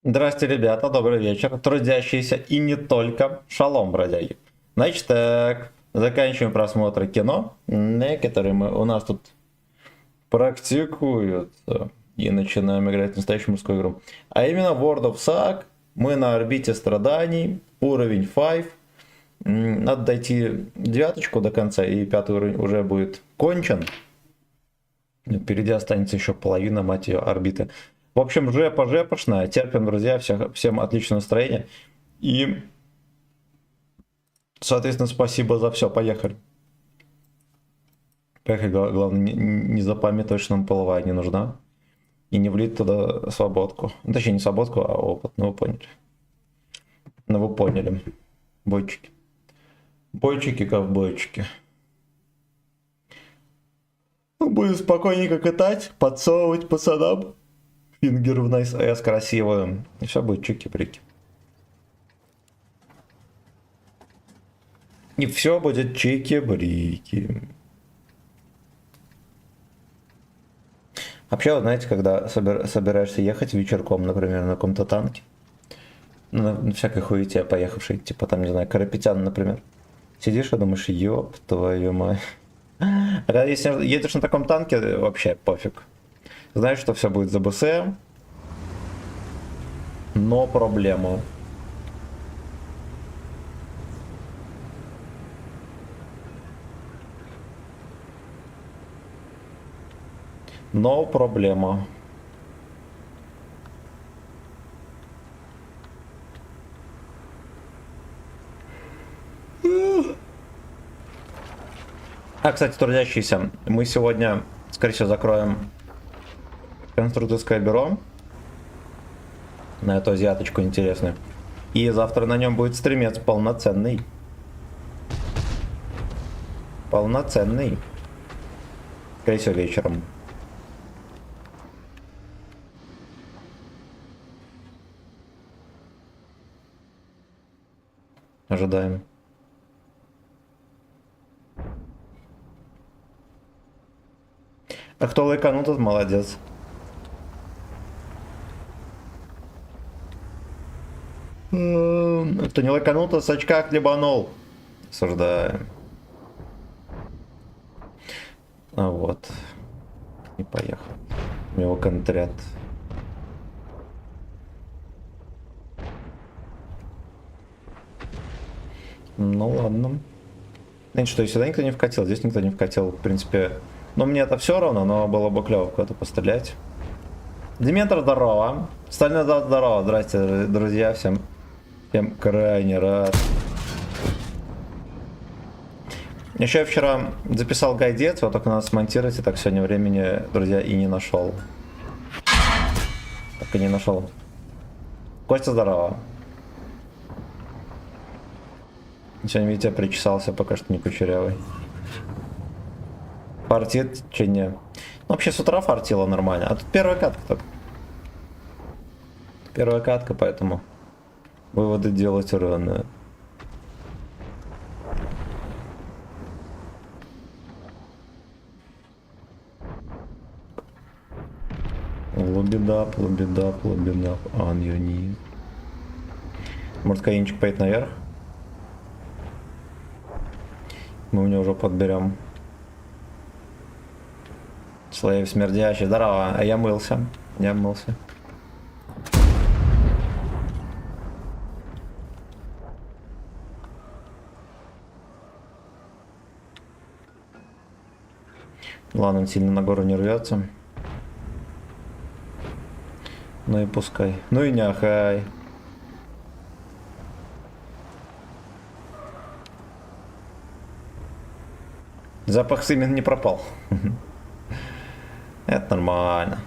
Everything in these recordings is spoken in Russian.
Здрасте, ребята, добрый вечер, трудящиеся и не только, шалом, бродяги. Значит, так, заканчиваем просмотр кино, которые у нас тут практикуются, и начинаем играть в настоящую мужскую игру. А именно World of Sack, мы на орбите страданий, уровень 5. Надо дойти девяточку до конца, и пятый уровень уже будет кончен. Впереди останется еще половина, мать ее, орбиты. В общем, жепа-жепошная. Терпим, друзья. Всем отличного настроения. И, соответственно, спасибо за все. Поехали. Поехали. Главное, не запамятовать, что нам половая не нужна. И не влить туда свободку. Ну, точнее, не свободку, а опыт. Ну, вы поняли. Ну, вы поняли. Бойчики. Бойчики, ковбойчики. Ну, будем спокойненько катать, подсовывать пацанам. Фингер в Nice S красивую. И все будет чики-прики. И все будет чики-брики. Вообще, вот знаете, когда собираешься ехать вечерком, например, на каком-то танке, на всякой хуете поехавшей, типа там, не знаю, Карапетян, например, сидишь и думаешь, ёб твою мать. А когда если едешь на таком танке, вообще пофиг. Знаешь, что все будет за БС, но проблема. Но проблема. А, кстати, трудящиеся, мы сегодня, скорее всего, закроем конструкторское бюро на эту азиаточку интересную. И завтра на нем будет стримец полноценный. Полноценный. Скорее всего, вечером. Ожидаем. А кто лайканул, тот молодец. Кто не лайканул, тот в очках либанул. Осуждаем. А вот. И поехал. У него контрят. Ну ладно. Значит, что, сюда никто не вкатил, здесь никто не вкатил, в принципе. Ну, мне это все равно, но было бы клево куда-то пострелять. Димитр, здорово. Сталин, здорово. Здрасте, друзья, всем крайне рад. Еще я вчера записал гайдец, вот только надо смонтировать, и так сегодня времени, друзья, и не нашел. Так и не нашел. Костя, здорово. Сегодня, видите, причесался, пока что не кучерявый. Фартит, че не? Ну, вообще с утра фартило нормально, а тут первая катка только. Первая катка, поэтому выводы делать рано. Лобидап, on your knees. Может, каинчик поедет наверх? Мы у него уже подберем. Слейв смердящий. Здорово, а я мылся. Я мылся. Ладно, он сильно на гору не рвется. Ну и пускай. Ну и няхай. Запах семен не пропал. Это нормально.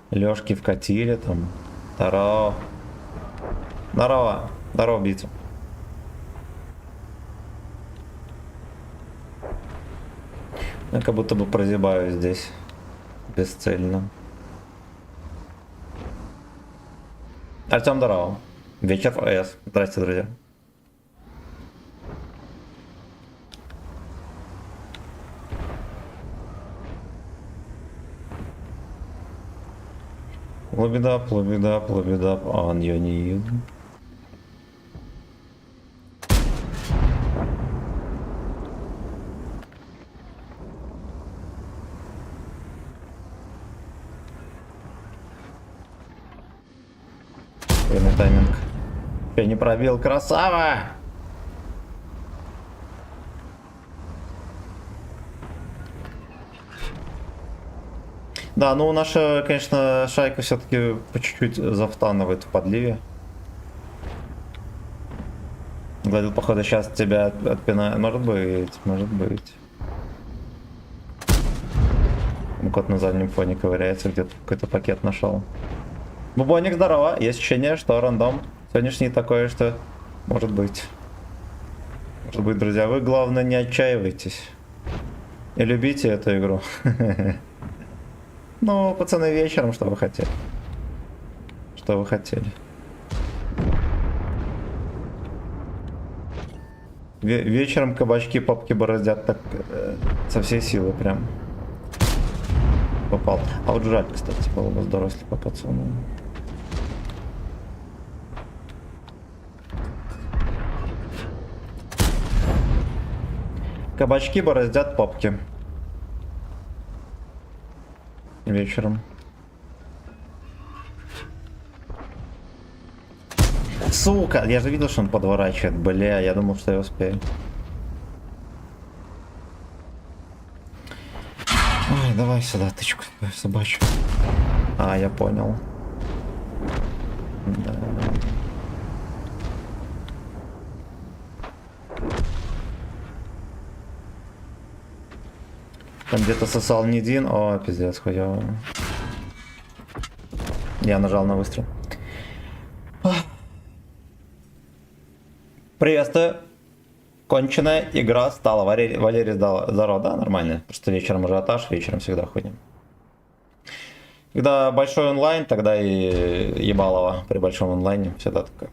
Лёшки вкатили там. Здорово. Здорово. Здорово, убийца. Я как будто бы прозябаю здесь. Бесцельно. Артем, здорово. Вечер в АЭС. Здрасте, друзья. Лобидап, лобидап, лобидап, on your knees. Верный тайминг. Я не пробил, красава! Да, ну наша, конечно, шайка все-таки по чуть-чуть зафтановает в подливе. Гладил, походу, сейчас тебя отпинает. Может быть, может быть. Кот на заднем фоне ковыряется, где-то какой-то пакет нашел. Бубоник, здорово. Есть ощущение, что рандом сегодняшний такой, что может быть. Может быть, друзья, вы, главное, не отчаивайтесь. И любите эту игру. Ну, пацаны, вечером, что вы хотели? Что вы хотели? Вечером кабачки попки бороздят так со всей силы прям. Попал. А вот жаль, кстати, было бы здорово, если по пацану. Кабачки бороздят попки. Вечером. Сука, я же видел, что он подворачивает. Бля, я думал, что я успею. Ой, давай сюда тычку собачью. А, я понял. Да. Там где-то сосал Нидин. О, пиздец, хуёво. Я нажал на выстрел. Приветствую. Конченая игра стала. Валерий здорово, да, нормально. Просто вечером ажиотаж, вечером всегда ходим. Когда большой онлайн, тогда и ебалово при большом онлайне всегда такое.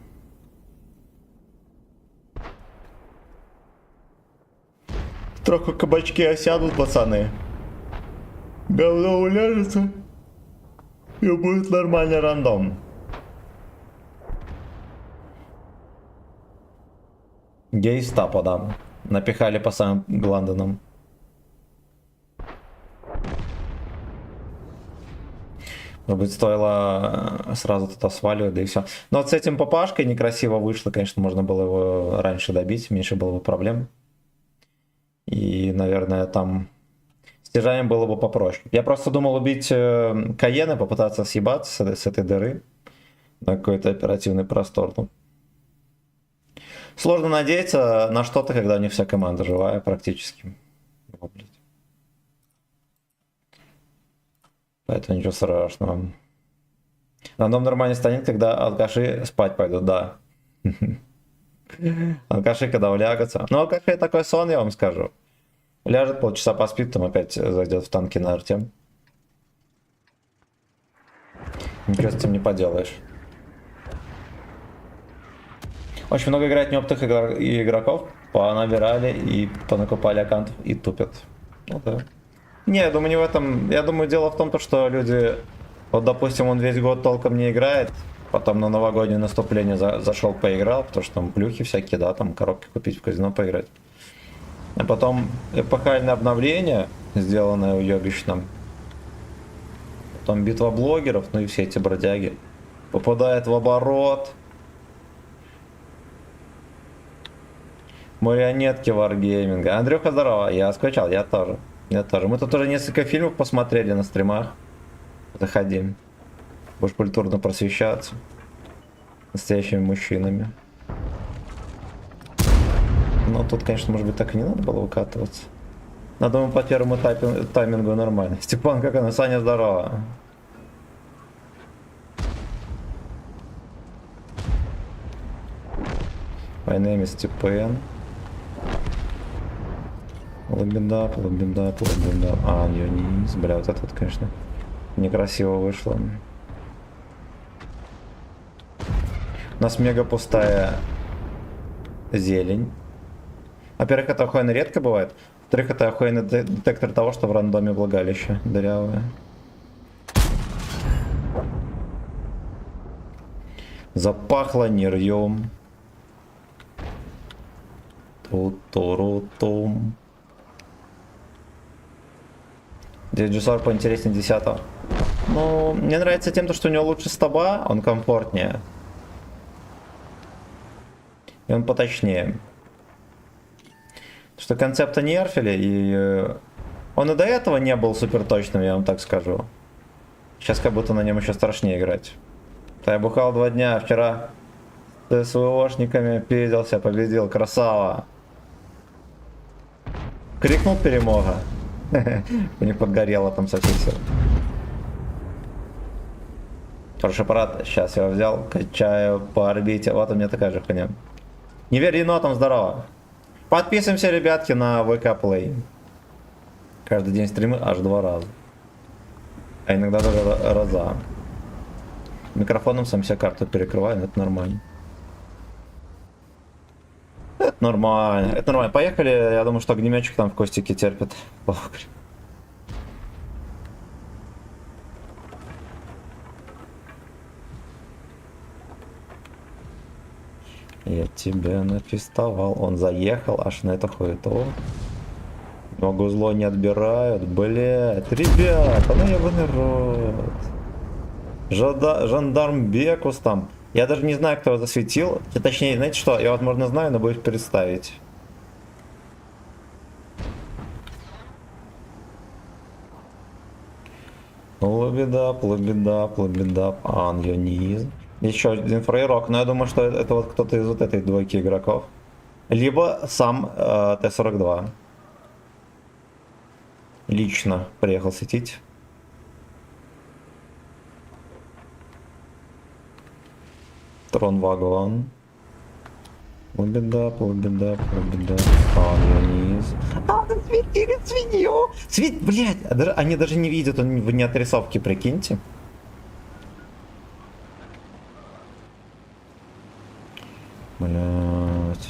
Трохи кабачки осядут, пацаны. Говно уляжется. И будет нормальный рандом. Гейстапа, да. Напихали по самым Гландонам. Может быть, стоило сразу туда сваливать, да и все. Но вот с этим папашкой некрасиво вышло, конечно, можно было его раньше добить, меньше было бы проблем. И, наверное, там с стяжанием было бы попроще. Я просто думал убить Каена, попытаться съебаться с этой дыры на какой-то оперативный простор. Ну, сложно надеяться на что-то, когда у них вся команда живая практически. О, блядь. Поэтому ничего страшного. Рандом нормально станет, когда алкаши спать пойдут, да. Алкаши, когда улягутся. Ну, алкаши такой сон, я вам скажу. Ляжет, полчаса поспит, там опять зайдет в танки на Артем. Ничего с этим не поделаешь. Очень много играет неопытных игроков, понабирали и понакупали аккаунтов и тупят. Ну да. Не, я думаю, не в этом. Я думаю, дело в том, что люди, вот допустим, он весь год толком не играет, потом на новогоднее наступление зашел, поиграл, потому что там плюхи всякие, да, там коробки купить в казино поиграть. А потом эпохальное обновление, сделанное уебищным. Потом битва блогеров, ну и все эти бродяги. Попадает в оборот. Марионетки варгейминга. Андрюха, здорово. Я скучал, я тоже. Я тоже. Мы тут уже несколько фильмов посмотрели на стримах. Заходи. Будешь культурно просвещаться. Настоящими мужчинами. Ну, тут, конечно, может быть, так и не надо было выкатываться. Но, думаю, по первому таймингу нормально. Степан, как она? Саня, здорово. My name is Степан. Лабендап, лабендап, лабендап. А, ее не... Бля, вот это вот, конечно, некрасиво вышло. У нас мега пустая зелень. Во-первых, это охуенно редко бывает. Во-вторых, это охуенный детектор того, что в рандоме влагалище дырявое. Запахло нерьем. Ту-туру-тум. 9G40 поинтереснее 10. Ну, мне нравится тем, что у него лучше стаба, он комфортнее. И он поточнее. Что концепта нерфили, и он и до этого не был супер точным, я вам так скажу. Сейчас как будто на нем еще страшнее играть. Я бухал 2 дня, вчера с СВОшниками пиздился, победил, красава. Крикнул перемога. У них подгорело там со всех сил. Хороший аппарат, сейчас я его взял, качаю по орбите. Вот у меня такая же хуйня. Не верь енотам, здорово. Подписываемся, ребятки, на ВК Play. Каждый день стримы аж 2 раза. А иногда даже раза. Микрофоном сам себе карту перекрываю, но это нормально. Это нормально, это нормально. Поехали, я думаю, что огнеметчик там в костике терпит. Я тебя напистовал. Он заехал аж на это хуету. Ногу зло не отбирают. Блять, ребята, ну ебаный рот. Жандарм Бекус там. Я даже не знаю, кто его засветил. Точнее, знаете что, я, возможно, знаю, но боюсь представить. Лобидап, лобидап, лобидап, аньониз. Еще один фрейрок, но я думаю, что это вот кто-то из вот этой двойки игроков. Либо сам Т-42. Лично приехал светить. Трон-вагон. Лобидап, лобидап, лобидап, аньониз. А, светили свинью! Блядь, они даже не видят, он не отрисовки, прикиньте. Блять.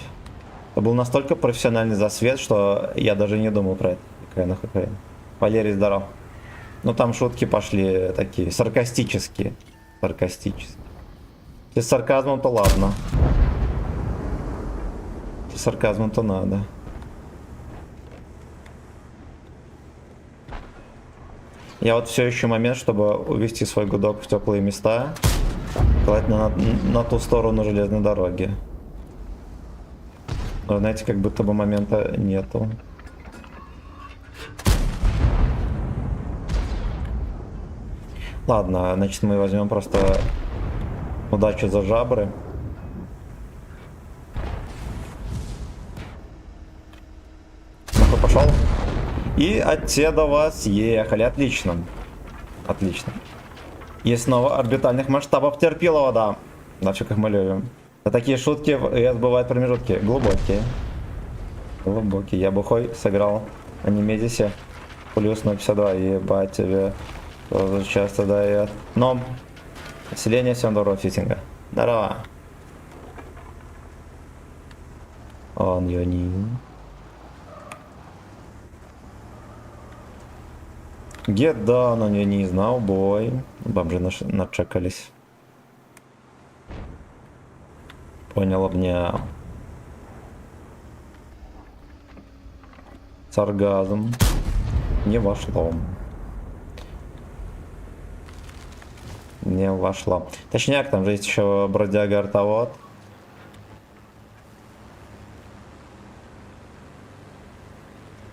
Это был настолько профессиональный засвет, что я даже не думал про это. Какая нахуй хрень. Валерий, здоров. Ну там шутки пошли такие, саркастические. Саркастические. Если с сарказмом, то ладно. Если с сарказмом, то надо. Я вот все ищу момент, чтобы увести свой гудок в теплые места. Желательно на ту сторону железной дороги. Но знаете, как будто бы момента нету. Ладно, значит мы возьмем просто удачу за жабры. Ну-ка, пошел. И от те до вас ехали. Отлично. Отлично. И снова орбитальных масштабов терпила вода. Да, все как мы любим. На такие шутки бывают промежутки глубокие. Глубокие. Я бухой сыграл на Немезисе. Плюс 0,52. Ебать тебе. Тоже часто дает. Но население всем доброго фитинга. Здорово. Он юни. Get down on your knees now, boy. Бомжи начекались. Понял, обнял. Саргазм. Не вошло. Не вошло. Точняк, там же есть еще бродяга артовод.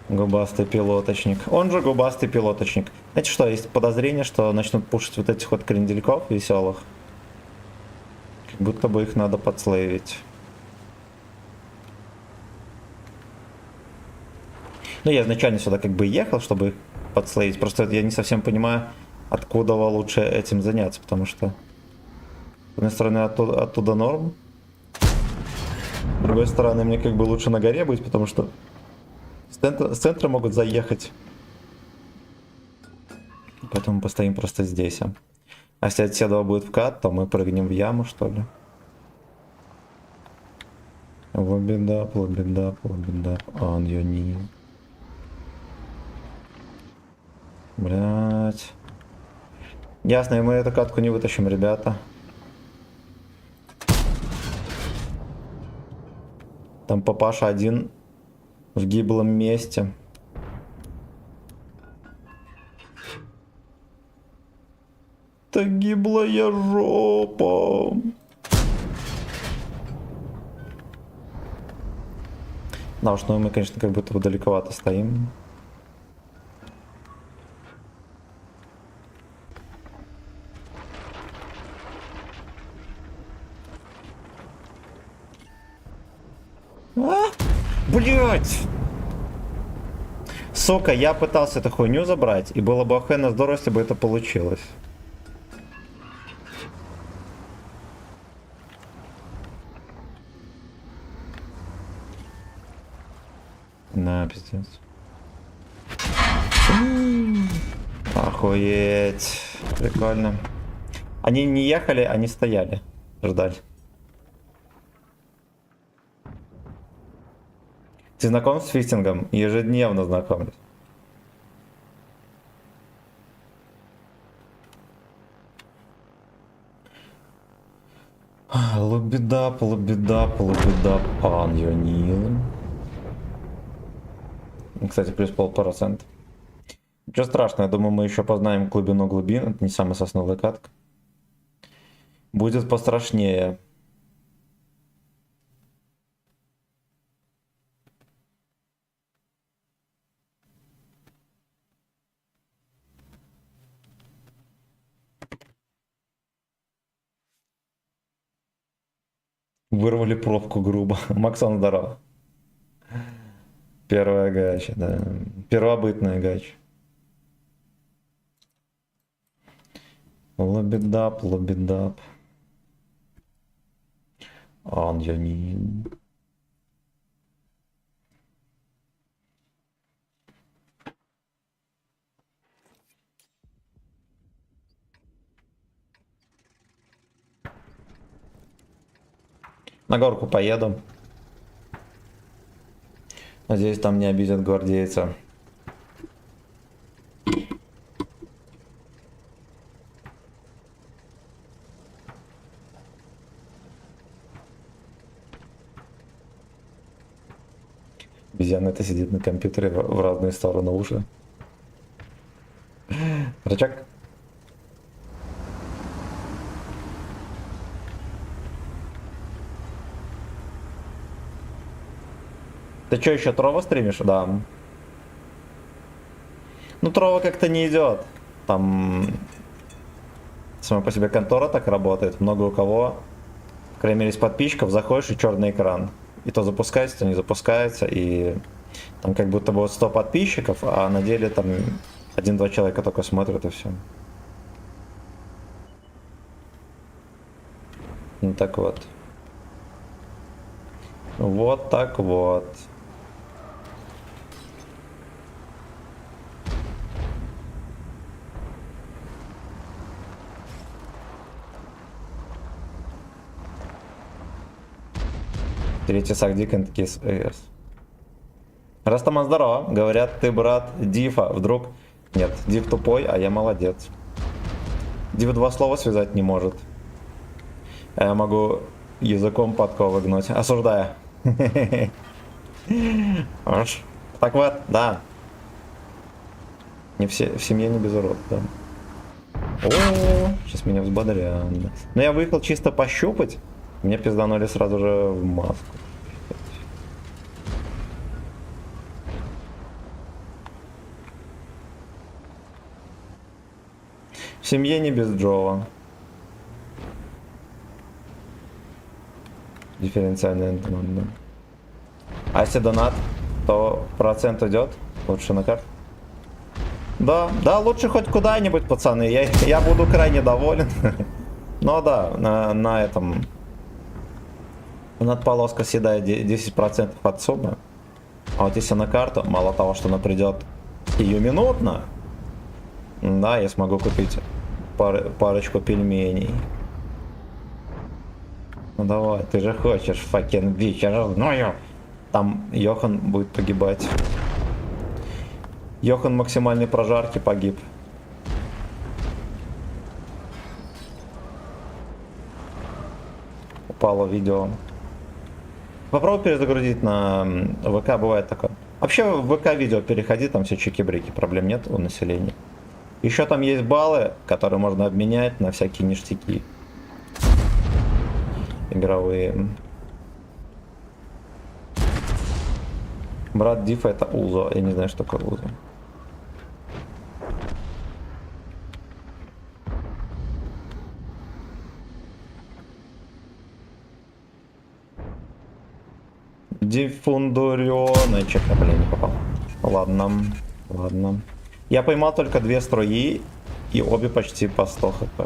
Губастый пилоточник. Он же губастый пилоточник. Знаете что, есть подозрение, что начнут пушить вот этих вот крендельков веселых. Как будто бы их надо подслейвить. Ну, я изначально сюда как бы ехал, чтобы их подслейвить. Просто я не совсем понимаю, откуда лучше этим заняться. Потому что, с одной стороны, оттуда норм. С другой стороны, мне как бы лучше на горе быть, потому что с центра могут заехать. Поэтому мы постоим просто здесь. А если от седова будет вкат, то мы прыгнем в яму, что ли. Лобидап, лобидап, лобидап, on your knee. Блять. Ясно, и мы эту катку не вытащим, ребята. там папаша один в гиблом месте. Да гиблая жопа. Да уж, ну мы, конечно, как будто бы далековато стоим. А? Блять! Сука, я пытался эту хуйню забрать, и было бы охуенно здорово, если бы это получилось. На, пиздец. Охуеть. Прикольно. Они не ехали, они стояли. Ждали. Ты знаком с фистингом? Ежедневно знакомлюсь. Лобидап, лобидап, лобидап, аньонил. Кстати, плюс 0,5%. Ничего страшного, я думаю, мы еще познаем глубину глубин. Это не самая сосновая катка. Будет пострашнее. Вырвали пробку грубо. Максон, здорово. Первая гача, да. Первобытная гача. Лобидап, лобидап. Аньонил. На горку поеду. Надеюсь, там не обидят гвардейца. Обезьяна это сидит на компьютере в разные стороны уши. Рычаг. Ты что, еще Трова стримишь? Да. Ну, Трова как-то не идет. Там сама по себе контора так работает. Много у кого, по крайней мере, из подписчиков заходишь и черный экран. И то запускается, то не запускается. И там как будто бы 100 подписчиков, а на деле там 1-2 человека только смотрят и все. Ну так вот. Вот так вот. Третий Сагдик Кис ЭС. Растаман, здорово. Говорят, ты брат Дифа. Вдруг... Нет, Диф тупой, а я молодец. Диф 2 слова связать не может. А я могу языком подковы гнуть. Осуждаю. Так вот, да. Не все, в семье не без урод, да. О, сейчас меня взбодрят. Но я выехал чисто пощупать. Мне пизданули сразу же в маску. В семье не без Джова. Дифференциальный донат, да. А если донат, то процент идет лучше на карту. Да, да, лучше хоть куда-нибудь, пацаны. Я буду крайне доволен. Ну да, на этом... Надполоска съедает 10% от суммы. А вот если на карту, мало того, что она придет ее минутно, да, я смогу купить парочку пельменей. Ну давай, ты же хочешь, факен бич, я же знаю. Там Йохан будет погибать. Йохан максимальной прожарки погиб. Упало видео. Попробуй перезагрузить на ВК, бывает такое. Вообще в ВК видео переходи, там все чики-брики, проблем нет у населения. Еще там есть баллы, которые можно обменять на всякие ништяки игровые. Брат Дифа это Узо, я не знаю, что такое Узо. Дифундуреночек, блин, не попал. Ладно, ладно. Я поймал только 2 струи, и обе почти по 100 хп.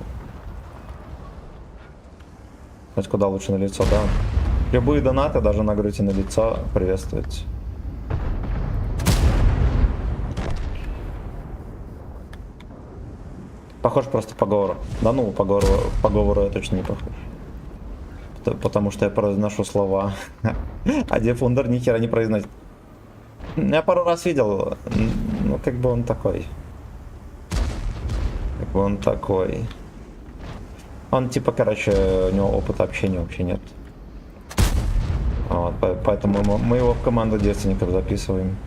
Хоть куда лучше на лицо, да? Любые донаты, даже на грудь и на лицо, приветствуются. Похож просто по говору. Да ну, по говору я точно не похож. Потому что я произношу слова. А Дифундер ни хера не произносит. Я пару раз видел, ну как бы он такой. Как бы он такой. Он типа, короче, у него опыта общения вообще нет. Вот, поэтому мы его в команду девственников записываем.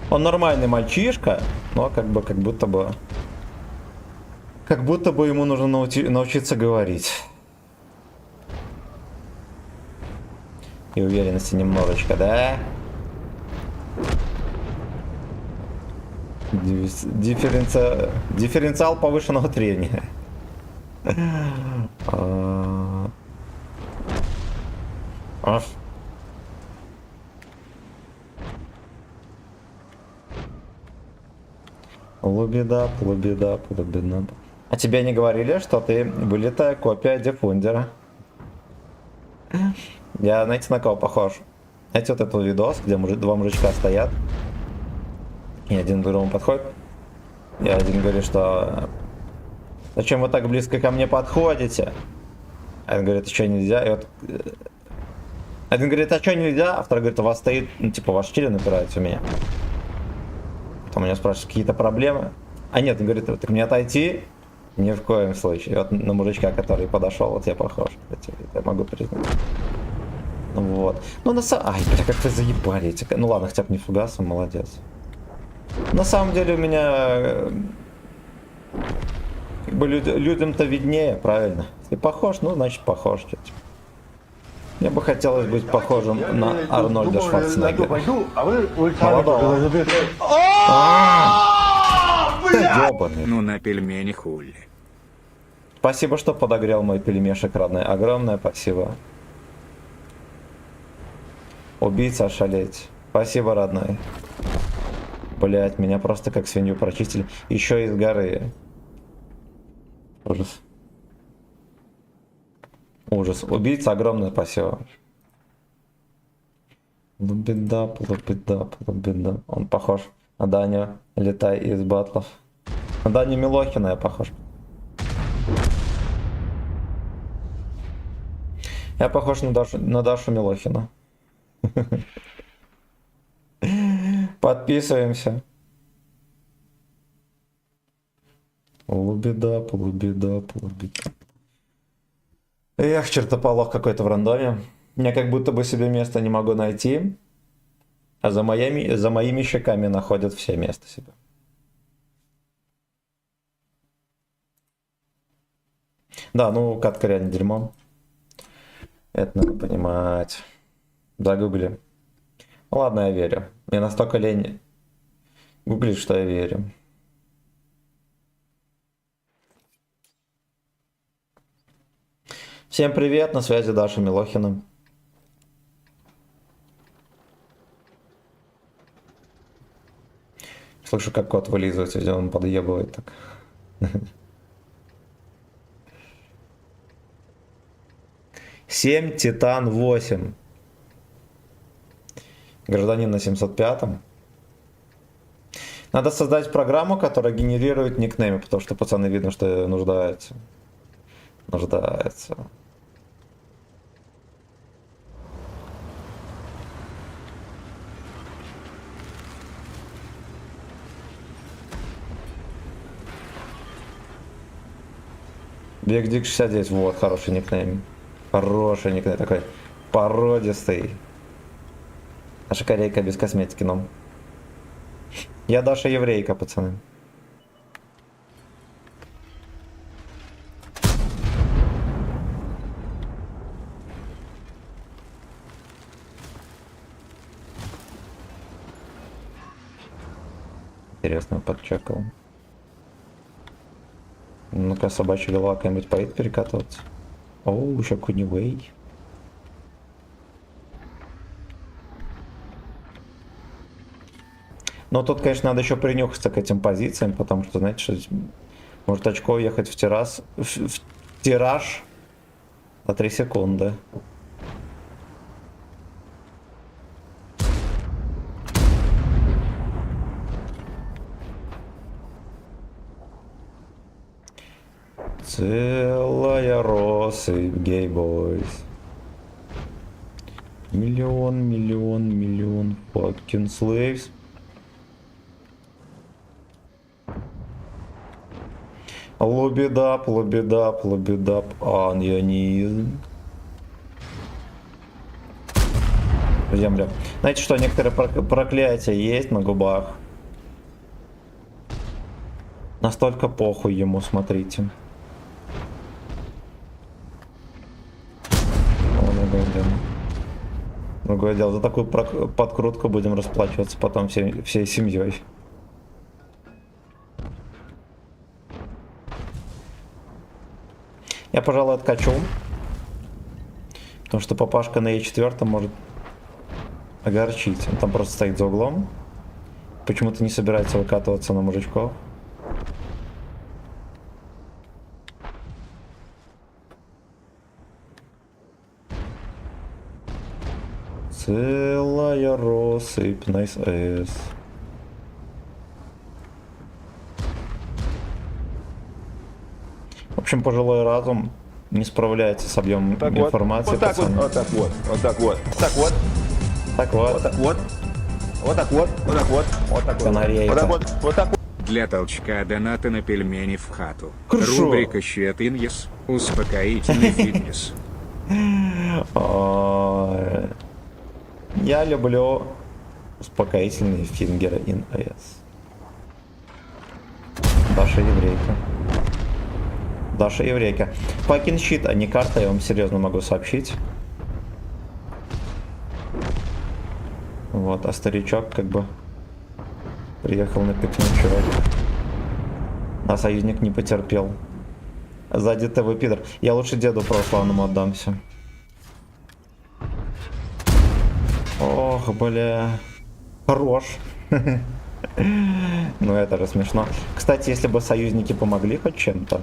Он нормальный мальчишка, но как будто бы ему нужно научиться говорить. И уверенности немножечко, да? Дифференциал повышенного трения. Лубидап. А тебе не говорили, что ты вылитая копия Диффундера? Я, знаете, на кого похож? Знаете, вот этот видос, где два мужичка стоят, и один к другому подходит, и один говорит, что зачем вы так близко ко мне подходите? А один говорит, а что нельзя? И вот один говорит, а что нельзя? А второй говорит, у вас стоит, ну типа, ваш член упирается в меня. Потом меня спрашивают, какие-то проблемы? А нет, он говорит, так мне отойти? Ни в коем случае. Вот на мужичка, который подошел, вот я похож, кстати, я могу признать. Вот. Ну на самом... Ай, бля, как вы заебали эти... Ну ладно, хотя бы не фугасом, молодец. На самом деле у меня... Как бы людям-то виднее, правильно. Если похож, ну значит похож. Мне бы хотелось быть похожим на Арнольда Шварценеггера. Молодого. Ёбаный. Ну на пельмени хули. Спасибо, что подогрел мой пельмешек родной. Огромное спасибо. Убийца ошалеть. Спасибо, родной. Блять, меня просто как свинью прочистили. Еще из горы. Ужас. Ужас. Убийца, огромное спасибо. Лубидап. Он похож на Даню Летай из батлов. На Даню Милохина я похож. Я похож на Дашу Милохина. Подписываемся. Лубидап. Эх, чертополох какой-то в рандоме. Я как будто бы себе место не могу найти. А за моими щеками находят все место себе. Да, ну катка реально дерьмо. Это надо понимать. Загугли. Ладно, я верю. Мне настолько лень гуглить, что я верю. Всем привет, на связи Даша Милохина. Слышу, как кот вылизывается, где он подъебывает так. Семь, Титан 8. Гражданин на 705-м. Надо создать программу, которая генерирует никнеймы, потому что пацаны видно, что нуждаются. Биг Дик 69, вот, хороший никнейм. Хороший никнейм такой. Породистый. Наша корейка без косметики, ну. Я Даша еврейка, пацаны. Интересно, подчекал. Ну-ка, собачья голова какая-нибудь поедет перекатываться. О, еще Кунивей. Но тут, конечно, надо еще принюхаться к этим позициям, потому что, знаете, что может очко ехать в в тираж на 3 секунды. Целая россыпь гей-бойс. Миллион fucking slaves. Лобидап, аньонизм. Земля. Знаете что, некоторые проклятия есть на губах. Настолько похуй ему, смотрите. Другое дело, за такую подкрутку будем расплачиваться потом всей семьей. Я, пожалуй, откачу. Потому что папашка на Е4 может огорчить. Он там просто стоит за углом. Почему-то не собирается выкатываться на мужичков. Целая россыпь, nice ass. В общем, пожилой разум не справляется с объемом информации. Вот так вот, вот так вот, вот так вот, так вот, Так вот. вот так вот, вот так вот, вот так вот, вот так вот, Канарейка. вот так вот, вот так вот. Для толчка донаты на пельмени в хату. Хорошо. Рубрика «Щетиньес». Успокоительный фитнес. Ой. Я люблю успокоительные фингеры in AS. Даша еврейка. Даша еврейка. Fucking shit, а не карта, я вам серьезно могу сообщить. Вот, а старичок как бы приехал на пикник чувак. А союзник не потерпел. Сзади ТВ пидор. Я лучше деду православному отдамся. Ох, бля. Хорош. Ну это же смешно. Кстати, если бы союзники помогли хоть чем-то,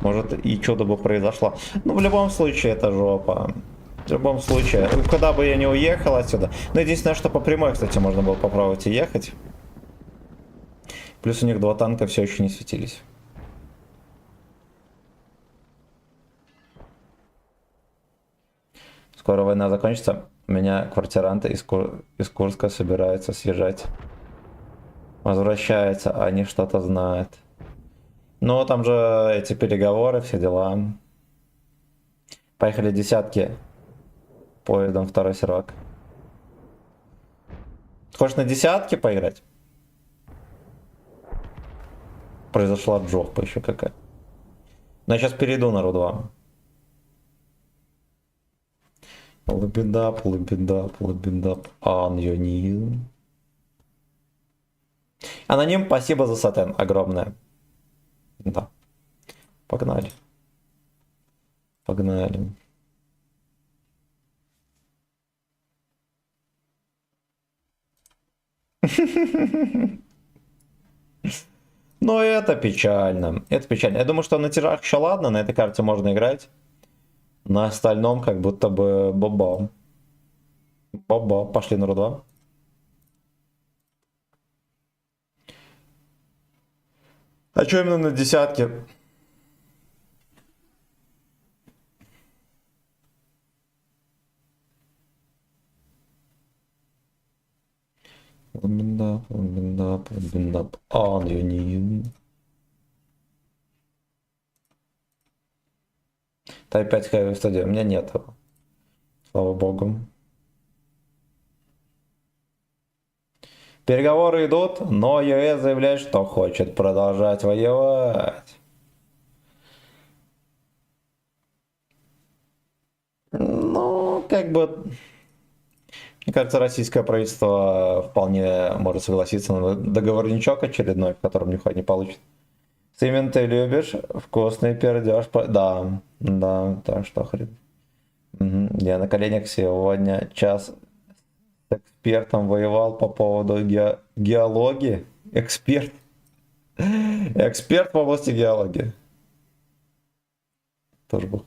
может и чудо бы произошло. Ну в любом случае это жопа. В любом случае, куда бы я не уехал отсюда. Но единственное, что по прямой, кстати, можно было попробовать и ехать. Плюс у них 2 танка все еще не светились. Скоро война закончится. У меня квартиранты из Курска собираются съезжать. Возвращаются, а они что-то знают. Ну, там же эти переговоры, все дела. Поехали десятки поездом второй сервак. Хочешь на десятки поиграть? Произошла джопа еще какая. Но я сейчас перейду на Ру-2. Лабидап, аньонизм. Аноним, спасибо за сатен, огромное. Да. Погнали. Погнали. Но это печально. Это печально. Я думаю, что на тиражах еще ладно, на этой карте можно играть. На остальном как будто бы баба. Баба. Пошли на Ру-2. А что именно на десятке? Ламбиндап. Тай-5 Heavy Studio. У меня нет его. Слава богу. Переговоры идут, но ЕС заявляет, что хочет продолжать воевать. Ну, как бы... Мне кажется, российское правительство вполне может согласиться на договорничок очередной, в котором нихуя не получит. Симен, ты любишь вкусный пердеж? Да, да, так что хрен. Угу. Я на коленях сегодня час с экспертом воевал по поводу геологии. Эксперт. Эксперт в области геологии. Тоже был.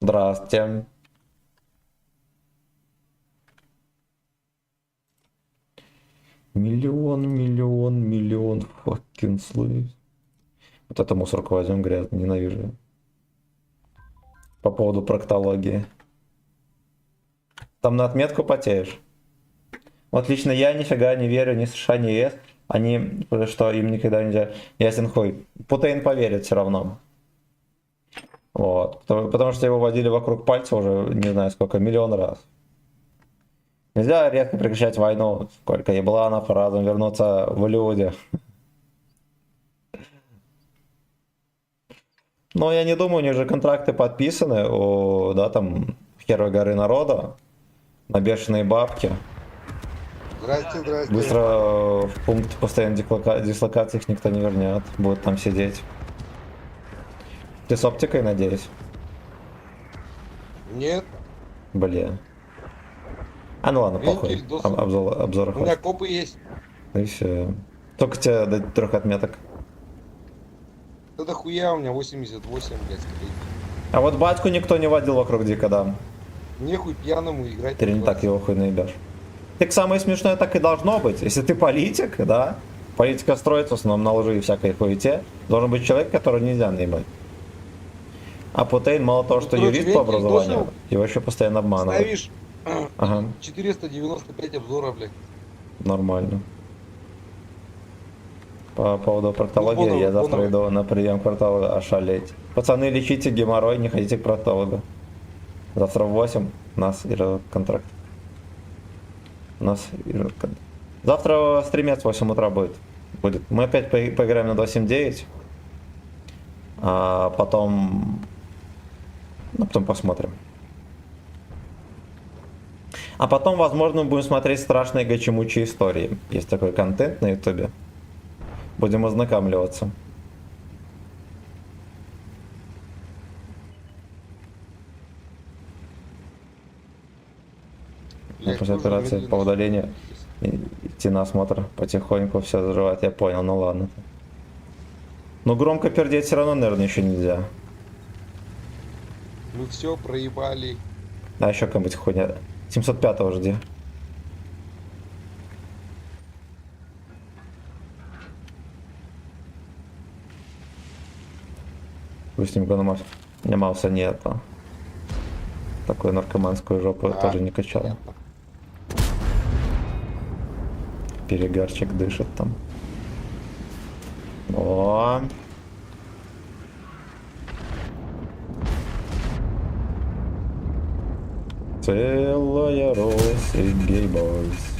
Здравствуйте. Миллион fucking слив. Вот это мусорку возьмем грязно, ненавижу. По поводу проктологии. Там на отметку потеешь. Вот лично я нифига не верю ни США, ни ЕС. Они, что им никогда нельзя... Ясен хуй. Путейн поверит все равно. Вот. Потому что его водили вокруг пальца уже не знаю сколько, миллион раз. Нельзя резко прекращать войну. Сколько ебланов разом вернуться в люди. Но я не думаю, у них же контракты подписаны у, да, там, Первой горы народа. На бешеные бабки. Здрасте, здрасте. Быстро в пункт постоянной дислокации их никто не вернет. Будут там сидеть. Ты с оптикой, надеюсь? Нет, Блин. А ну ладно, похуй. Вентиль, доступ. Обзора у меня хватит. копы есть. И все. Только тебе до 3 отметок. Да дохуя, у меня 88, блядь, скорее. А вот батьку никто не водил вокруг Дика, да. Нехуй пьяному играть. Ты не так его хуй наебешь. Так самое смешное так и должно быть. Если ты политик, да, политика строится в основном на лжи и всякой хуете, должен быть человек, которого нельзя наебать. А Путейн мало того, что короче, юрист по Вентиль образованию, досыл. его еще постоянно обманывают. Ставишь Ага, 495 обзоров, блядь. нормально. По поводу проктологии, Ну, я завтра боновый. иду на прием к проктологу ошалеть. Пацаны, лечите геморрой, не ходите к проктологу. Завтра в 8 у нас идет контракт. У нас идет контракт. Завтра стримец в 8 утра будет. Мы опять поиграем на 2.7.9. А потом... Ну, потом посмотрим. А потом, возможно, мы будем смотреть страшные гачемучие истории. Есть такой контент на ютубе. Будем ознакомливаться. Блядь, После тоже операции медленно. по удалению идти на осмотр, потихоньку все заживать, я понял, ну ладно. Но громко пердеть все равно, наверное, еще нельзя. Мы все проебали. А еще какая-нибудь хуйня. 705-го жди. Пусть не Мауса нет. Такую наркоманскую жопу А, тоже не качал. понятно. Перегарчик дышит там. О. Целая Рось и гейбойс.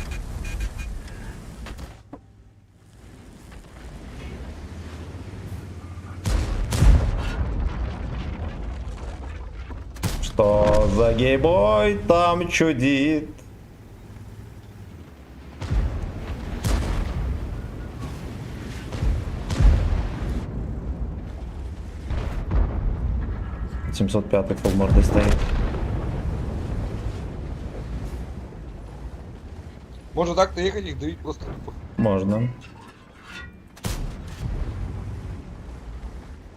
Что за гейбой там чудит? «705-й фулморды стоит. Можно так-то ехать, их давить просто тупо. Можно.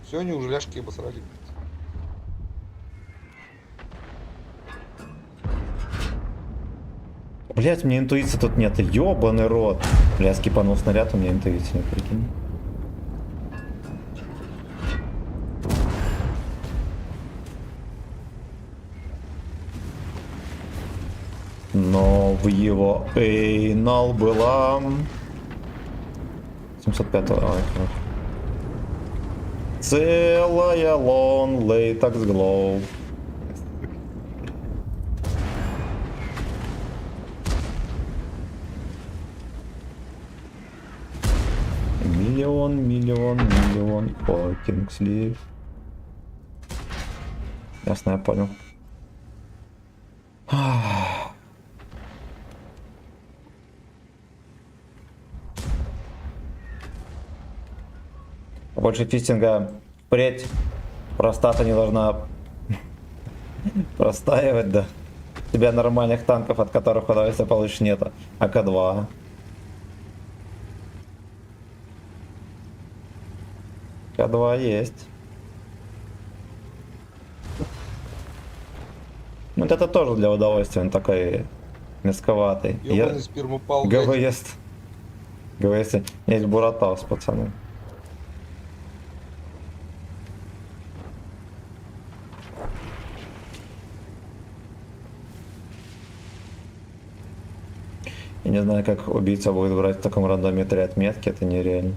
Все, они уже ляжки обосрали. Блять, мне интуиции тут нет. Ёбаный рот. Бля, скипанул снаряд, у меня интуиции нет, прикинь. Но в его эйнал была 705. Целая лон лейтекс глоу. Миллион fucking слив. Ясно, я понял. Больше фистинга впредь. Простата не должна простаивать, да. У тебя нормальных танков, от которых удовольствия получишь, нет. АК-2. АК-2 есть. Ну, вот это тоже для удовольствия, он такой мешковатый. Ёбаный спермопал, ГВ блядь. есть. ГВ есть Буратаус, пацаны. Я не знаю, как убийца будет брать в таком рандоме 3 отметки, это нереально.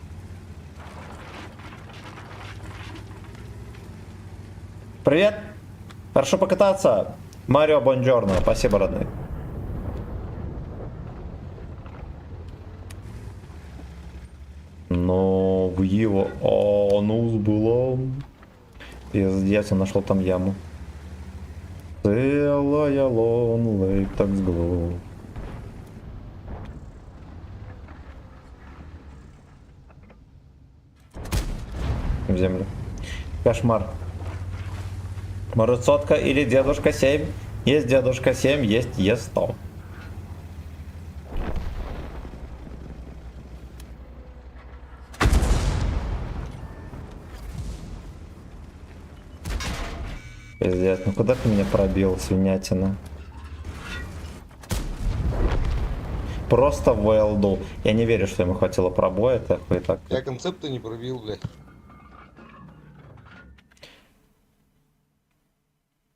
Привет! Хорошо покататься! Марио Бонджорно, спасибо, родной. Но в его анус было... Пиздец, я нашел там яму. Целая лон лейтекс глоу. В землю. Кошмар. Может, сотка или дедушка 7? Есть дедушка 7, есть Е100. Пиздец, ну куда ты меня пробил, свинятина? Просто в ВЛДу. Я не верю, что ему хватило пробоя, так и так. Я концепта не пробил, блядь.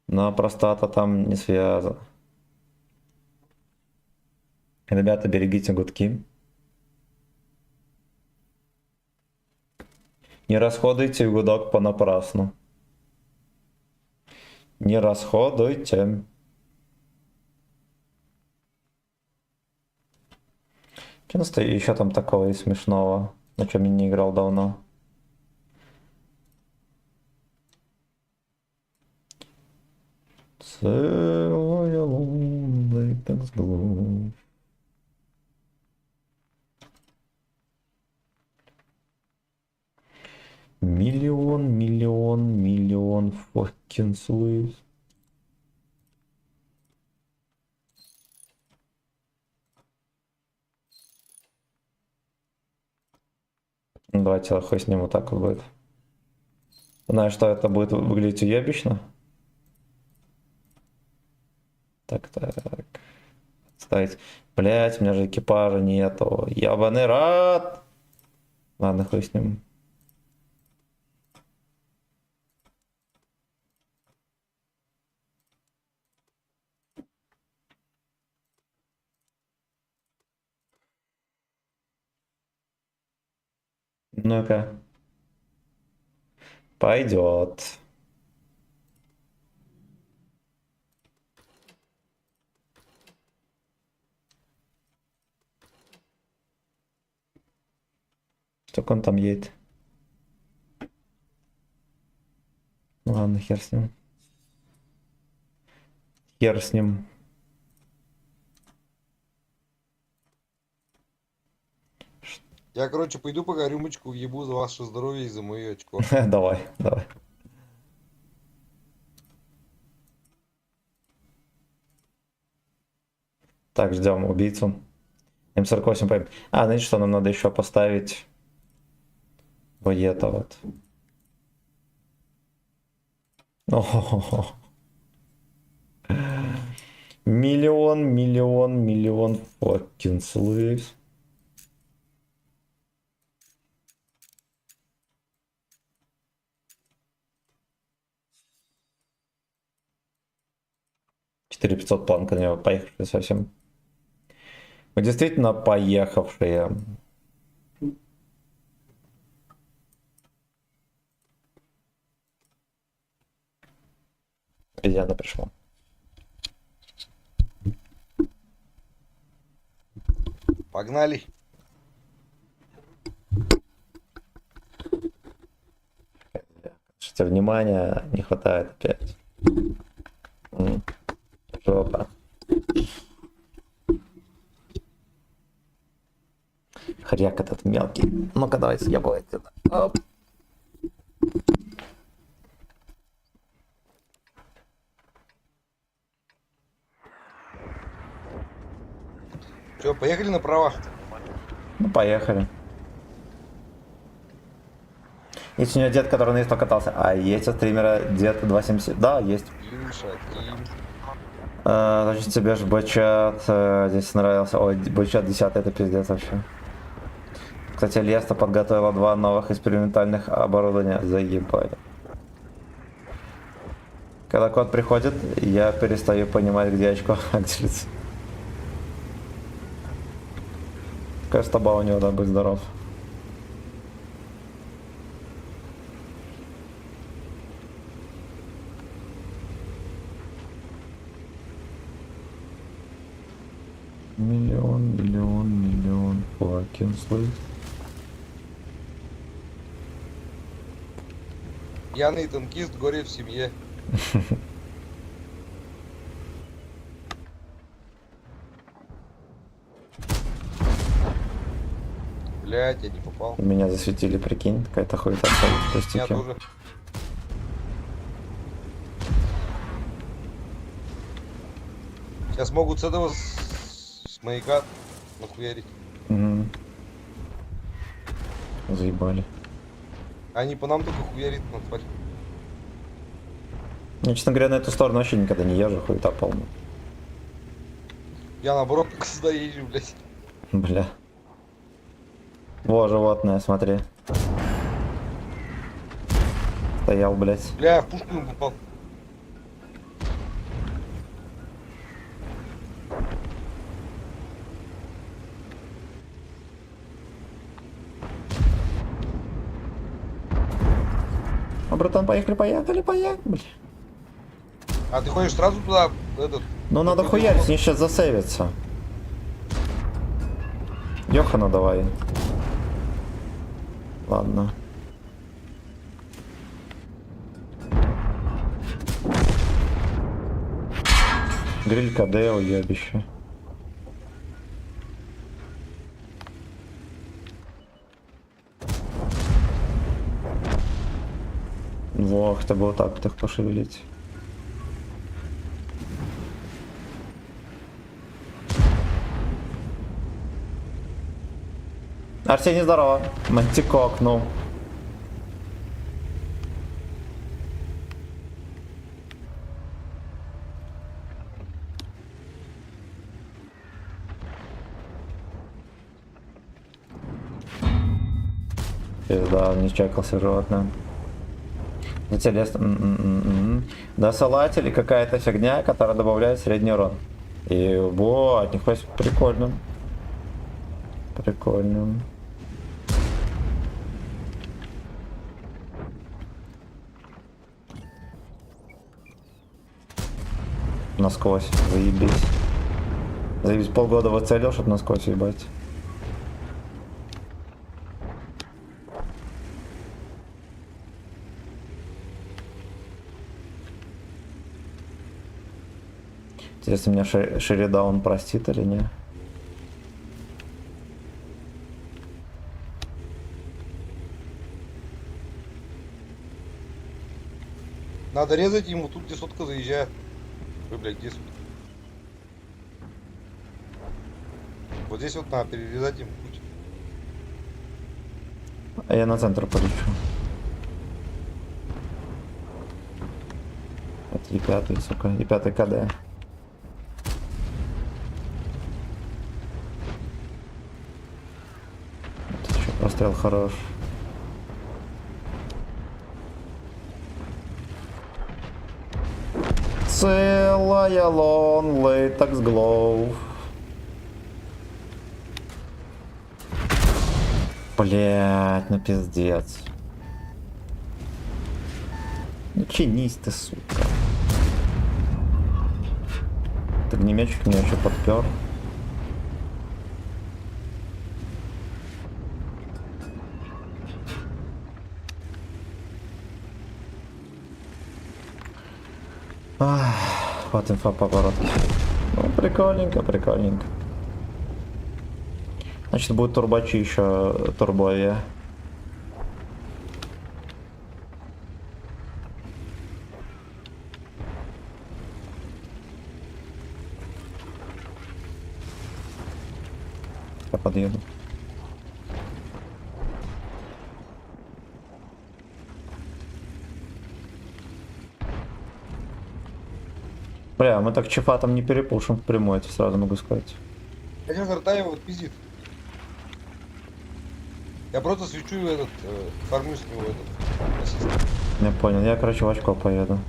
Но простата там не связана. Ребята, берегите гудки. Не расходуйте гудок понапрасну. Не расходуйте. Что еще там такого и смешного, на чем я не играл давно? Целая лунная так сглубь. Миллион fucking слив. Ну, давайте хуй с ним вот так вот будет. Знаешь, что это будет выглядеть уебищно? Так. Ставить. Блять, у меня же экипажа нету. Ябаный рад. Ладно, хуй с ним. Ну-ка. Пойдет. Сколько он там едет? Ну ладно, хер с ним. Хер с ним. Я, короче, пойду пока рюмочку въебу за ваше здоровье и за мое очко. Давай. Так, ждем убийцу. М48 поем. Знаете, что нам надо еще поставить? Вот это вот. О-хо-хо-хо. Миллион fucking slaves. 4500 планка на него, поехавшие совсем. Мы действительно поехавшие. Обезьяна пришла. Погнали. Что внимания не хватает опять. Жопа. Хряк этот мелкий. Ну-ка давай съебывай отсюда. Оп. Че, поехали направо? Ну поехали. Есть у него дед, который на ИСТО катался. А есть у стримера дед 270. Да, есть. Значит, тебе же бычат здесь нравился. Ой, бычат 10 это пиздец вообще. Кстати, Леста подготовила 2 новых экспериментальных оборудования. Заебали. Когда код приходит, я перестаю понимать, где очко, а где лицо. Какая стаба у него, да, будь здоров. Миллион, fucking слышь. Пьяный танкист, горе в семье. Блять, я не попал. Меня засветили, прикинь, какая-то хуета стоит в Меня кустике. тоже. Сейчас могут с этого с маяка нахуярить. Угу. Заебали. Они по нам только хуярит на тварь. Ну, честно говоря, на эту сторону вообще никогда не езжу, хуета полная. Я наоборот только сюда езжу, блять. Бля. Во, животное, смотри. Стоял, блядь. Бля, я в пушку ему попал. А, братан, поехали. Бля. А ты ходишь сразу туда, этот... Ну, надо хуярить, с ней сейчас засейвится. Йохану давай. Ладно. Гриль КД, уебище. Во, хотя бы вот так вот их пошевелить. Арсений, здорово. Мантикок, ну. Пизда, он не чекался животное. Интересно. Досылатель и какая-то фигня, которая добавляет средний урон. И во, от них прикольно. Прикольно. Насквозь, заебись. Заебись, полгода выцелил, чтобы насквозь ебать. Интересно, меня Шеридаун простит или не? Надо резать ему тут, где сотка заезжает. Ой, блядь, где сотка? Вот здесь вот надо перерезать ему путь. А я на центр полечу. Это E5, сука, E5 КД. Тут еще прострел хорош. Целая лон лейтекс глоу. Блять, ну пиздец. Ну чинись ты, сука. Ты огнеметчик меня еще подпер. Ах, вот инфа поворот. Ну, прикольненько, прикольненько. Значит, будет турбачи еще турбовее. Я подъеду. Бля, мы так чефатом не перепушим впрямую, это сразу могу сказать. Я сейчас Артаева вот пиздит. Я просто свечу этот, фармю с него этот, ассист. Я понял, я, короче, в очко поеду.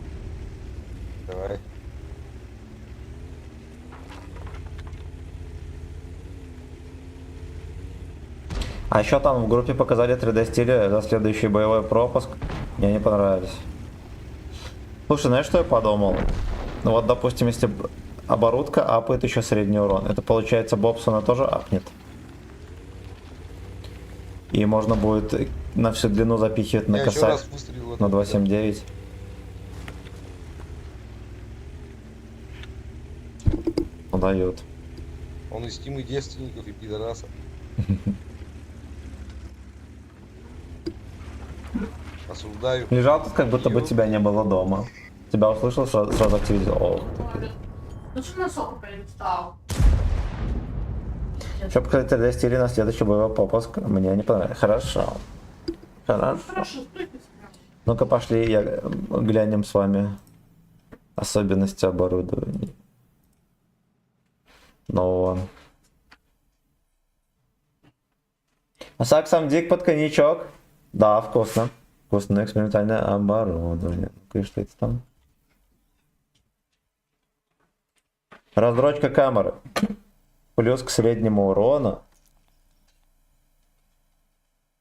Давай. А еще там в группе показали 3D стили за следующий боевой пропуск. Мне не понравились. Слушай, знаешь, что я подумал? Ну вот, допустим, если оборудка апает еще средний урон, это получается Бобсона тоже апнет. И можно будет на всю длину запихивать на Я еще косарь раз выстрелил в на этот, 279. Ну, дает. Он из тимы девственников и пидорасов. Осуждаю. Лежал тут, как будто бы тебя не было дома. Тебя услышал, сразу активизировал. Ох, ты. Ну что на соку перестал? Что показать 3D стили на следующий боевой пропуск? Мне не понравилось. Хорошо. Хорошо. Хорошо, стойте себя. Ну-ка пошли, глянем с вами особенности оборудования нового. А сам дик под коньячок? Да, вкусно. Вкусное экспериментальное оборудование. Ну-ка, и что это там? Раздрочка камеры. Плюс к среднему урону.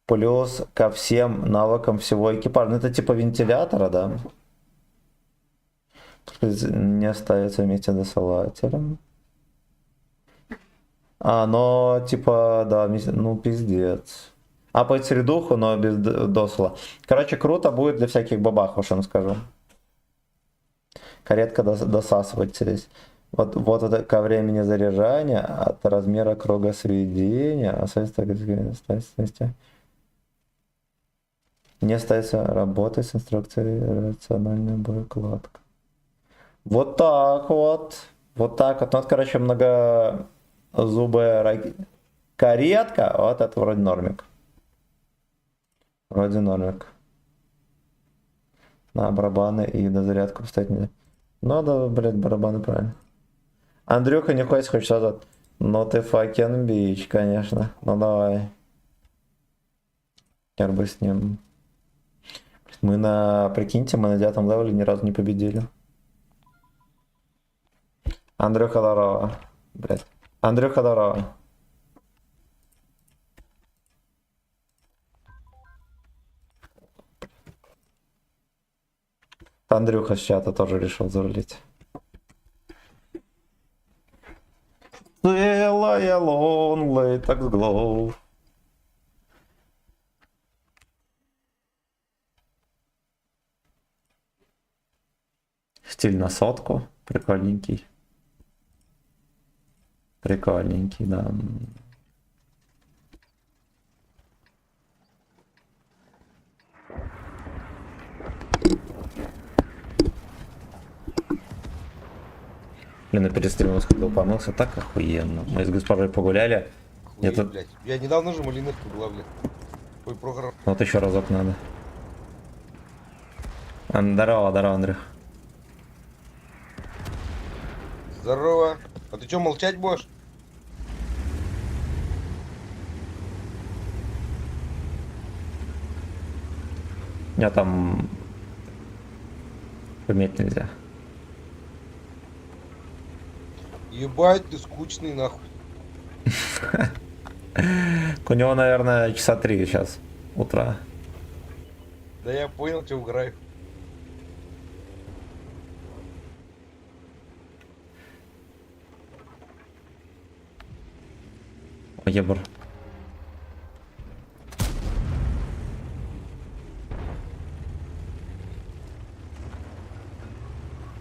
Плюс ко всем навыкам всего экипажа. Ну, это типа вентилятора, да? Не ставится вместе с досылателем. А, но типа, да, ну пиздец. Апает средуху, но без досла. Короче, круто будет для всяких бабах, уж я вам скажу. Каретка досасывать здесь. Вот это ко времени заряжания, от размера круга сведения, не ставится работать с инструкцией рациональная боекладка. Вот так вот. Вот так вот. Ну, вот, короче, многозубая каретка. Вот это вроде нормик. Вроде нормик. На барабаны и на зарядку встать нельзя. Ну да, блядь, барабаны правильно. Андрюха не хочешь назад. Ну ты факен бич, конечно. Ну давай. Хер бы с ним. Прикиньте, мы на 9 левеле ни разу не победили. Андрюха, здорово. Блядь. Андрюха, здорово. Андрюха с чата тоже решил зарулить. Целая лон лейтекс глоу. Стиль на сотку. Прикольненький. Прикольненький, да. Блин, на перестриму сходил, помылся, так охуенно. Мы с госпожой погуляли. Охуеть, Это- блядь. Я недавно же малинетку была, блядь. Ой, программ. Вот еще разок надо. Здорово, здорово, Андрюх. Здорово. А ты что, молчать будешь? У меня там... Пометь нельзя. Ебать, ты скучный нахуй. У него, наверное, часа 3 сейчас утра. Да я понял, тебя угораю. О, ебр.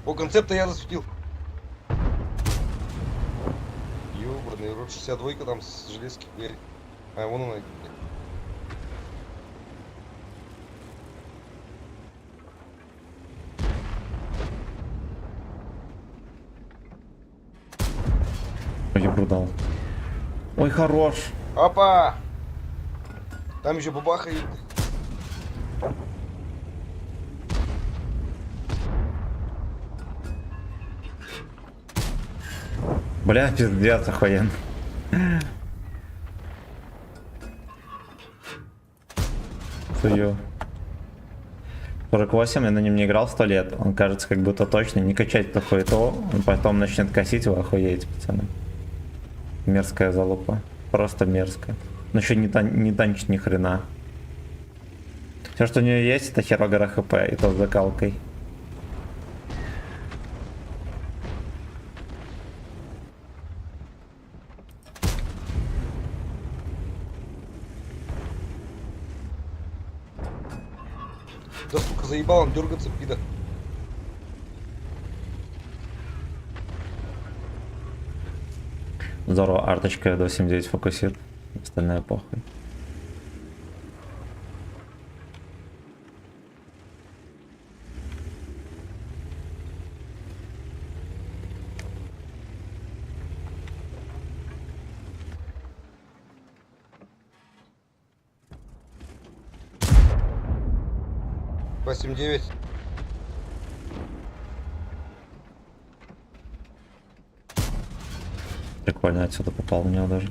О, концепта я засветил. Ёбаный рот, 62 там с железки хуярит. А, вон она. Ой, ебру дал. Ой, хорош. Опа! Там еще бабахает. Бля, пиздец, охуенно. Сую. 48, я на нем не играл 100 лет. Он кажется как будто точно. Не качать такое то, он потом начнет косить, вы охуеете, пацаны. Мерзкая залупа. Просто мерзкая. Но еще не танчит ни хрена. Все, что у нее есть, это хера гора хп, и то с закалкой. Да сука, заебал он дергаться, пида. Здорово, арточка 279 фокусит. Остальная похуй. Восемь девять. Прикольно, отсюда попал в него даже.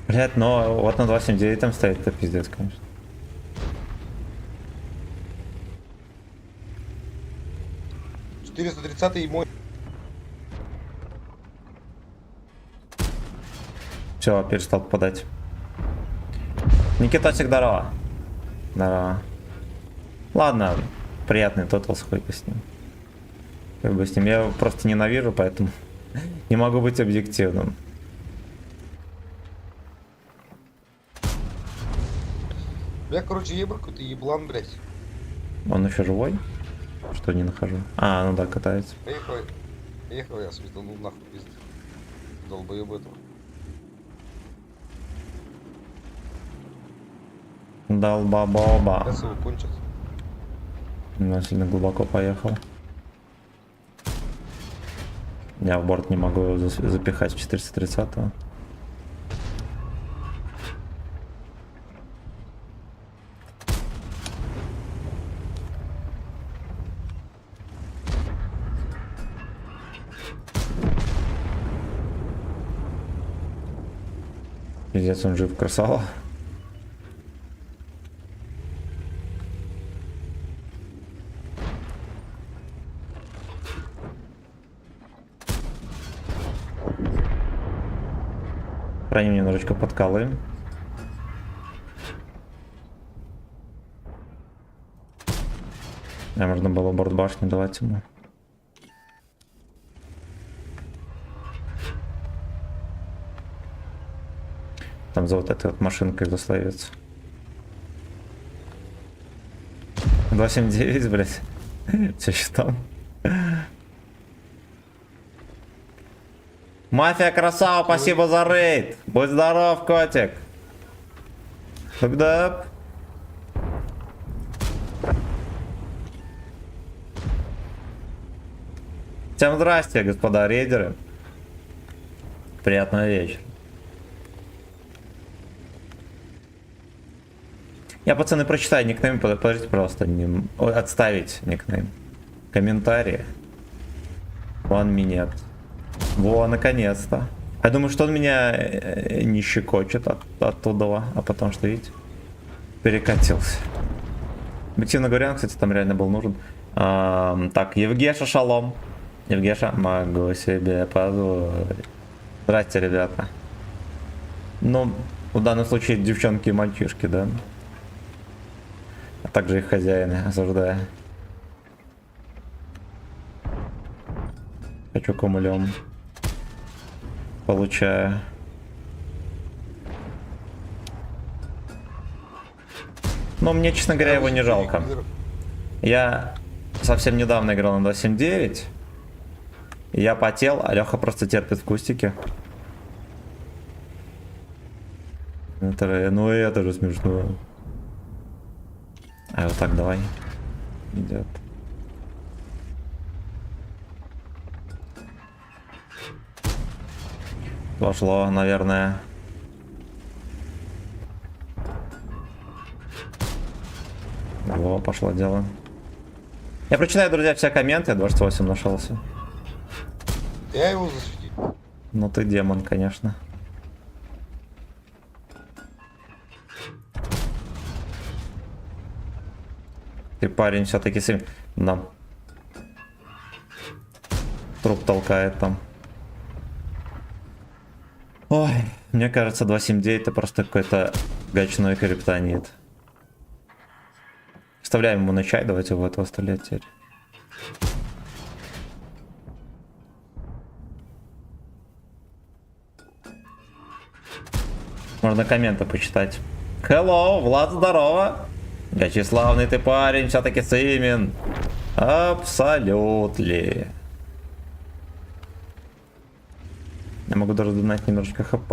Блять, но вот на 279 там стоит, это пиздец, конечно. Четыреста 430 и мой. Все, перестал попадать. Никитосик, здорово. Здорово. Ладно, приятный тотал, хуй с ним. Как бы с ним. Я его просто ненавижу, поэтому не могу быть объективным. Я, короче, ебр какой-то еблан, блядь. Он еще живой? Что не нахожу. А, ну да, катается. Поехал я светанул нахуй пизды. Долбоеб этого. Долбабоба. Сейчас его кончат. Я сильно глубоко поехал. Я в борт не могу его запихать с 430-го. Пиздец, он жив, красава. Храним немножечко подкалы. А можно было борт башни давать ему. Там за вот этой вот машинкой заслоится. 279, блять. Все еще там. Мафия красава, спасибо за рейд. Будь здоров, котик. Дап-дап. Всем здрасте, господа рейдеры. Приятного вечера. Я, пацаны, прочитаю никнейм, подождите, пожалуйста, отставить никнейм. Комментарии. One minute. Во, наконец-то. Я думаю, что он меня не щекочет оттуда, а потом, что видите, перекатился. Объективно говоря, он, кстати, там реально был нужен. Так, Евгеша, шалом. Евгеша, могу себе позволить. Здрасте, ребята. Ну, в данном случае девчонки и мальчишки, да? А также их хозяины, осуждаю. Хочу кумулем. Получаю. Но мне, честно говоря, его не жалко. Я совсем недавно играл на 2.7.9. Я потел, а Леха просто терпит в кустике. Ну это же смешно. А вот так давай. Идет. Пошло, наверное. Во, пошло дело. Я прочитаю, друзья, все комменты. 28 нашелся. Я его засветил. Ну ты демон, конечно. Ты парень все-таки сын. Да. Труп толкает там. Ой, мне кажется, 2.7.9 это просто какой-то гачной криптонит. Вставляем ему на чай, давайте в этого стрелять теперь. Можно комменты почитать. Hello, Влад, здорово. Гачеславный ты парень, все-таки Симин. Абсолютно. Я могу даже донать немножечко хп.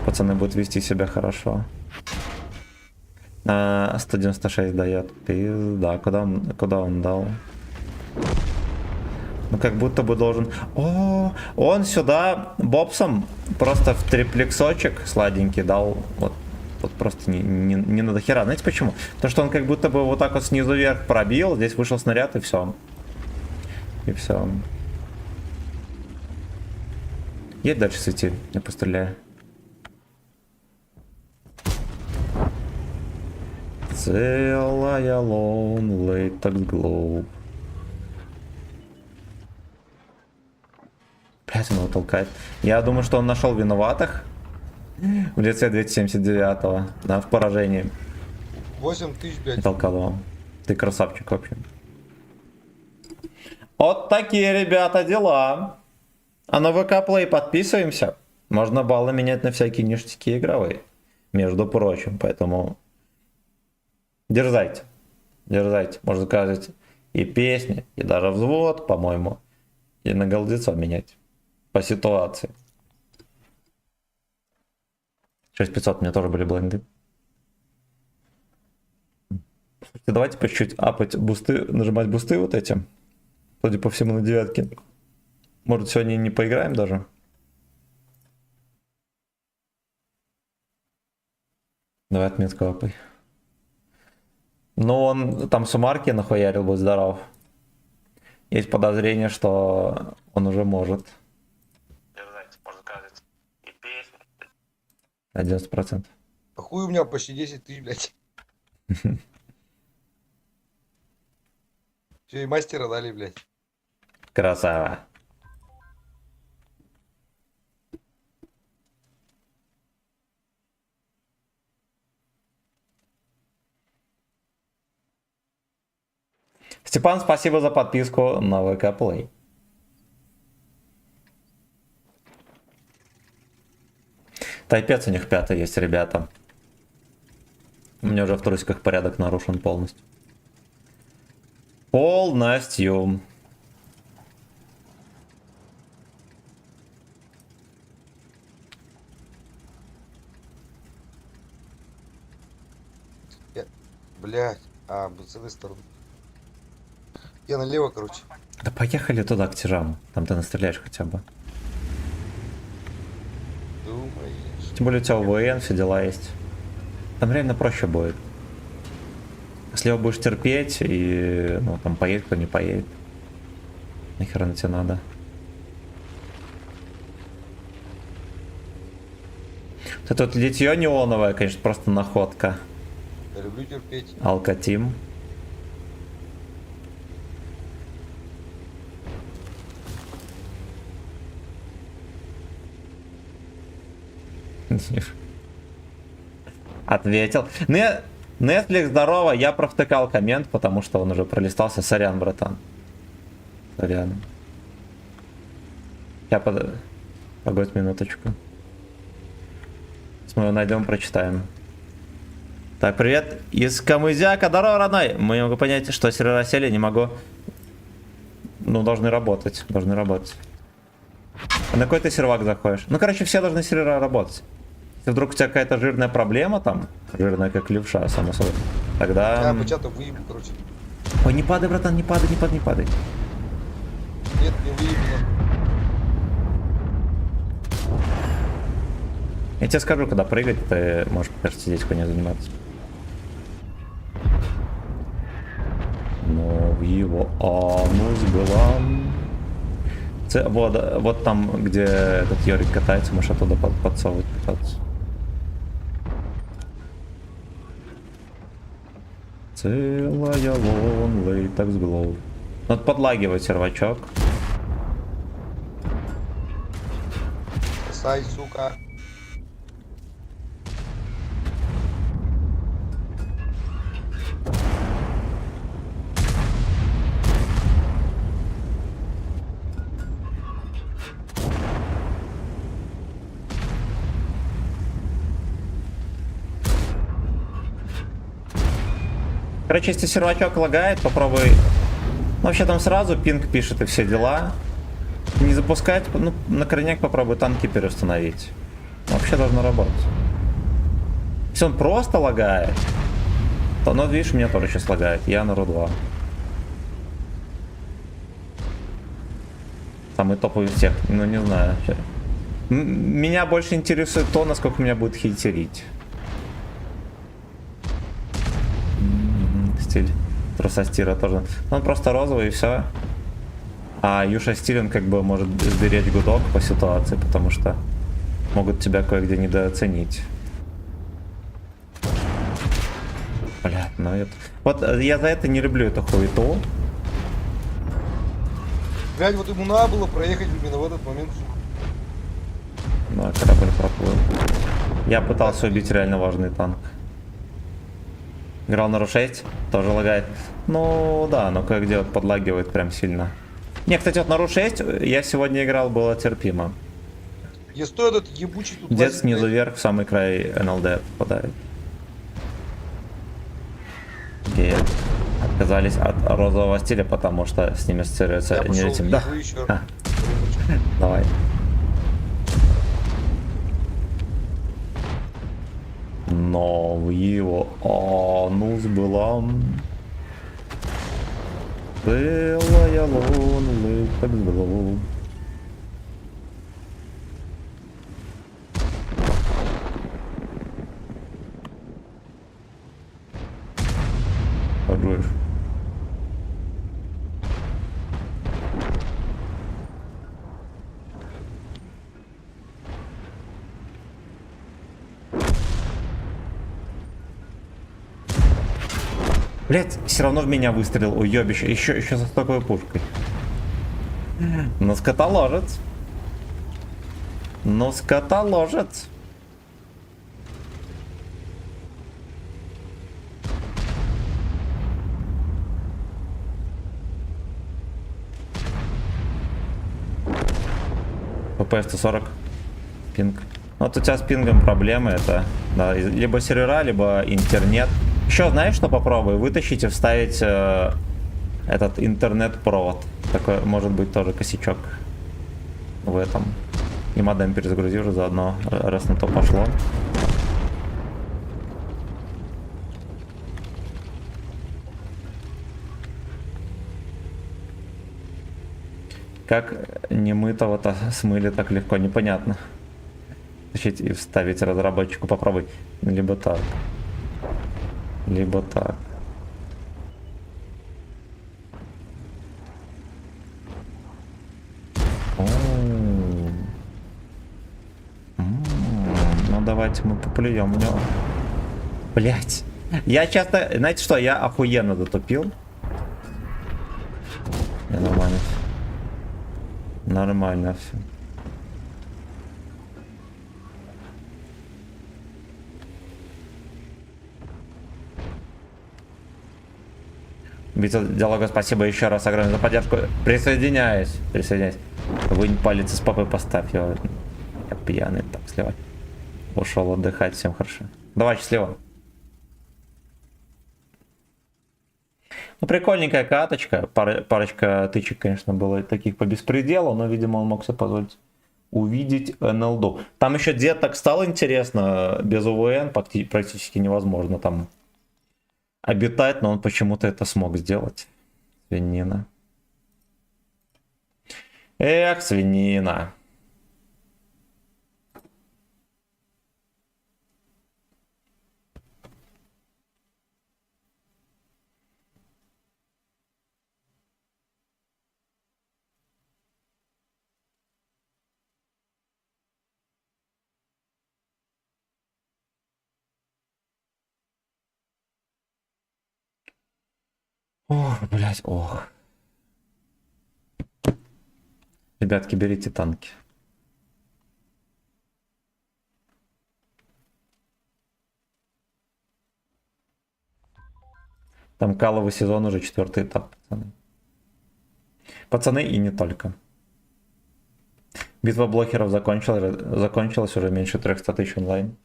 Пацаны будут вести себя хорошо. 196 дает. Пизда, куда он дал? Ну как будто бы должен... О, он сюда бобсом просто в триплексочек сладенький дал. Вот просто не надо хера. Знаете почему? Потому что он как будто бы вот так вот снизу вверх пробил, здесь вышел снаряд и все. И все. Едь дальше свети, я постреляю. Целая lonely так glow. Блять, он его толкает. Я думаю, что он нашел виноватых в лице 279-го, да, в поражении. 8 тысяч, блядь. И толкал его. Ты красавчик вообще. Вот такие, ребята, дела. А на ВК Play подписываемся. Можно баллы менять на всякие ништяки игровые. Между прочим, поэтому... Дерзайте. Дерзайте. Можно сказать и песни, и даже взвод, по-моему. И на голдецо менять. По ситуации. 6500 у меня тоже были блайнды. Давайте по чуть-чуть апать бусты, нажимать бусты вот эти. Судя по всему на девятке. Может сегодня не поиграем даже? Давай отметку апай. Но он там сумарки нахуярил, будь здоров. Есть подозрение, что он уже может. Дерзайте, можно сказать. И песни. На 90%. А хуй у меня почти 10 тысяч, блядь. Все, и мастера дали, блядь. Красава. Степан, спасибо за подписку на ВК Play. Тайпец у них 5 есть, ребята. У меня уже в трусиках порядок нарушен полностью. Полностью. Блядь. С этой стороны. Я налево, короче. Да поехали туда, к тяжам. Там ты настреляешь хотя бы. Думаешь. Тем более у тебя УВН, все дела есть. Там реально проще будет. Если его будешь терпеть, и ну там поедет, кто не поедет. Нахера на тебе надо. Вот это вот литье неоновое, конечно, просто находка. Я люблю терпеть. Алкатим. Ответил. Netflix, здорово, я провтыкал коммент, потому что он уже пролистался. Сорян, братан. Сорян. Я погодь минуточку. Мы его найдем, прочитаем. Так, привет из Камызяка. Здорово, родной. Мы не могу понять, что сервера сели, не могу. Ну, должны работать. Должны работать. А на какой ты сервак заходишь? Ну, короче, все должны сервера работать. Если вдруг у тебя какая-то жирная проблема там, жирная как левша, само собой, тогда... Я бычата выебу, короче. Ой, не падай, братан, не падай, не падай, не падай. Нет, не выебу. Я тебе скажу, когда прыгать, ты можешь пока что сидеть, хуйней заниматься. Но в его анус была... Вот там, где этот Йорик катается, можешь оттуда подсовывать кататься. Целая лон, лейтекс глоу. Надо подлагивать сервачок. Сай, сука. Короче, если сервачок лагает, попробуй... Ну, вообще там сразу пинг пишет и все дела. Не запускать, ну, на крайняк попробуй танки переустановить. Вообще должно работать. Если он просто лагает, то, ну, видишь, меня тоже сейчас лагает. Я на РУ-2. Самый топовый из всех. Ну, не знаю. Меня больше интересует то, насколько меня будет хейтерить. Стиль труса стира тоже. Он просто розовый и все. А Юша стиль, он как бы может сберечь гудок по ситуации, потому что могут тебя кое-где недооценить. Бля, ну это... Вот я за это не люблю эту хуету. Блядь, вот ему надо было проехать именно в этот момент. Ну, а корабль проплыл. Я пытался убить реально важный танк. Играл на РУ-6, тоже лагает. Ну да, но кое-где вот подлагивает прям сильно. Не, кстати, вот на РУ-6 я сегодня играл, было терпимо. Я стою этот ебучий тут... Где лазит, снизу блядь. вверх в самый край НЛД попадает. Где отказались от розового стиля, потому что с ними ассоциируется Я не пошел этим. Да, ебу еще. А. Давай. Но в его анус была целая луна, так было. Поджоешь. Блять, все равно в меня выстрелил, уебище, еще со такой пушкой. Но скотоложец. Но скотоложец. ПП 140. Пинг. Вот у тебя с пингом проблемы, это да, либо сервера, либо интернет. Еще знаешь, что попробуй? Вытащить и вставить этот интернет-провод. Такой может быть тоже косячок в этом. И модем перезагрузи уже заодно, раз на то пошло. Как немытого-то смыли так легко, непонятно. Тащить и вставить разработчику, попробуй. Либо так. Либо так. Ну давайте мы поплюем в него. Блять. Я часто, знаете что, я охуенно затупил. Нормально. Нормально все. Вице-диалога, спасибо еще раз огромное за поддержку. Присоединяюсь. Вынь палец из попы, поставь его. Я пьяный, так, слева. Ушел отдыхать, всем хорошо. Давай, счастливо. Ну, прикольненькая каточка. Парочка тычек, конечно, было таких по беспределу, но, видимо, он мог себе позволить увидеть НЛДу. Там еще деток стало интересно. Без УВН практически невозможно там обитать, но он почему-то это смог сделать. Свинина. Эх, свинина. Ох, блядь, ох. Ребятки, берите танки. Там каловый сезон уже 4-й этап, пацаны. Пацаны и не только. Битва блокеров закончилась уже меньше 300 тысяч онлайн.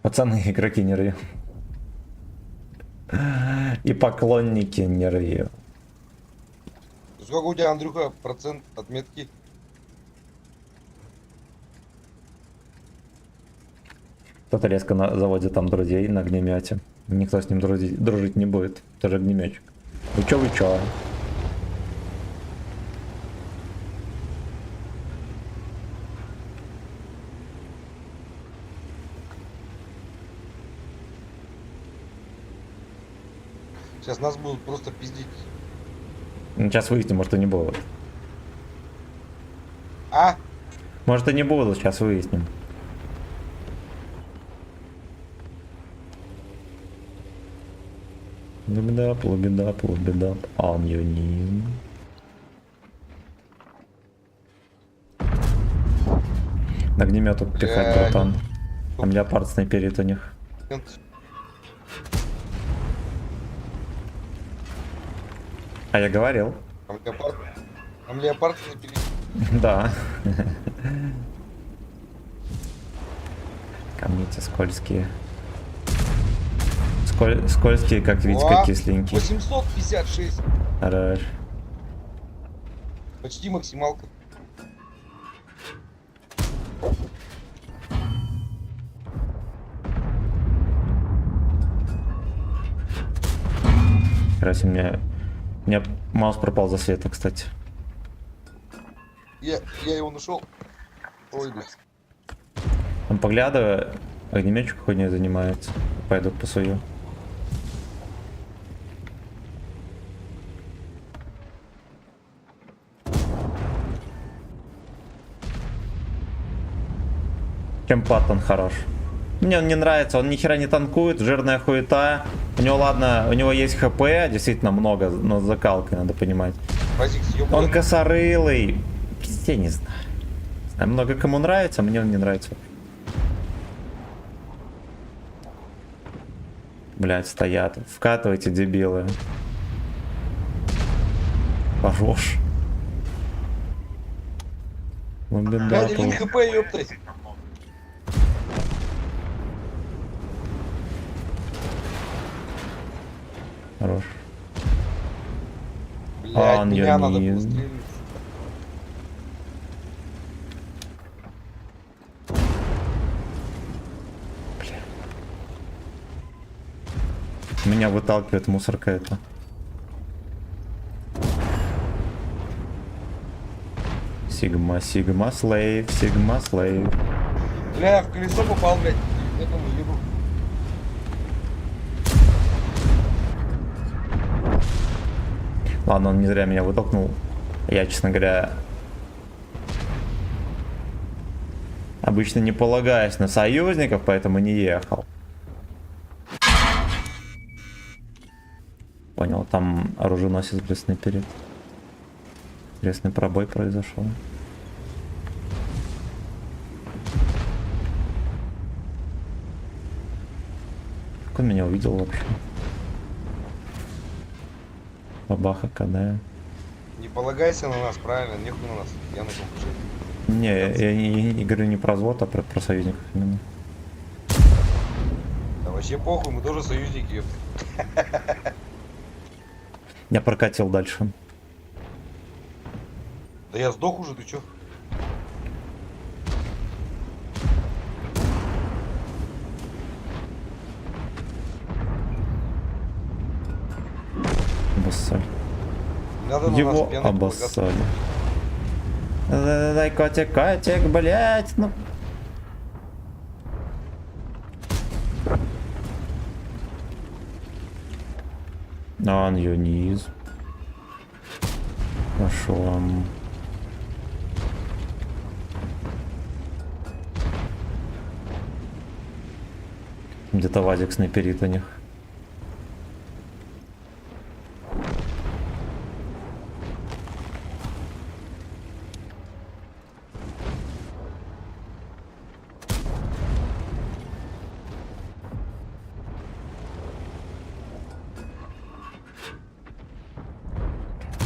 Пацаны, игроки не рвью. И поклонники не рвью. Сколько у тебя, Андрюха, процент отметки? Кто-то резко заводит там друзей на огнемете. Никто с ним дружить не будет. Это же огнеметчик. Вы чё? Сейчас нас будут просто пиздить. Сейчас выясним, может и не будут. А? Может и не будут, сейчас выясним. Лубидап, on your knee. На огнемету пихать, братан. Там леопард снайперит у них. А я говорил. Там леопард напили. Да. Камни эти скользкие. Скользкие, как Витька, кисленькие. 856. Хорош. Почти максималка. Раз у меня маус пропал за света, кстати. Я его нашел. Ой, блядь. Он, поглядывая, огнеметчик хуйней занимается. Пойду посую. Чем Паттон хорош? Мне он не нравится, он ни хера не танкует, жирная хуета. У него, ладно, у него есть хп, действительно много, но с закалкой, надо понимать. Базик съебал. Он косорылый. Пиздец, не знаю. Много кому нравится, мне он не нравится. Блять, стоят. Вкатывайте, дебилы. Хорош. Ну, беда. Блядь, 1 хп, ёптать. Хорош. Блядь, меня надо не- было стрелять. Меня выталкивает мусорка эта. Сигма, слейв. Бля, в колесо попал, блядь. Этому ебу. Ладно, он не зря меня вытолкнул. Я, честно говоря, обычно не полагаюсь на союзников, поэтому не ехал. Понял. Там оруженосец блин снайперит. Интересный пробой произошел. Как он меня увидел вообще? Бабаха, КД. Не полагайся на нас, правильно? Нехуй на нас. Я начал кричать. Не, я не говорю не про взвод, а про союзников именно. Да вообще похуй, мы тоже союзники, ёпта. Я прокатил дальше. Да я сдох уже, ты чё? Обоссали. Не надо на Его нас пьяных полагаться. обоссали. Дай, котик, котик, блять, ну. Он юниз. Пошел. Где-то Вадик снайперит у них.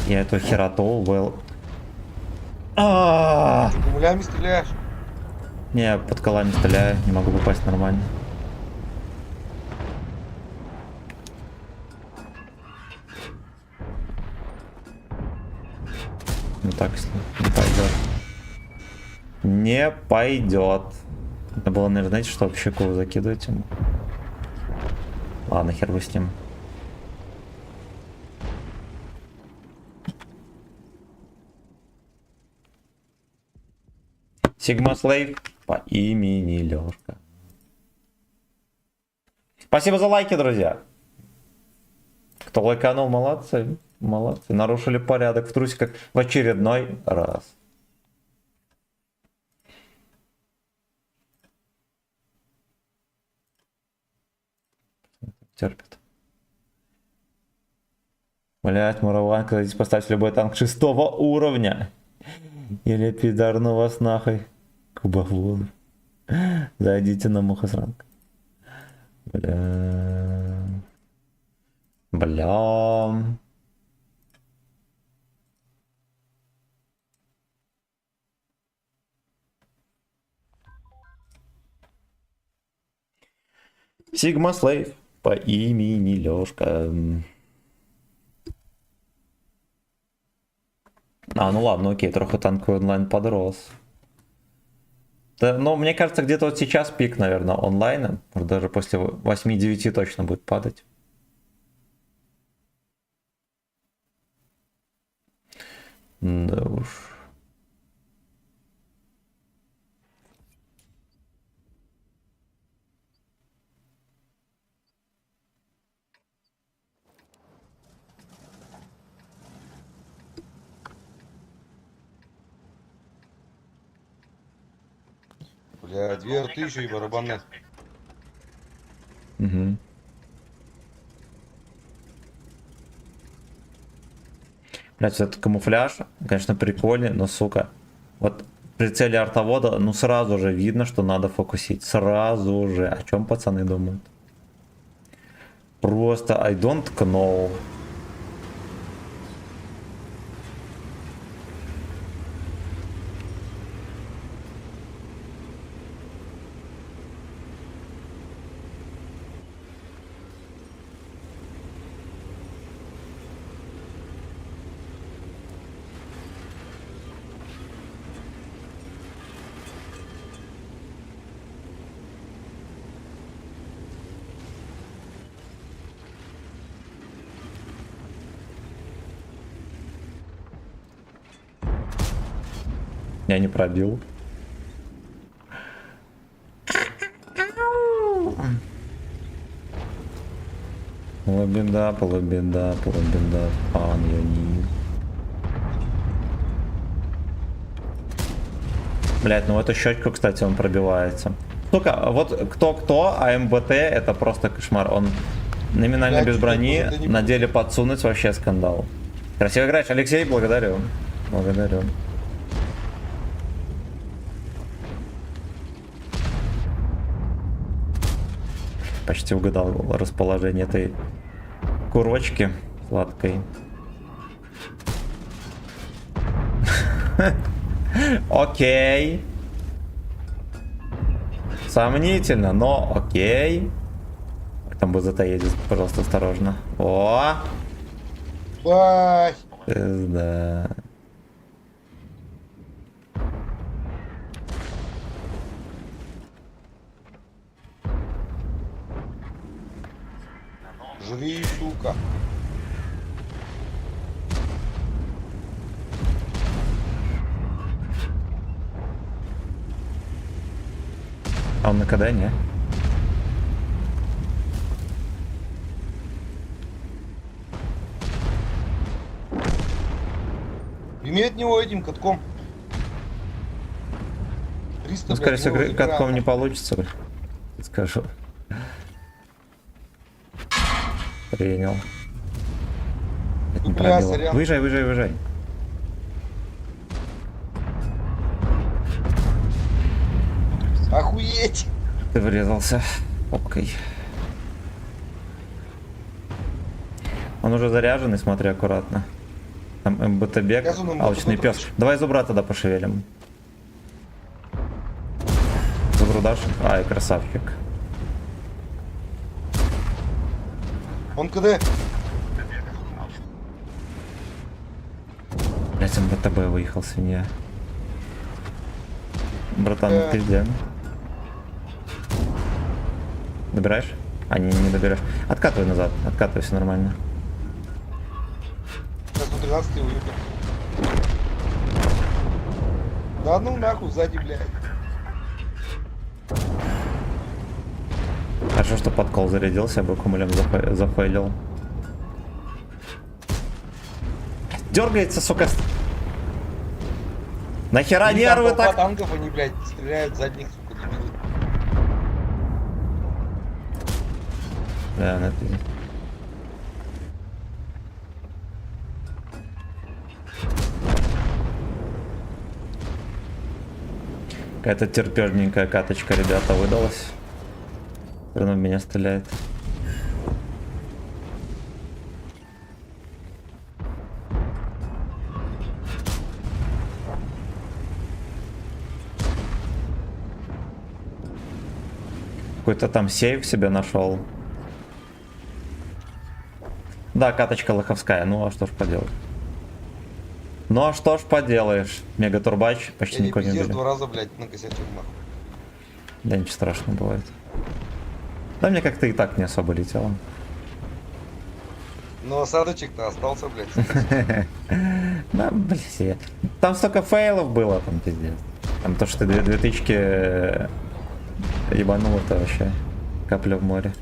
Я эту хероту был. Чё, кумулями стреляешь? Не, под колами стреляю, не могу попасть нормально. Ну так, если не пойдет. Не пойдет. Это было, наверное, знаете, что в щеку закидывать ему. Ладно, хер бы с ним. Сигма Слейв по имени Лёшка. Спасибо за лайки, друзья. Кто лайканул, молодцы. Молодцы. Нарушили порядок в трусиках в очередной раз. Терпит. Блять, Мураван, когда здесь поставить любой танк 6 уровня. Или пидарну вас нахуй. Кубофлоды. Зайдите на мухосранг. Бля. Бля. Сигма Слейв по имени Лёшка. А, ну ладно, окей, трохи танковый онлайн подрос. Да, но мне кажется, где-то вот сейчас пик, наверное, онлайна. Может, даже после 8-9 точно будет падать. Да уж. Бля, 2 арты еще и барабаны. Угу. Блять, этот камуфляж, конечно, прикольный, но, сука, вот при цели артовода, ну, сразу же видно, что надо фокусить. Сразу же. О чем пацаны думают? Просто I don't know. Я не пробил. Полубеда, полубеда, полубеда, пан Юни. Блять, ну в эту щечку, кстати, он пробивается. Сука, вот кто-кто, а МБТ это просто кошмар. Он Номинально Блядь, без брони, это не на будет. деле подсунуть вообще скандал. Красиво играешь, Алексей, благодарю. Благодарю. Почти угадал расположение этой курочки сладкой. Окей. Сомнительно, но окей. Там БЗТ едет, пожалуйста, осторожно. О! Бай! Да. Жри, сука. А он на КД, не? Прими от него этим катком. 300, Ну, скорее блядь, всего, него катком забирал. не получится. Скажу. Принял. Это не Бля, пробило. сорян. Выезжай, выезжай, выезжай. Охуеть! Ты врезался попкой. Он уже заряженный, смотри аккуратно. Там МБТ бег, Сейчас он ему алчный потом пес. Давай зубра тогда пошевелим. Зубру дашь? Ай, красавчик. Он КД. Блять, МБТБ выехал, свинья. Братан, ну пизде. Добираешь? А, не добираешь. Откатывай назад, откатывай, все нормально. Сейчас у 13 выйдет. Да ну нахуй, сзади, блядь. Хорошо, что подкол зарядился, я бы кумулем зафейлил. Дергается, сука. Нахера Или нервы там толпа так? танков, они, блядь, стреляют в задних, сука, дебилы. Да, ну это... Какая-то терпежненькая каточка, ребята, выдалась. Все равно в меня стреляет. Какой-то там сейв себе нашел. Да, каточка лоховская, ну а что ж поделать. Ну а что ж поделаешь. Мегатурбач, почти Я не никого не пиздец, убили. 2 раза, блядь, накосячил нахуй. Да ничего страшного бывает. Да мне как-то и так не особо летело. Но осадочек-то остался, блядь. Да, блин, там столько фейлов было, там пиздец. Там то, что ты две тычки ебанул, это вообще капля в море.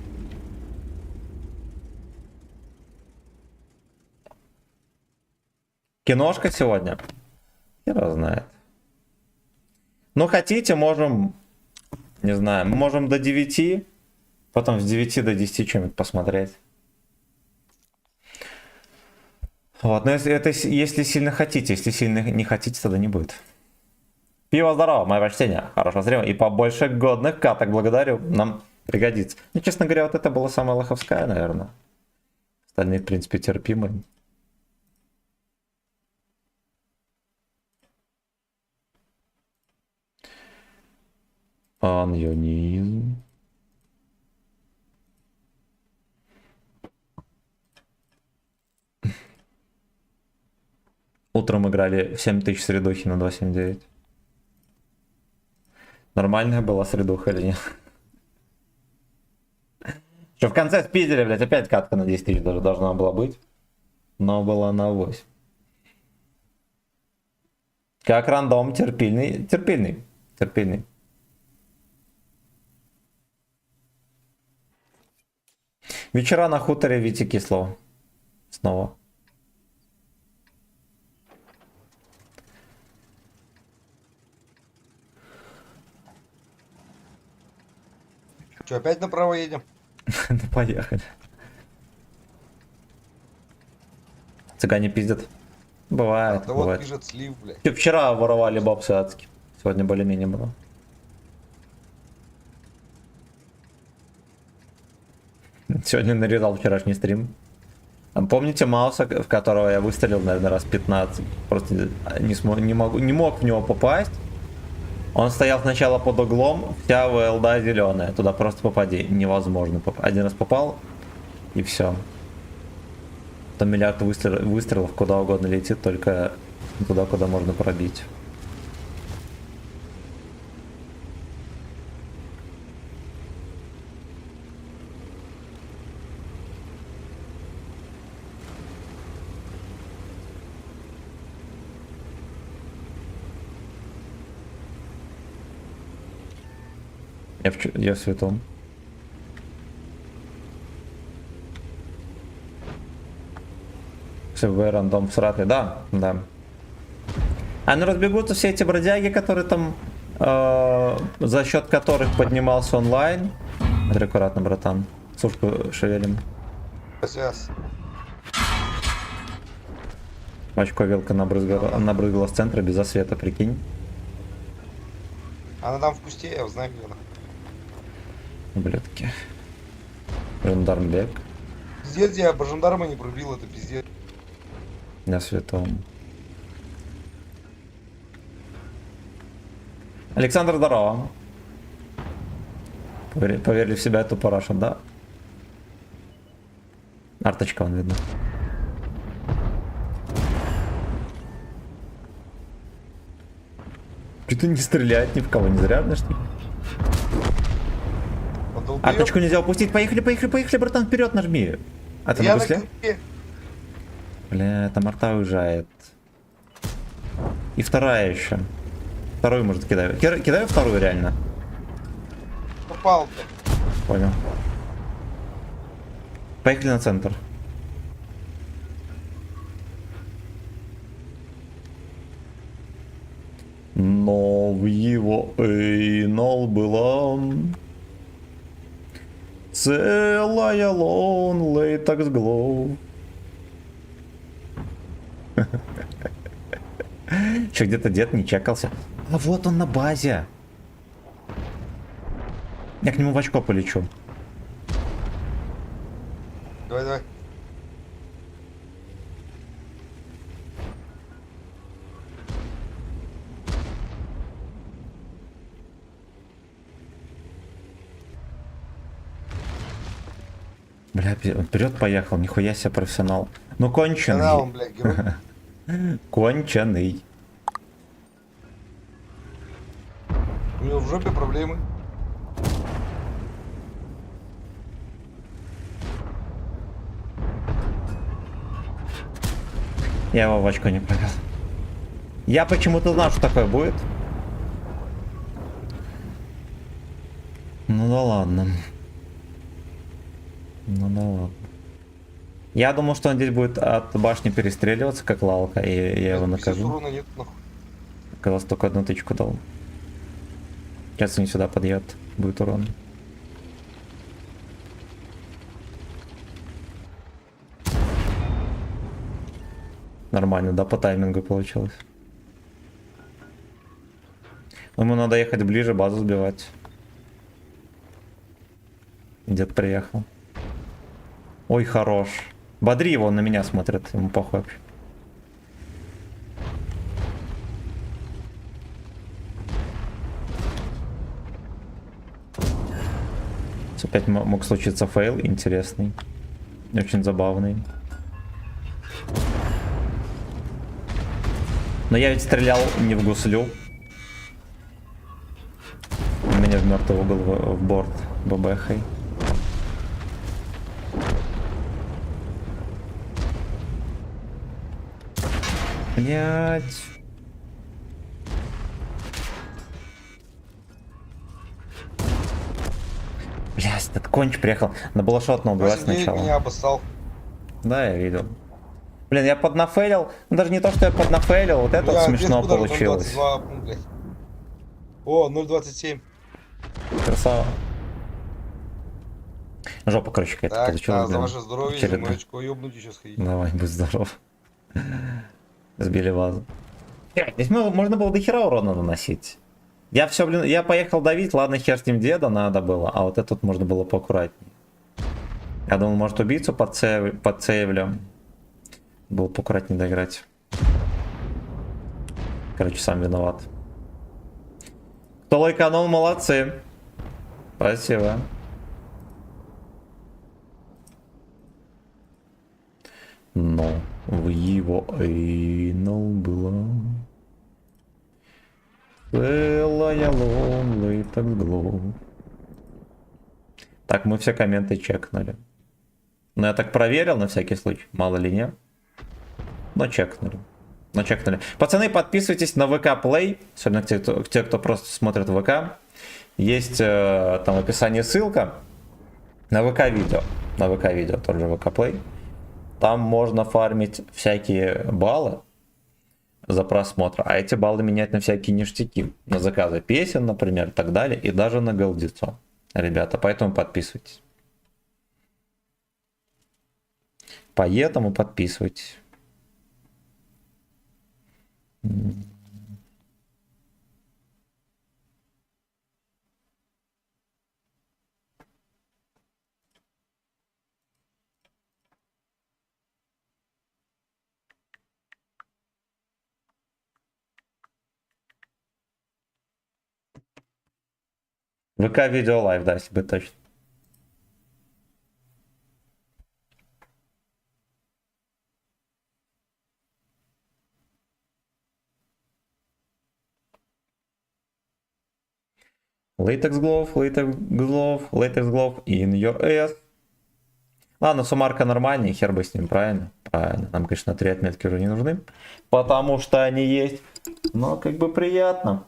Киношка сегодня? Хера знает. Ну, хотите, можем, не знаю, мы можем до 9, потом с 9 до 10 что-нибудь посмотреть. Вот, но это если сильно хотите, если сильно не хотите, тогда не будет. Пиво здорово, мое почтение, хорошего стрима и побольше годных каток, благодарю, нам пригодится. Ну, честно говоря, вот это была самая лоховская, наверное. Остальные, в принципе, терпимые. Аньонизм. Утром играли в 7000 средухи на 279. Нормальная была средуха или нет? Что в конце спиздили, блядь, опять катка на 10 тысяч даже должна была быть. Но была на 8. Как рандом, терпильный, терпильный, терпильный. Вечера на хуторе Вити Кислова. Снова. Че, опять направо едем? Ну, поехали. Цыгане пиздят. Бывает, Да вот бывает. пишет слив, блядь. Вчера воровали бабсы адски. Сегодня более-менее было. Сегодня нарезал вчерашний стрим. А помните Мауса, в которого я выстрелил, наверное, раз 15? Просто не мог в него попасть. Он стоял сначала под углом, вся ВЛД зеленая. Туда просто попади. Невозможно. Один раз попал, и все. Там миллиард выстрелов куда угодно летит, только туда, куда можно пробить. Я в святом. СВ рандом всратый, да, да. А ну разбегутся все эти бродяги, которые там, за счет которых поднимался онлайн. Смотри, аккуратно, братан. Сушку шевелим. Сейчас. Очко вилка набрызгала с центра без освета, прикинь. Она там в кусте, я знаю, где она. Ублюдки. Жандарм бег. Пиздец, я по жандарма не пробил, это пиздец. На святом. Александр, здорово. Поверили в себя, эту парашу, да? Арточка, он видно. Что-то не стреляет ни в кого, не зря, что ли? Он долбоёб. Арточку нельзя упустить. Поехали, поехали, поехали, братан, вперед нажми. А ты Я на на гусле? крюке. Бля, там арта уезжает. И вторая еще. Вторую, может, кидаю. Кидаю вторую реально. Попал, блядь. Понял. Поехали на центр. Но в его эйнал была целая лон latex glow. Че, где-то дед не чекался? А вот он на базе. Я к нему в очко полечу. Давай, давай. Бля, он вперед поехал, нихуя себе профессионал. Ну конченый. Она он, блядь, герой. Конченый. У него в жопе проблемы. Я его в очко не провел. Я почему-то знал, что такое будет. Ну да ладно. Ну да ладно. Я думал, что он здесь будет от башни перестреливаться, как лалка, и я его Пиздец, накажу. урона нет, нахуй. Оказалось, только одну тычку дал. Сейчас он сюда подъедет, будет урон. Нормально, да, по таймингу получилось. Ему надо ехать ближе, базу сбивать. Дед приехал. Ой, хорош. Бодри его, он на меня смотрит, ему похуй вообще. Опять мог случиться фейл интересный. Очень забавный. Но я ведь стрелял не в гуслю. Меня в мертвый угол в борт бабахой. Блять. Блять, этот конч приехал. Надо было шотно убивать 8-9 сначала. меня обоссал. Да, я видел. Блин, я поднафейлил. Ну, даже не то, что я поднафейлил, вот это вот Бля, смешно без ударов получилось. 0.22, блядь. О, 0.27. Красава. Жопа, короче, какая-то Так, получилась. за блин. ваше здоровье, за Очередно. мое очко ёбнуть еще сходить. Давай, будь здоров. Сбили вазу. Здесь можно было до хера урона наносить. Я все, блин, я поехал давить, ладно, хер с ним деда надо было, а вот этот можно было поаккуратнее. Я думал, может убийцу подсейвлю. Было поаккуратнее доиграть. Короче, сам виноват. Кто лайканул, молодцы. Спасибо. Но в его эйнал было целая lonely glow. Так, мы все комменты чекнули. Ну, я так проверил на всякий случай. Мало ли не. Но чекнули. Пацаны, подписывайтесь на ВК Play. Особенно те, кто просто смотрит ВК. Есть там в описании ссылка на ВК видео. На ВК видео, тоже ВК Play. Там можно фармить всякие баллы за просмотр. А эти баллы менять на всякие ништяки. На заказы песен, например, и так далее. И даже на голдицо. Ребята, поэтому подписывайтесь. Поэтому подписывайтесь. ВК видео лайв, да, если быть точно. Latex glove in your ass. Ладно, сумарка нормальная, хер бы с ним, правильно? Правильно, нам, конечно, 3 отметки уже не нужны, потому что они есть. Но как бы приятно.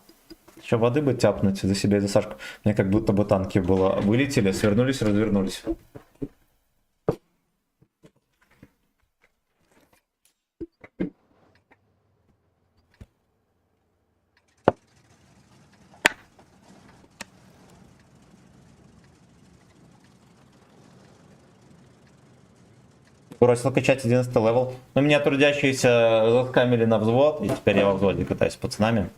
Еще воды бы тяпнуть за себя и за Сашку. Мне как будто бы танки было. Вылетели, свернулись, развернулись. Бросил качать 11 левел. Но меня трудящиеся заскамили на взвод. И теперь я во взводе катаюсь с пацанами.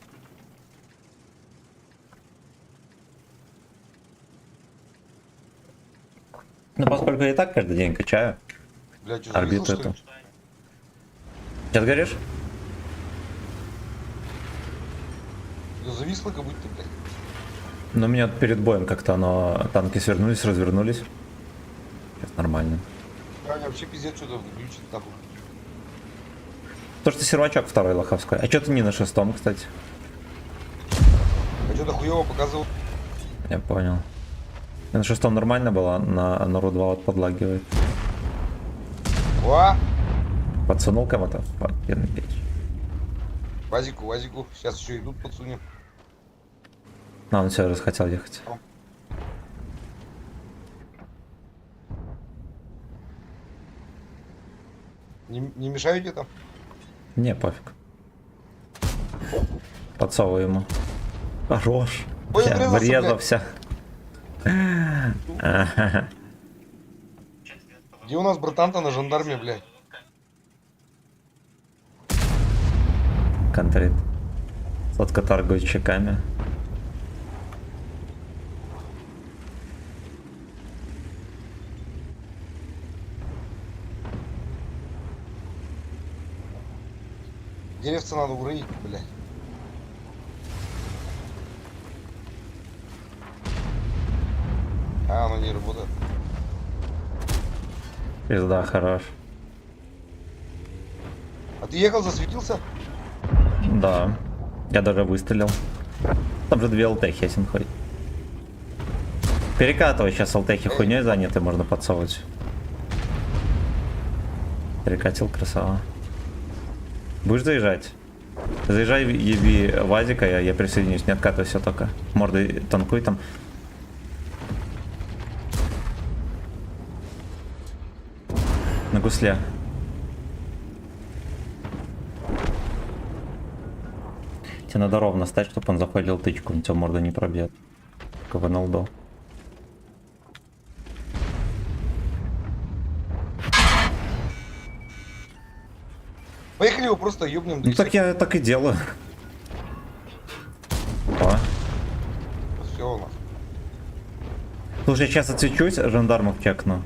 Ну, поскольку я и так каждый день качаю. Блядь, что Орбиту зависло, эту. что ли? Сейчас говоришь? Да зависло как будто, блядь. Но у меня перед боем как-то оно... Танки свернулись, развернулись. Сейчас нормально. Аня вообще пиздец что-то глючит нахуй. То, что сервачок второй лоховской. А что ты не на 6-м, кстати? А что-то хуёво показывал. Я понял. На 6-м нормально было, на Нору 2 вот подлагивает. О! Подсунул кого-то? Fucking bitch. Вазику. Сейчас еще идут, подсунем. А, он все раз хотел ехать. Не мешаете там? Не, пофиг. Подсовывай ему. Хорош. Ой, Я врезался, врезался. Где у нас братан-то на жандарме, блядь? Контрит. Сотка торгует чеками. Деревца надо уронить, блядь. А, оно не работает. Пизда, хорош. А ты ехал, засветился? Да. Я даже выстрелил. Там же 2 ЛТ хесен ходит. Перекатывай сейчас ЛТхи хуйней заняты, можно подсовывать. Перекатил, красава. Будешь заезжать? Заезжай, еби Вазика, я присоединюсь, не откатывайся только. Мордой танкуй там. На гусле. Тебе надо ровно стать, чтобы он заходил тычку, он тебя морда не пробьет. Как в НЛД. Поехали его просто ёбнем. Ну так я так и делаю. О. Все у нас. Слушай, я сейчас отсвечусь, жандармов чекну.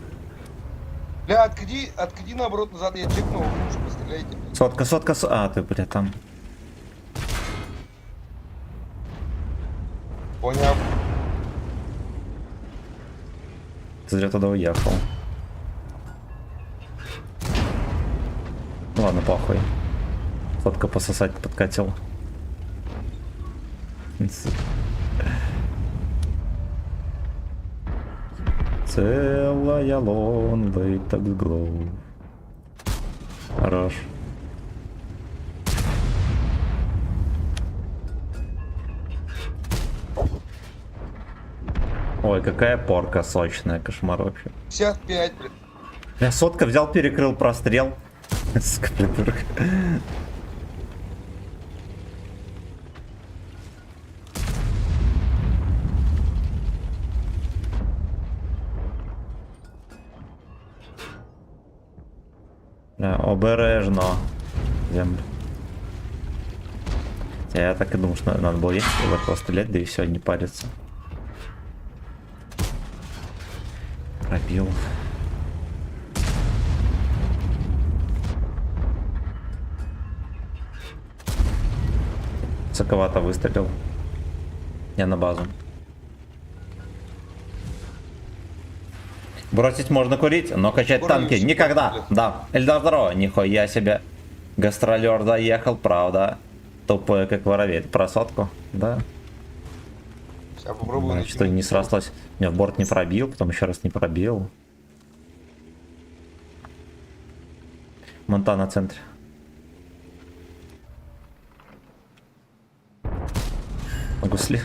Бля, отходи наоборот назад, я чекну, вы лучше постреляйте. Сотка. А, ты, бля, там. Понял. Ты зря туда уехал. Ну ладно, похуй. Сотка пососать подкатил. Целая лонда и так глов. Хорош. Ой, какая порка сочная, кошмар вообще. 55, блядь. Я сотка взял, перекрыл прострел. Сука, придурок. Обережно. Землю. Я так и думал, что надо было ехать в этого стрелять, да и все, не париться. Пробил. Высоковато выстрелил. Я на базу. Бросить можно курить, но качать Курю танки всегда, никогда. блядь. Да. Эльдар, здорово. Нихуя себе. Гастролер заехал, правда. Тупой, как воробей. Это про сотку? Да. Сейчас попробую. Значит, что не срослось. Не, борт не пробил, потом еще раз не пробил. Монта на центре. Гусли.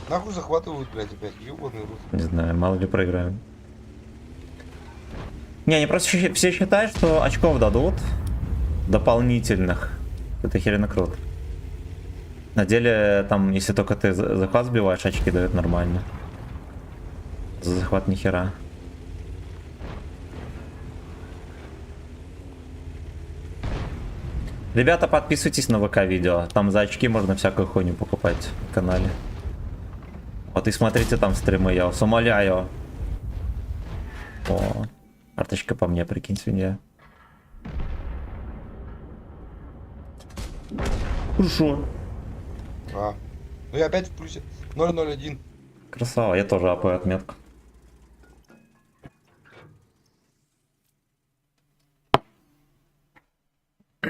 Нахуй захватывают, блядь, опять. Ёбаный рот. Не знаю, мало ли проиграем. Не, они просто все считают, что очков дадут дополнительных. Это херенно круто. На деле, там, если только ты захват сбиваешь, очки дают нормально. За захват нихера. Ребята, подписывайтесь на ВК видео. Там за очки можно всякую хуйню покупать на канале. Вот и смотрите там стримы, я вас умоляю. О, карточка по мне, прикинь, свинья. Хорошо. А. Ну я опять в плюсе. 001. Красава, я тоже апаю отметку.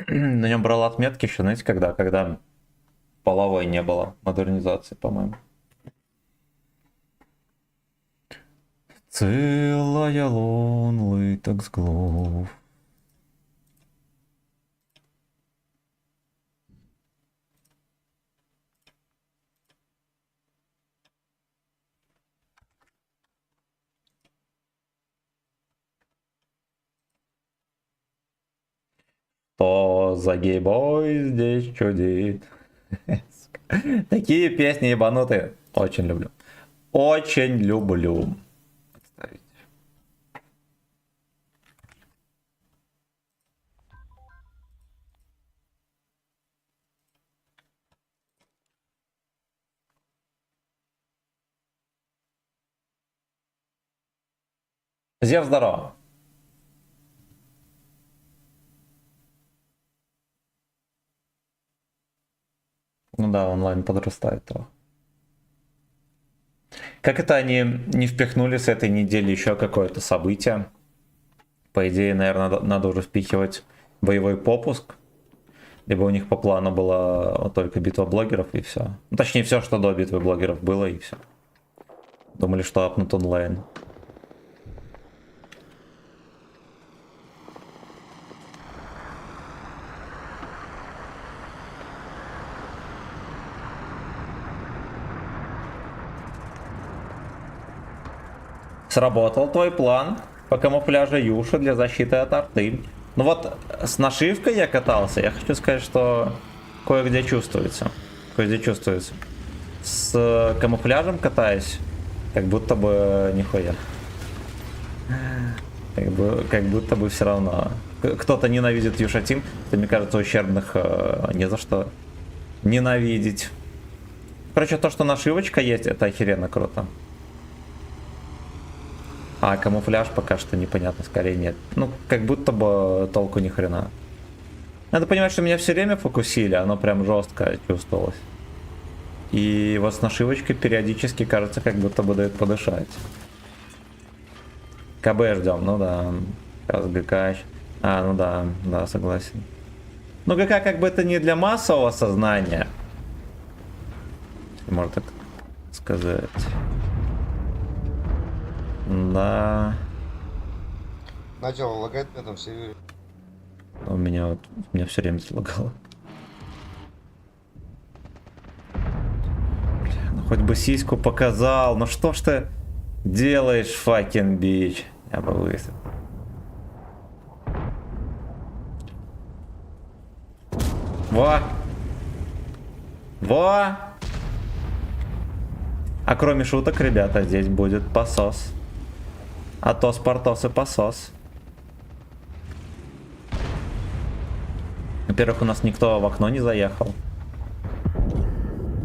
На нем брал отметки еще, знаете, когда половой не было модернизации, по-моему. Целая лонлы так с голов. Что за гейбой здесь чудит? Такие песни ебанутые. Очень люблю. Очень люблю. Отставить. Зев, здорово. Ну да, онлайн подрастает трохи. Как это они не впихнули с этой недели еще какое-то событие? По идее, наверное, надо уже впихивать боевой попуск. Либо у них по плану была только битва блогеров и все. Ну, точнее, все, что до битвы блогеров было, и все. Думали, что апнут онлайн. Сработал твой план по камуфляжу Юши для защиты от арты. Ну вот, с нашивкой я катался, я хочу сказать, что кое-где чувствуется. везде чувствуется. С камуфляжем катаюсь, как будто бы нихуя. Как будто бы все равно. Кто-то ненавидит Юшатим, это, мне кажется, ущербных не за что ненавидеть. Короче, то, что нашивочка есть, это охеренно круто. А камуфляж пока что непонятно, скорее нет. Ну, как будто бы толку ни хрена. Надо понимать, что меня все время фокусили, оно прям жестко чувствовалось. И вот с нашивочкой периодически кажется, как будто бы дает подышать. КБ ждем, ну да. Сейчас ГК. А, ну да, да, согласен. Ну ГК как бы это не для массового сознания. Можно так сказать. Да. Начал лагать на этом сервере. У меня все время залагало. Бля, ну хоть бы сиську показал. Ну что ж ты делаешь, факин бич? Я бы высыпал. Во! Во! А кроме шуток, ребята, здесь будет посос. Атос, Портос и посос. Во-первых, у нас никто в окно не заехал.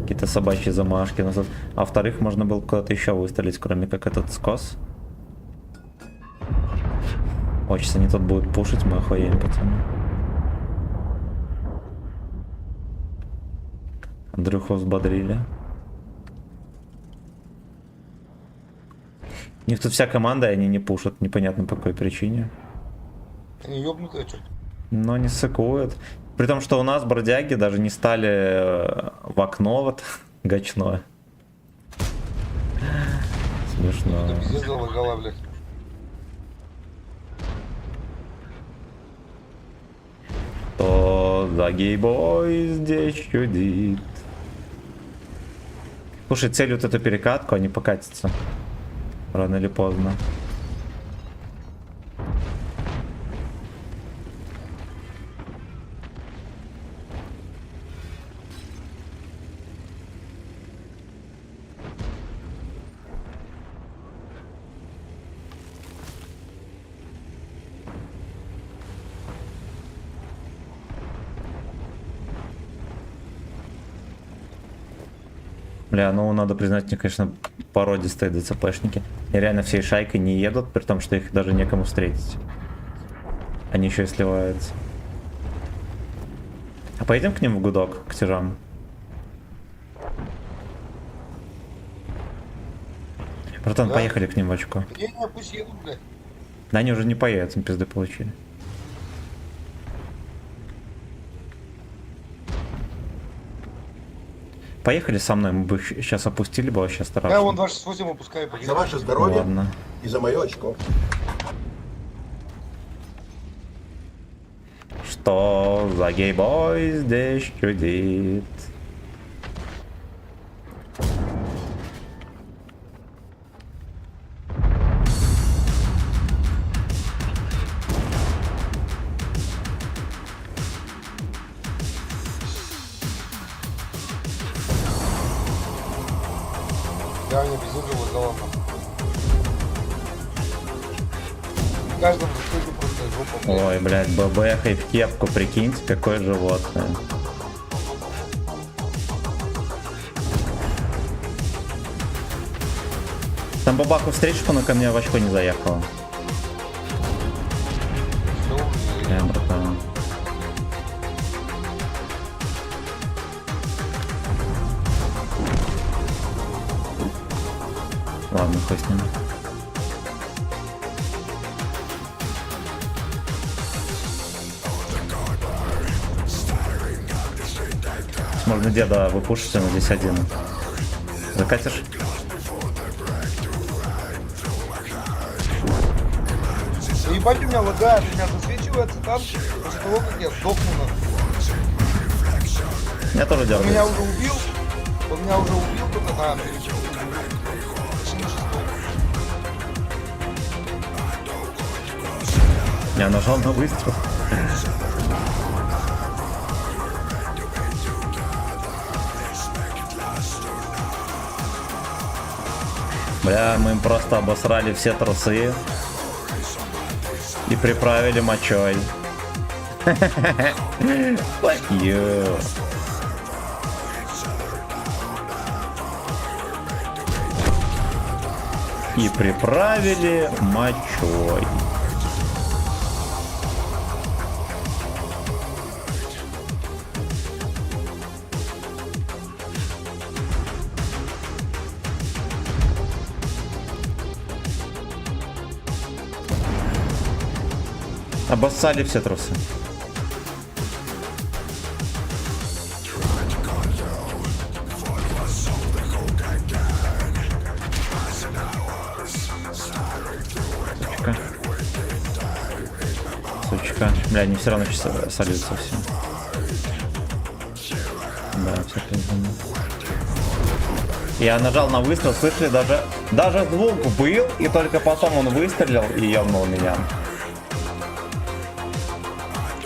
Какие-то собачьи замашки у нас тут. А во-вторых, можно было куда-то еще выстрелить, кроме как этот скос. Ой, сейчас они тут будут пушить, мы охуеем, пацаны. Андрюху взбодрили. У них тут вся команда, и они не пушат, непонятно по какой причине. Они ёбнутые, что? Но не сыкуют. При том, что у нас бродяги даже не стали в окно вот гачное. Смешно. Это пиздец залагало, блядь. То за гейбой здесь чудит. Слушай, цель вот эту перекатку, они покатятся. Рано или поздно. Бля, ну надо признать, мне, конечно, породистые ДЦПшники. И реально всей шайкой не едут, при том, что их даже некому встретить. Они еще и сливаются. А поедем к ним в гудок, к тяжам? Братан, Да. поехали к ним в очко. Не, пусть едут, блядь. Да они уже не поедут, им пизды получили. Поехали со мной, мы бы сейчас опустили бы вообще страшно. Я вон 268 опускаю, погоди. За ваше здоровье Ладно. и за мое очко. Что за гейбой здесь чудит? Да, мне пиздец залагало. В каждом штуке просто жопа, блядь. Ой, блядь, ББХ и в кепку, прикиньте, какое животное. Там бабаку встретишь, но ко мне в очко не заехала. Всё, Братан. Ладно, хуй с ним. Можно деда выпушить, но здесь один. Закатишь? Да ебать, у меня лагает, у меня засвечивается там, после того, как я сдохну. Я тоже Он дергаюсь. меня уже убил, кто-то там. Я нажал на выстрел. Бля, мы им просто обосрали все трусы и приправили мочой. Fuck you. И приправили мочой. Обоссали все трусы. Сучка. Сучка. Бля, они все равно сейчас сольются все. Да, все пиздано. Я нажал на выстрел, слышали, даже звук был, и только потом он выстрелил и ёбнул меня.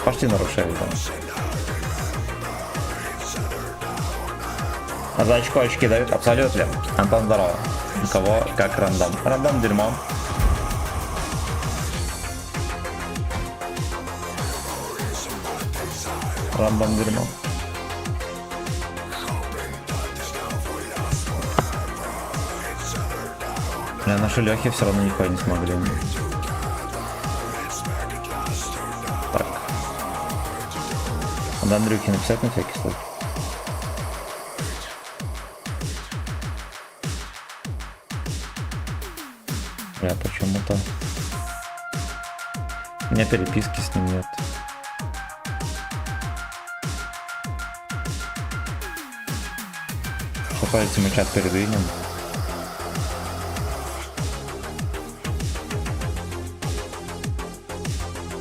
Пошли нарушили, да. А за очко очки дают? Абсолютно. Антон, здорово. У кого как рандом? Рандом дерьмо. Рандом дерьмо. Бля, наши Лехи все равно нихуя не смогли. Так. Надо Андрюхе написать на всякий случай. Бля, почему-то... У меня переписки с ним нет. Что, давайте мы чат передвинем.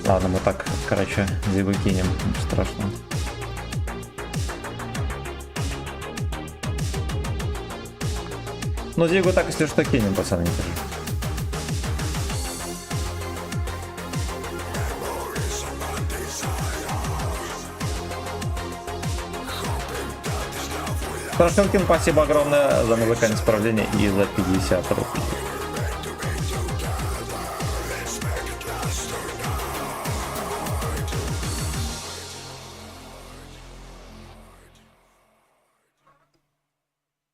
Ладно, мы так, короче, зибы кинем, ничего страшного. Ну, зигу так, если что, кинем, пацаны, не переживай. Страшилкин, спасибо огромное за музыкальное справление и за 50 рублей.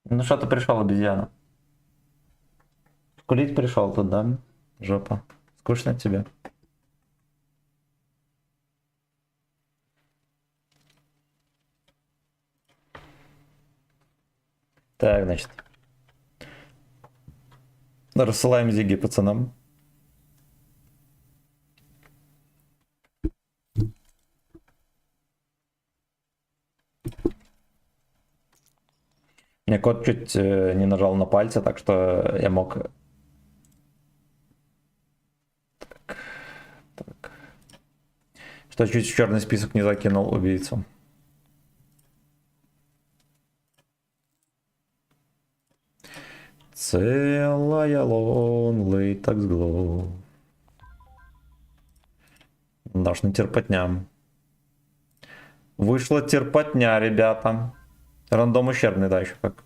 Ну что ты пришел, обезьяна? Курить пришел тут, да? Жопа. Скучно тебе? Так, значит. Рассылаем зиги пацанам. Мне кот чуть не нажал на пальцы, так что я мог... Так. Что чуть в черный список не закинул убийцу. Целая lonely так сгло. Должна терпотня. Вышла терпотня, ребята. Рандом ущербный, да, еще как.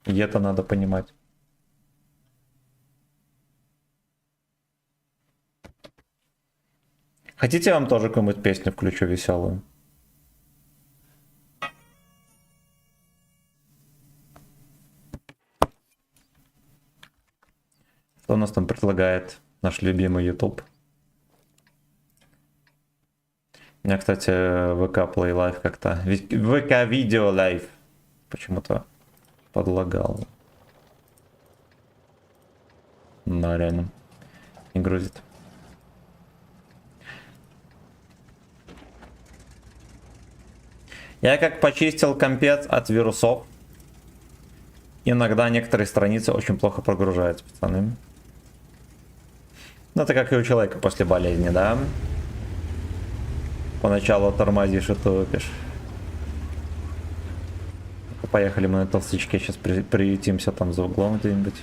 И это надо понимать. Хотите, я вам тоже какую-нибудь песню включу веселую? Что у нас там предлагает наш любимый YouTube? У меня, кстати, ВК Play Live как-то... ВК Video Live почему-то подлагал. Да, реально. Не грузит. Я как почистил компец от вирусов. Иногда некоторые страницы очень плохо прогружаются, пацаны. Ну, это как и у человека после болезни, да? Поначалу тормозишь и топишь. Поехали мы на толстячке, сейчас приютимся там за углом где-нибудь.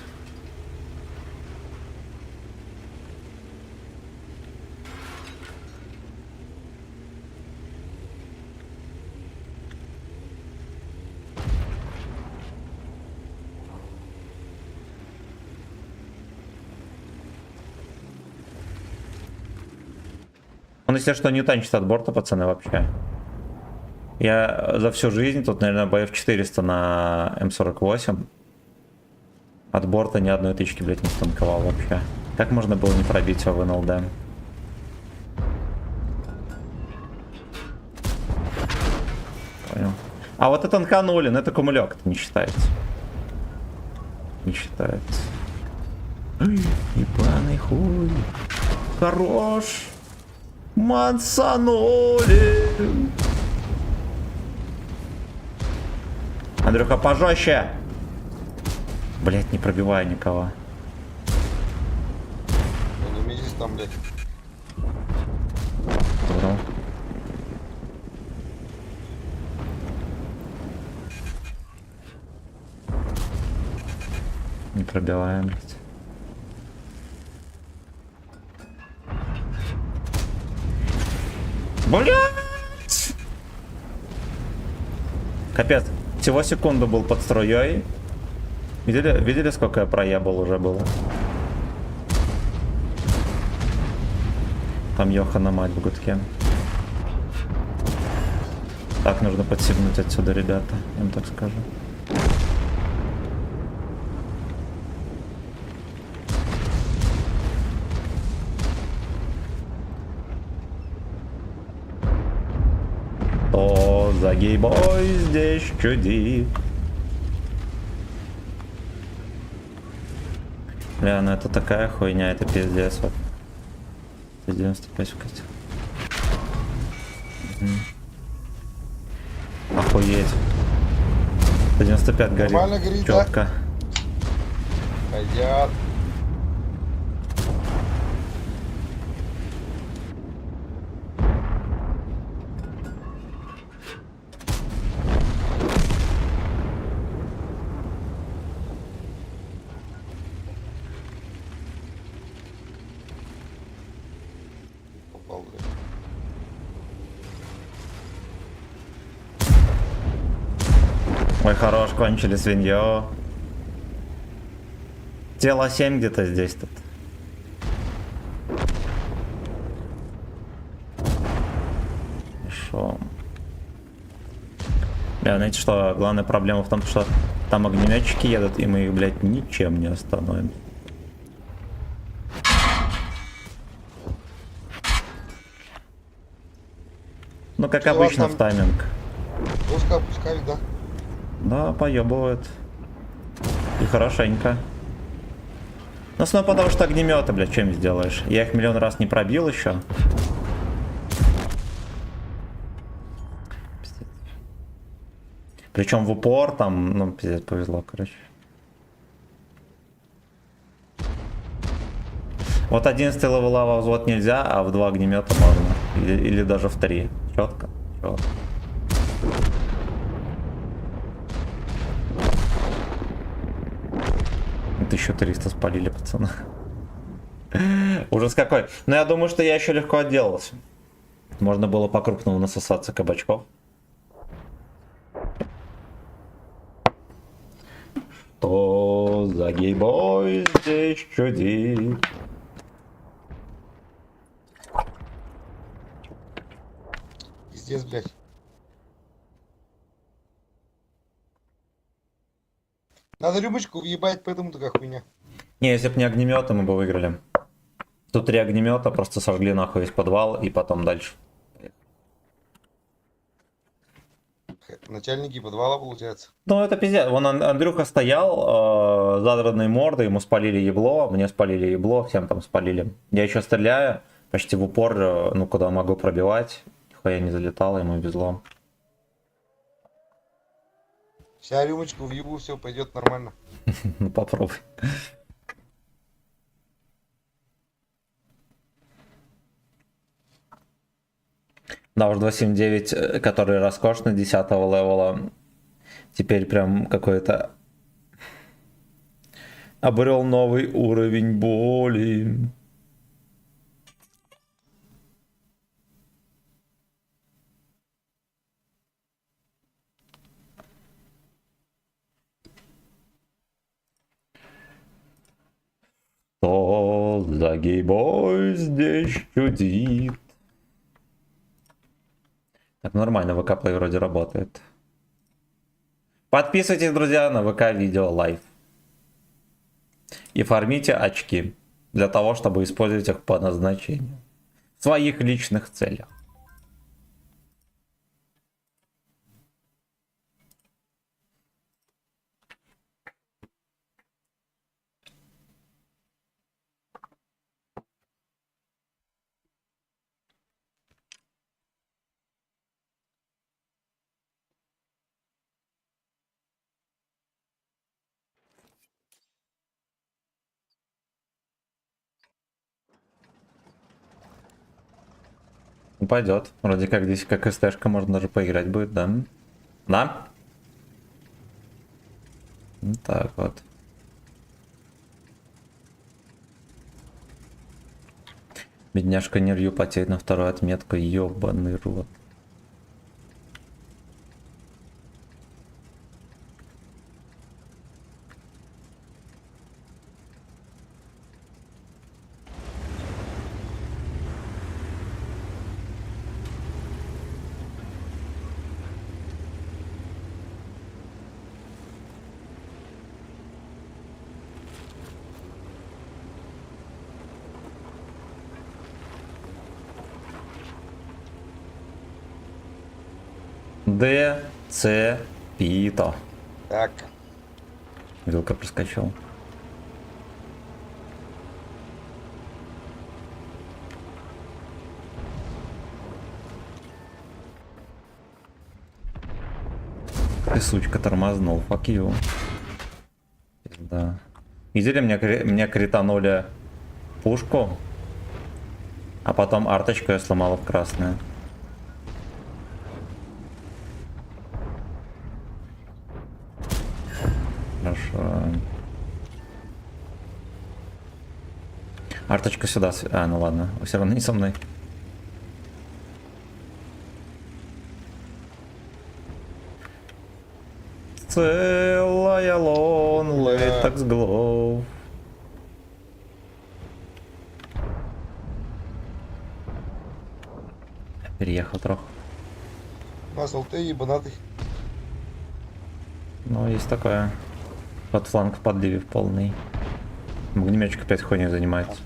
Он, если что, не танчит от борта, пацаны, вообще. Я за всю жизнь тут, наверное, боев 400 на М48. От борта ни одной тычки, блядь, не станковал вообще. Как можно было не пробить его в НЛД? Понял. А вот это танканули, но это кумулек, это не считается. Не считается. Ебаный хуй. Хорош. Мансанули. Андрюха, пожестче. Блять, не пробиваю никого. Не уместись там, блядь. Добро. Не пробиваем, блядь. Блять! Капец. Всего секунду был под струей. Видели, сколько я проебал уже было? Там Йохана мать в гудке. Так, нужно подсибнуть отсюда, ребята. Я им так скажу. О, загибой здесь чудит. Бля, ну это такая хуйня, это пиздец. Вот. 95 вкатил. Охуеть. 95 горит. Нормально горит, да? Четко. Пойдет. Попал, блядь. Ой, хорош, кончили свиньё. Тело 7 где-то здесь тут. Хорошо. Бля, знаете что, главная проблема в том, что там огнеметчики едут, и мы их, блядь, ничем не остановим. Ну, как Что у вас обычно, там? в тайминг. Доска опускали, да? Да, поебывают. И хорошенько. Ну, снова потому что огнеметы, блядь, чем сделаешь? Я их миллион раз не пробил еще. Причем в упор там, ну, пиздец, повезло, короче. Вот 11 левела во взвод нельзя, а в 2 огнемета можно. Или даже в 3. Четко. Четко. — 1300 спалили, пацаны. Ужас какой. Но я думаю, что я еще легко отделался. Можно было по-крупному насосаться кабачков. Что за гейбой здесь чудит? Пиздец, блядь. Надо рюмочку въебать, поэтому такая хуйня. Не, если бы не огнеметы, мы бы выиграли. Тут 3 огнемета, просто сожгли нахуй весь подвал и потом дальше. Начальники подвала, получается. Ну это пиздец. Вон Андрюха стоял, задранной мордой, ему спалили ебло, мне спалили ебло, всем там спалили. Я еще стреляю, почти в упор, ну куда могу пробивать. Нихуя не залетало, ему везло. Вся рюмочку въебу, все пойдет нормально. Ну попробуй. Да, уж 279, который роскошный, 10-го левела. Теперь прям какой-то обрел новый уровень боли. Что за гейбой здесь чудит? Так, нормально, ВК Play вроде работает. Подписывайтесь, друзья, на ВК Видео Лайв. И фармите очки. Для того, чтобы использовать их по назначению. В своих личных целях. Ну, пойдет. Вроде как здесь как СТшка можно даже поиграть будет, да? Да? Вот так вот. Бедняжка Нерью потеет на вторую отметку. Ёбаный рот. Д, С, Пито. Так. Вилка проскочил. Ты, сучка, тормознул. Fuck you. Да. Видели, мне кританули пушку, а потом арточку я сломала в красную. Хорошо. Арточка сюда. А, ну ладно. Все равно не со мной. Целая лон, latex glow. Переехал трохи. У нас ЛТ ебанатый. Ну, есть такое. Под фланг в подливе в полный. Огнеметчик опять хуйней занимается.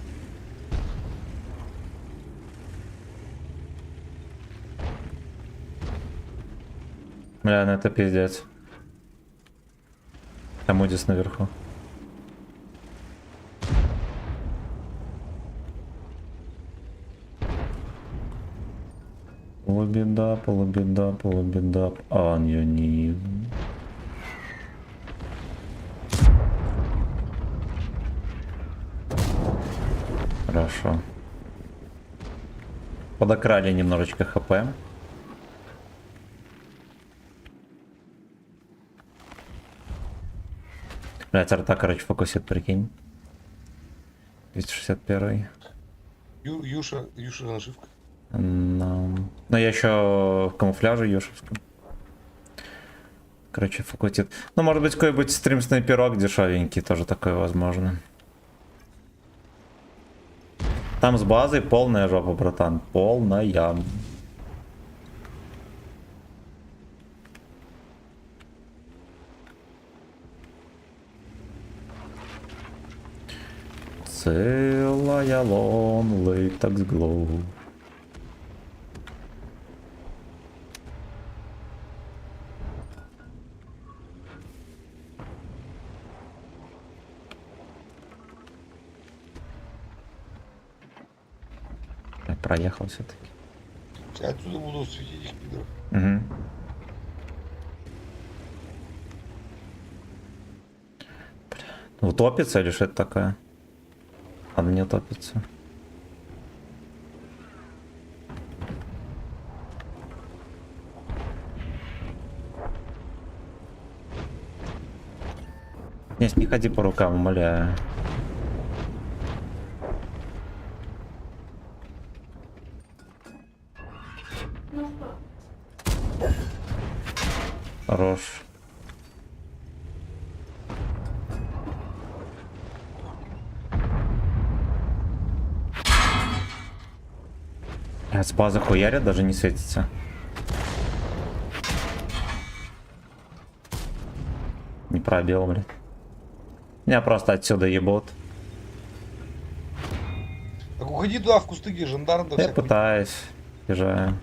Бля, ну это пиздец. Там Удис наверху. Полубеда, полубеда, полубеда. On your knees. Хорошо. Подокрали немножечко хп. Блять, арта, короче, фокусит, прикинь. 261. Юша нашивка. Но я еще в камуфляже юшевском. Короче, фокусит. Ну, может быть, какой-нибудь стрим снайперок дешевенький, тоже такое возможно. Там с базой полная жопа, братан. Полная. Целая лон, latex glow. Я проехал все-таки. Я отсюда буду светить их, пидоров. Угу. Утопится или что это такое? Она не утопится. Нет, не ходи по рукам, умоляю. Ну что? Хорош. С базы хуярят, даже не светится. пробел, блин. Меня просто отсюда ебут. Так уходи туда, в кусты, где жандарм, да Я всяк. пытаюсь. Езжаю.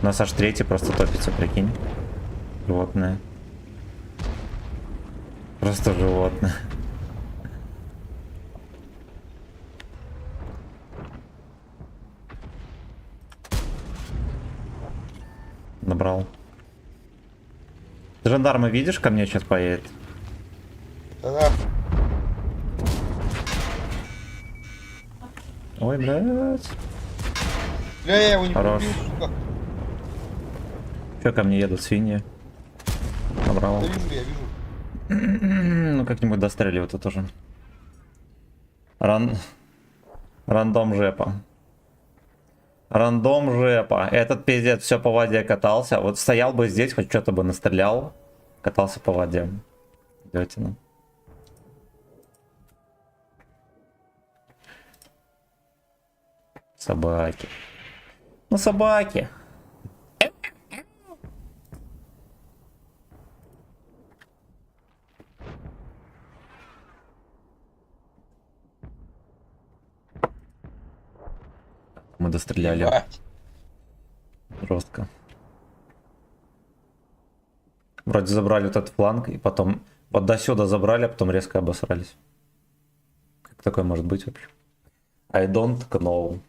У нас аж третий просто топится, прикинь. Животное. Просто животное. Набрал. Ты жандарма видишь, ко мне сейчас поедет? Да-да. Ой, блядь. Бля, я его не Хорош. побил, сука. Че ко мне едут свиньи? Набрал. Да вижу, я вижу. Ну как-нибудь достреливают это тоже. Рандом жепа. Рандом жепа. Этот пиздец все по воде катался. Вот стоял бы здесь, хоть что-то бы настрелял. Катался по воде. Идиотина. Собаки. Ну собаки. Мы достреляли. Ебать. Жестко. Вроде забрали вот этот фланг, и потом вот до сюда забрали, а потом резко обосрались. Как такое может быть вообще? I don't know.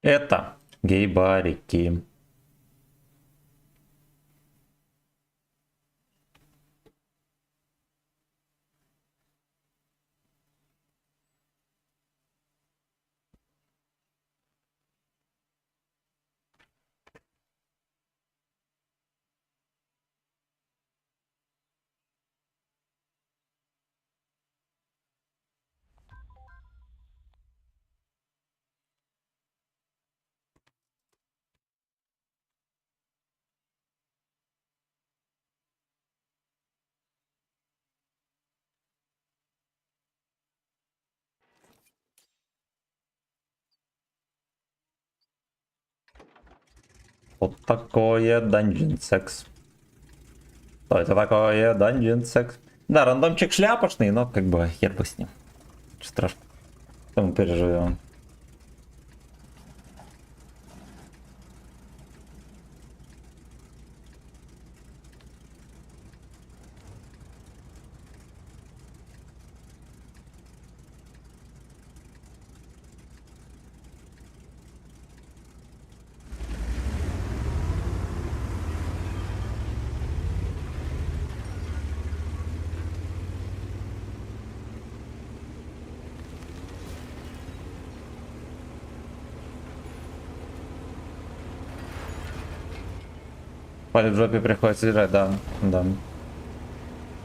Это гей-барики. Вот такое Dungeon Sex. Что это такое Dungeon Sex? Да, рандомчик шляпочный, но как бы хер бы с ним. Ничего страшного. Что мы переживем? Палец в жопе приходится держать, да, да.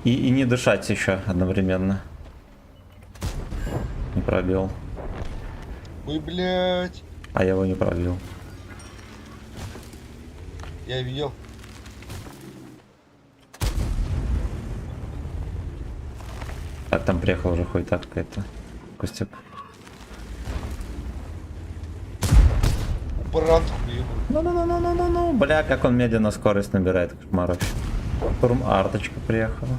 И не дышать еще одновременно. Не пробил. Ой, блядь. А я его не пробил. Я видел. Так, там приехал уже хуй так какая-то. Костяк. Баранту хуёбаный. Ну, бля, как он медленно скорость набирает, кошмар вообще. Турм арточка приехала.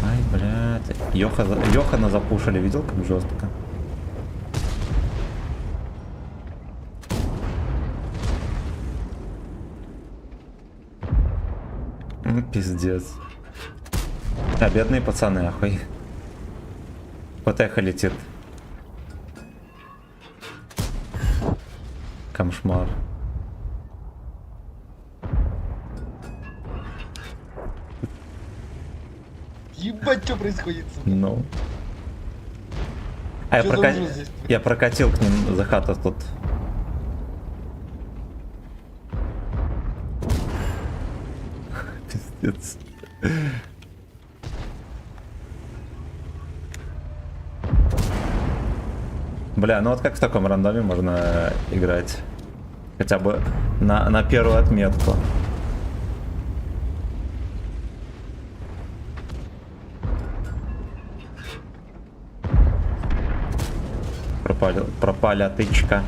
Ай, блядь. Йохана запушили, видел, как жестко? Пиздец. А, бедные пацаны, ахуй. ПТХ летит. Кошмар. Ебать, что происходит, сука? Ну. А Чё за ужас здесь? я прокатил к ним за хата тут. Пиздец. Бля, ну вот как в таком рандоме можно играть? Хотя бы на первую отметку. Пропали тычка.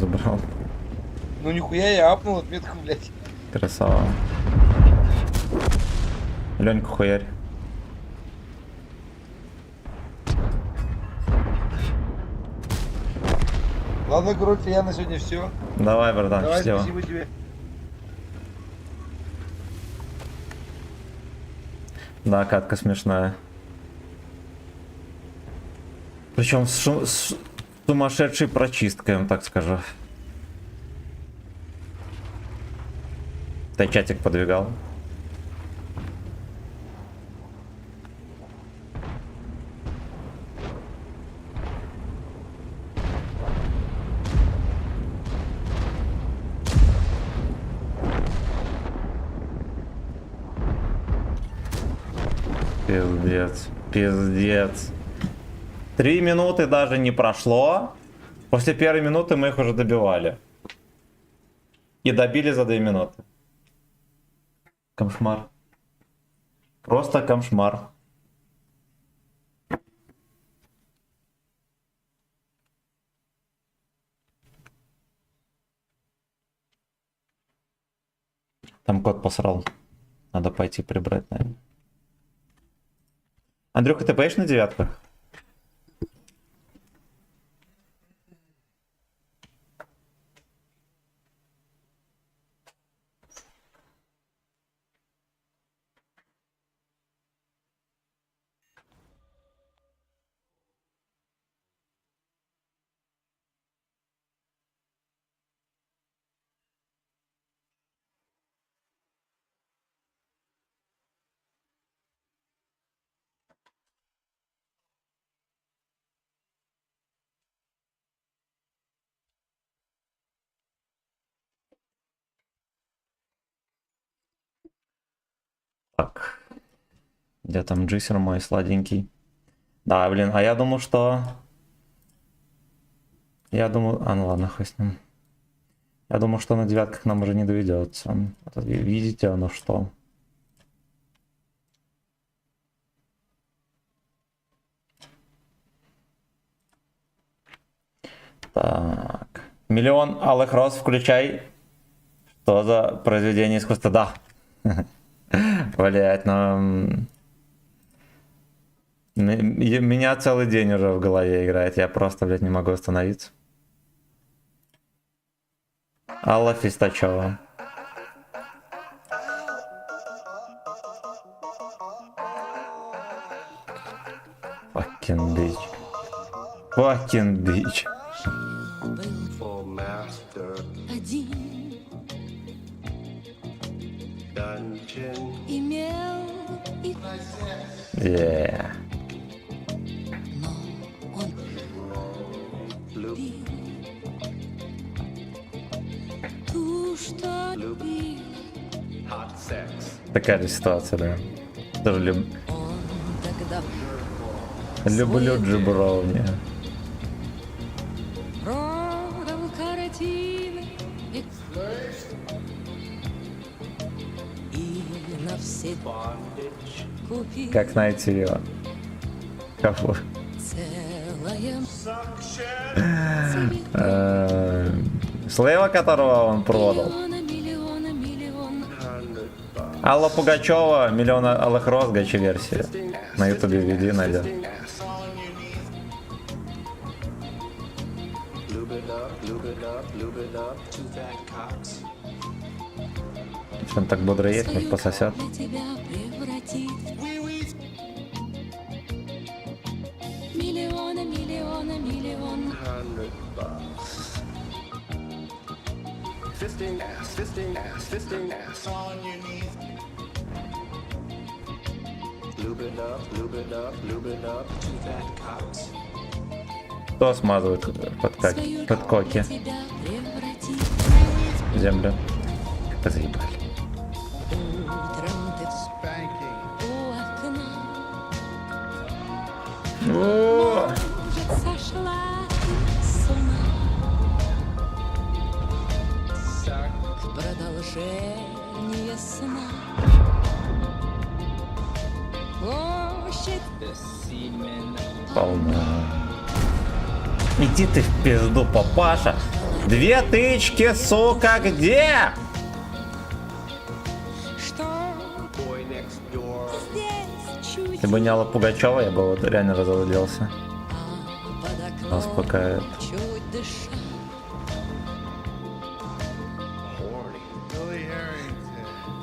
Забрал. Ну нихуя я апнул отметку, блядь. Красава. Ленька хуярь. Ладно, короче, я на сегодня все. Давай, братан, Давай, счастливо. спасибо тебе. Да, катка смешная. Причем с сумасшедшей прочисткой, я так скажу. Ты чатик подвигал? Пиздец, пиздец. 3 минуты даже не прошло. После первой минуты мы их уже добивали. И добили за 2 минуты. Кошмар. Просто кошмар. Там кот посрал. Надо пойти прибрать, наверное. Андрюха, ты поешь на девятках? Так. Где там джиссер мой сладенький? Да, блин, а я думал, что... Я думал... А, ну ладно, хуй с ним. Я думал, что на девятках нам уже не доведется. Видите, оно что? Так. Миллион алых роз включай. Что за произведение искусства? Да. Блять, но... Меня целый день уже в голове играет. Я просто, блядь, не могу остановиться. Алла Фистачева. Fucking bitch. Fucking bitch. Yeah. Такая же ситуация, да. Тоже люблю джиброуни. Как найти его? Кого? Слэва, которого он продал. Алла Пугачева, миллион алых роз, гачи версия. На ютубе введи, найдет. Он так бодро есть, может пососет. Кто смазывает под коки? Землю. Как заебали. О! Полно. Иди ты в пизду, папаша. 2 тычки, сука, где? Если бы не Алла Пугачева, я бы вот реально разозлился. Успокаивает.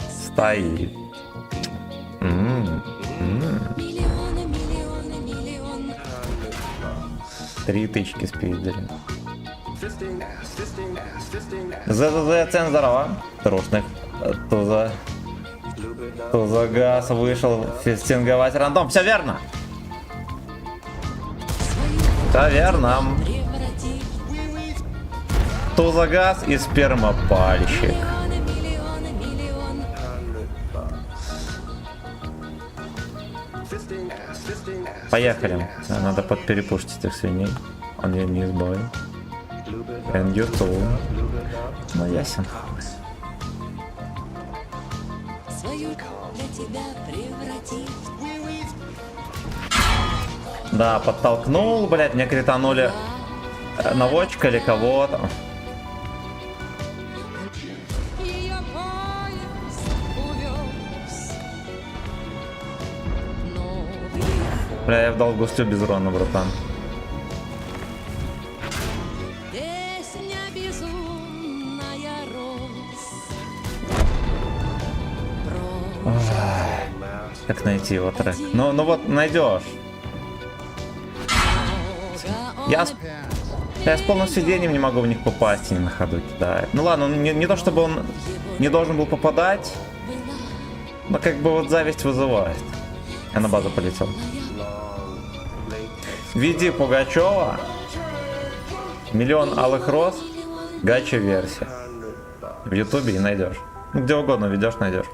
Стоит. Миллионы, миллионы, миллионы. 3 тычки спиздили. ЗЗЗ, цен здорово. Трушных. Туза газ вышел фистинговать рандом. Все верно. Все верно. Преврати Туза газ и спермопальщик. миллионы, миллионы, миллионы. Поехали. Надо подперепушить этих свиней. Он ее не избавил. And you too. Ну ясен. Свою для тебя преврати. Да, подтолкнул, блять, мне кританули наводчика или кого-то. Ее поезд увез. Новый Бля, я в долгу стю без урона, братан. песня безумная роз. Как найти его трек? Ну вот, найдешь. Я с полным сидением не могу в них попасть и не на ходу кидает. Ну ладно, не то чтобы он не должен был попадать, но как бы вот зависть вызывает. Я на базу полетел. Введи Пугачева, 1 000 000 алых роз, гача-версия. В ютубе и найдешь. Ну, где угодно ведешь, найдешь.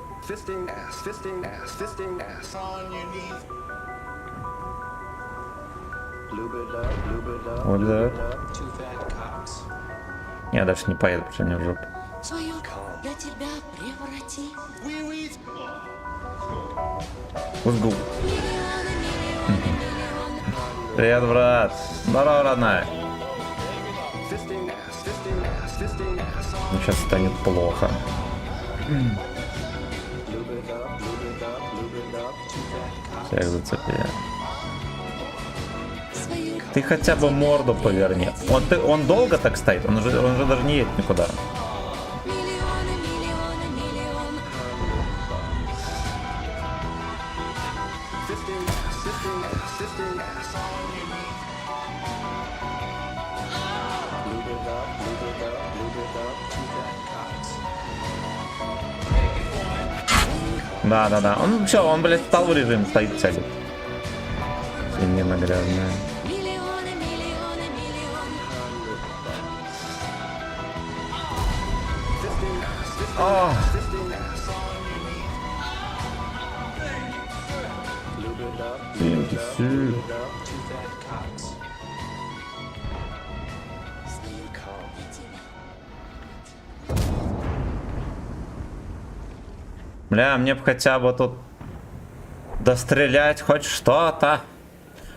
Вот да. Я дальше не поеду, потому что мне в жопу. свою для тебя преврати. Узгу. Привет, брат. Здорово, родная. Сейчас станет плохо. Всех зацепили. Свою Ты хотя бы морду поверни. Он долго так стоит? Он же даже не едет никуда. миллионы, миллионы, миллионы. Да. Он все, он, блядь, стал в режим, стоит, целит. Свинина грязная. Миллионы, миллионы, миллионы. О! Свинки. Бля, мне бы хотя бы тут дострелять хоть что-то.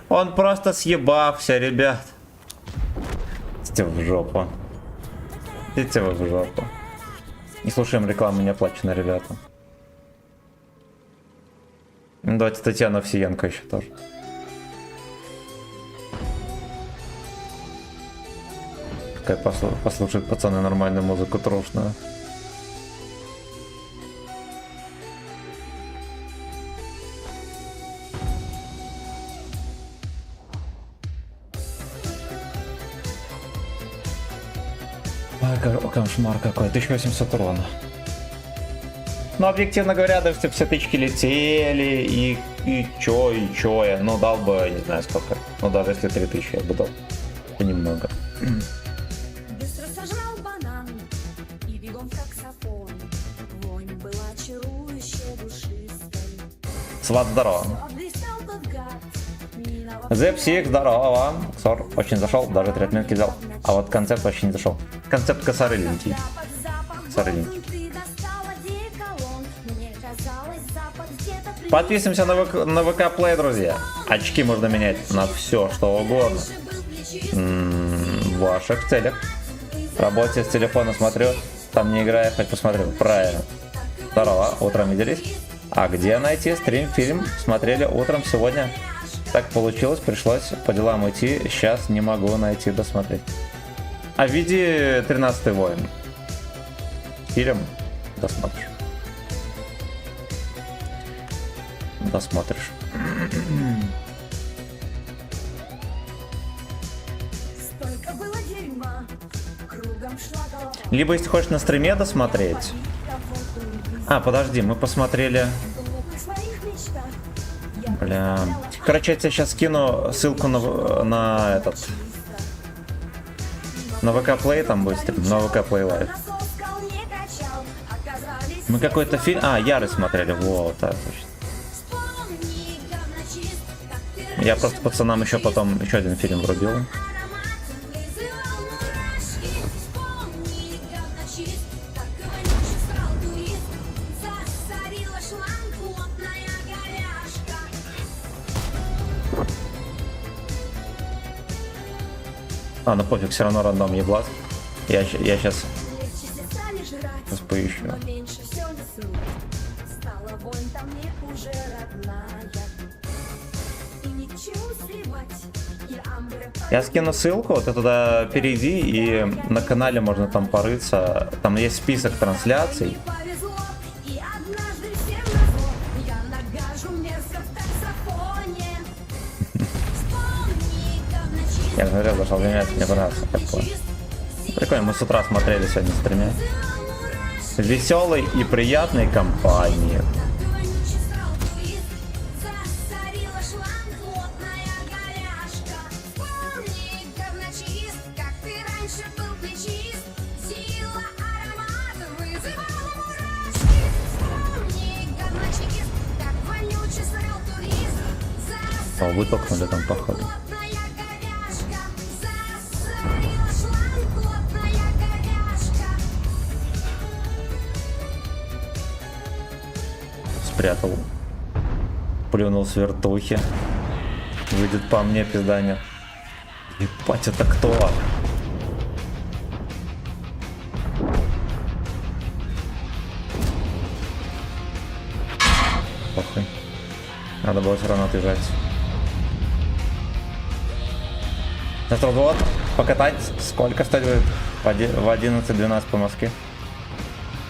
Он просто съебався, ребят. Идите в жопу. Идите вы в жопу. Не слушаем рекламу, не оплачено, ребята. Ну, давайте Татьяна Овсиенко еще тоже. Пускай послушают пацаны нормальную музыку трушную. Кошмар какой, 1800 урона. Ну, объективно говоря, даже все тычки летели, и чё, я, ну, дал бы, не знаю сколько. Ну, даже если 3000 я бы дал. Это немного. Быстро сожрал банан и бегом в таксофон. Вонь была чарующая, душистой. Сват, здорово. Обвисал тот гад. Миновав Зепсик, здорово. Ксор очень зашел, даже 3 отметки взял. А вот концепт вообще не зашел. Концепт косары ленти. запах Сорри. ты достала деколон. Мне казалось, запах где-то Подписываемся на ВК Play, друзья. Очки можно менять на все, что угодно. В ваших целях. Работе с телефона смотрю, там не играю, хоть посмотрю. Правильно. Здорово, утром виделись. А где найти стрим-фильм? Смотрели утром сегодня. Так получилось, пришлось по делам идти. Сейчас не могу найти, досмотреть. А в виде 13-й воин. Фильм досмотришь. Досмотришь. Столько было дерьма, кругом шла голова. Либо если хочешь на стриме досмотреть. А, подожди, мы посмотрели... В своих мечтах я Бля. Короче, я тебе сейчас скину ссылку на этот... На ВК Play там будет стрим, на ВК Play Live. соскал не качал, оказались Мы какой-то фильм... А, Ярость смотрели, вот, да, точно. Вспомни, говночист, как ты Я просто пацанам еще потом еще один фильм врубил. аромат вызывал мурашки. Вспомни, говночист, как вонючий срал турист. Засорила шланг плотная горяшка. А, ну пофиг, все равно рандом еблат. Я сейчас легче стали жрать, поищу. но меньше все несут. Стала вонь там мне уже родная. И ни к чему сливать. И амбре Я скину ссылку, ты туда перейди, и на канале можно там порыться. Там есть список трансляций. не повезло. И однажды всем назло я нагажу мерзко в таксофоне. Вспомни, говночист, Я смотрел, зашел заниматься, мне понравился. Такое. Прикольно, мы с утра смотрели сегодня стриме. Веселой и приятной компании. как вонючий срал турист. Засорила шланг плотная горяшка. Вспомни, говночист, как ты раньше был плечист. Сила аромата вызывала мурашки. Вспомни, говночист, как вонючий срал турист. О, вытолкнули там, походу. Плотная горяшка. Засорила шланг плотная горяшка. Спрятал. Плюнул с вертухи. Выйдет по мне, пизданет. Ебать, это кто? Похуй. Надо было все равно отъезжать. Завтра вот покатать. Сколько стоит будет? В 11-12 по Москве.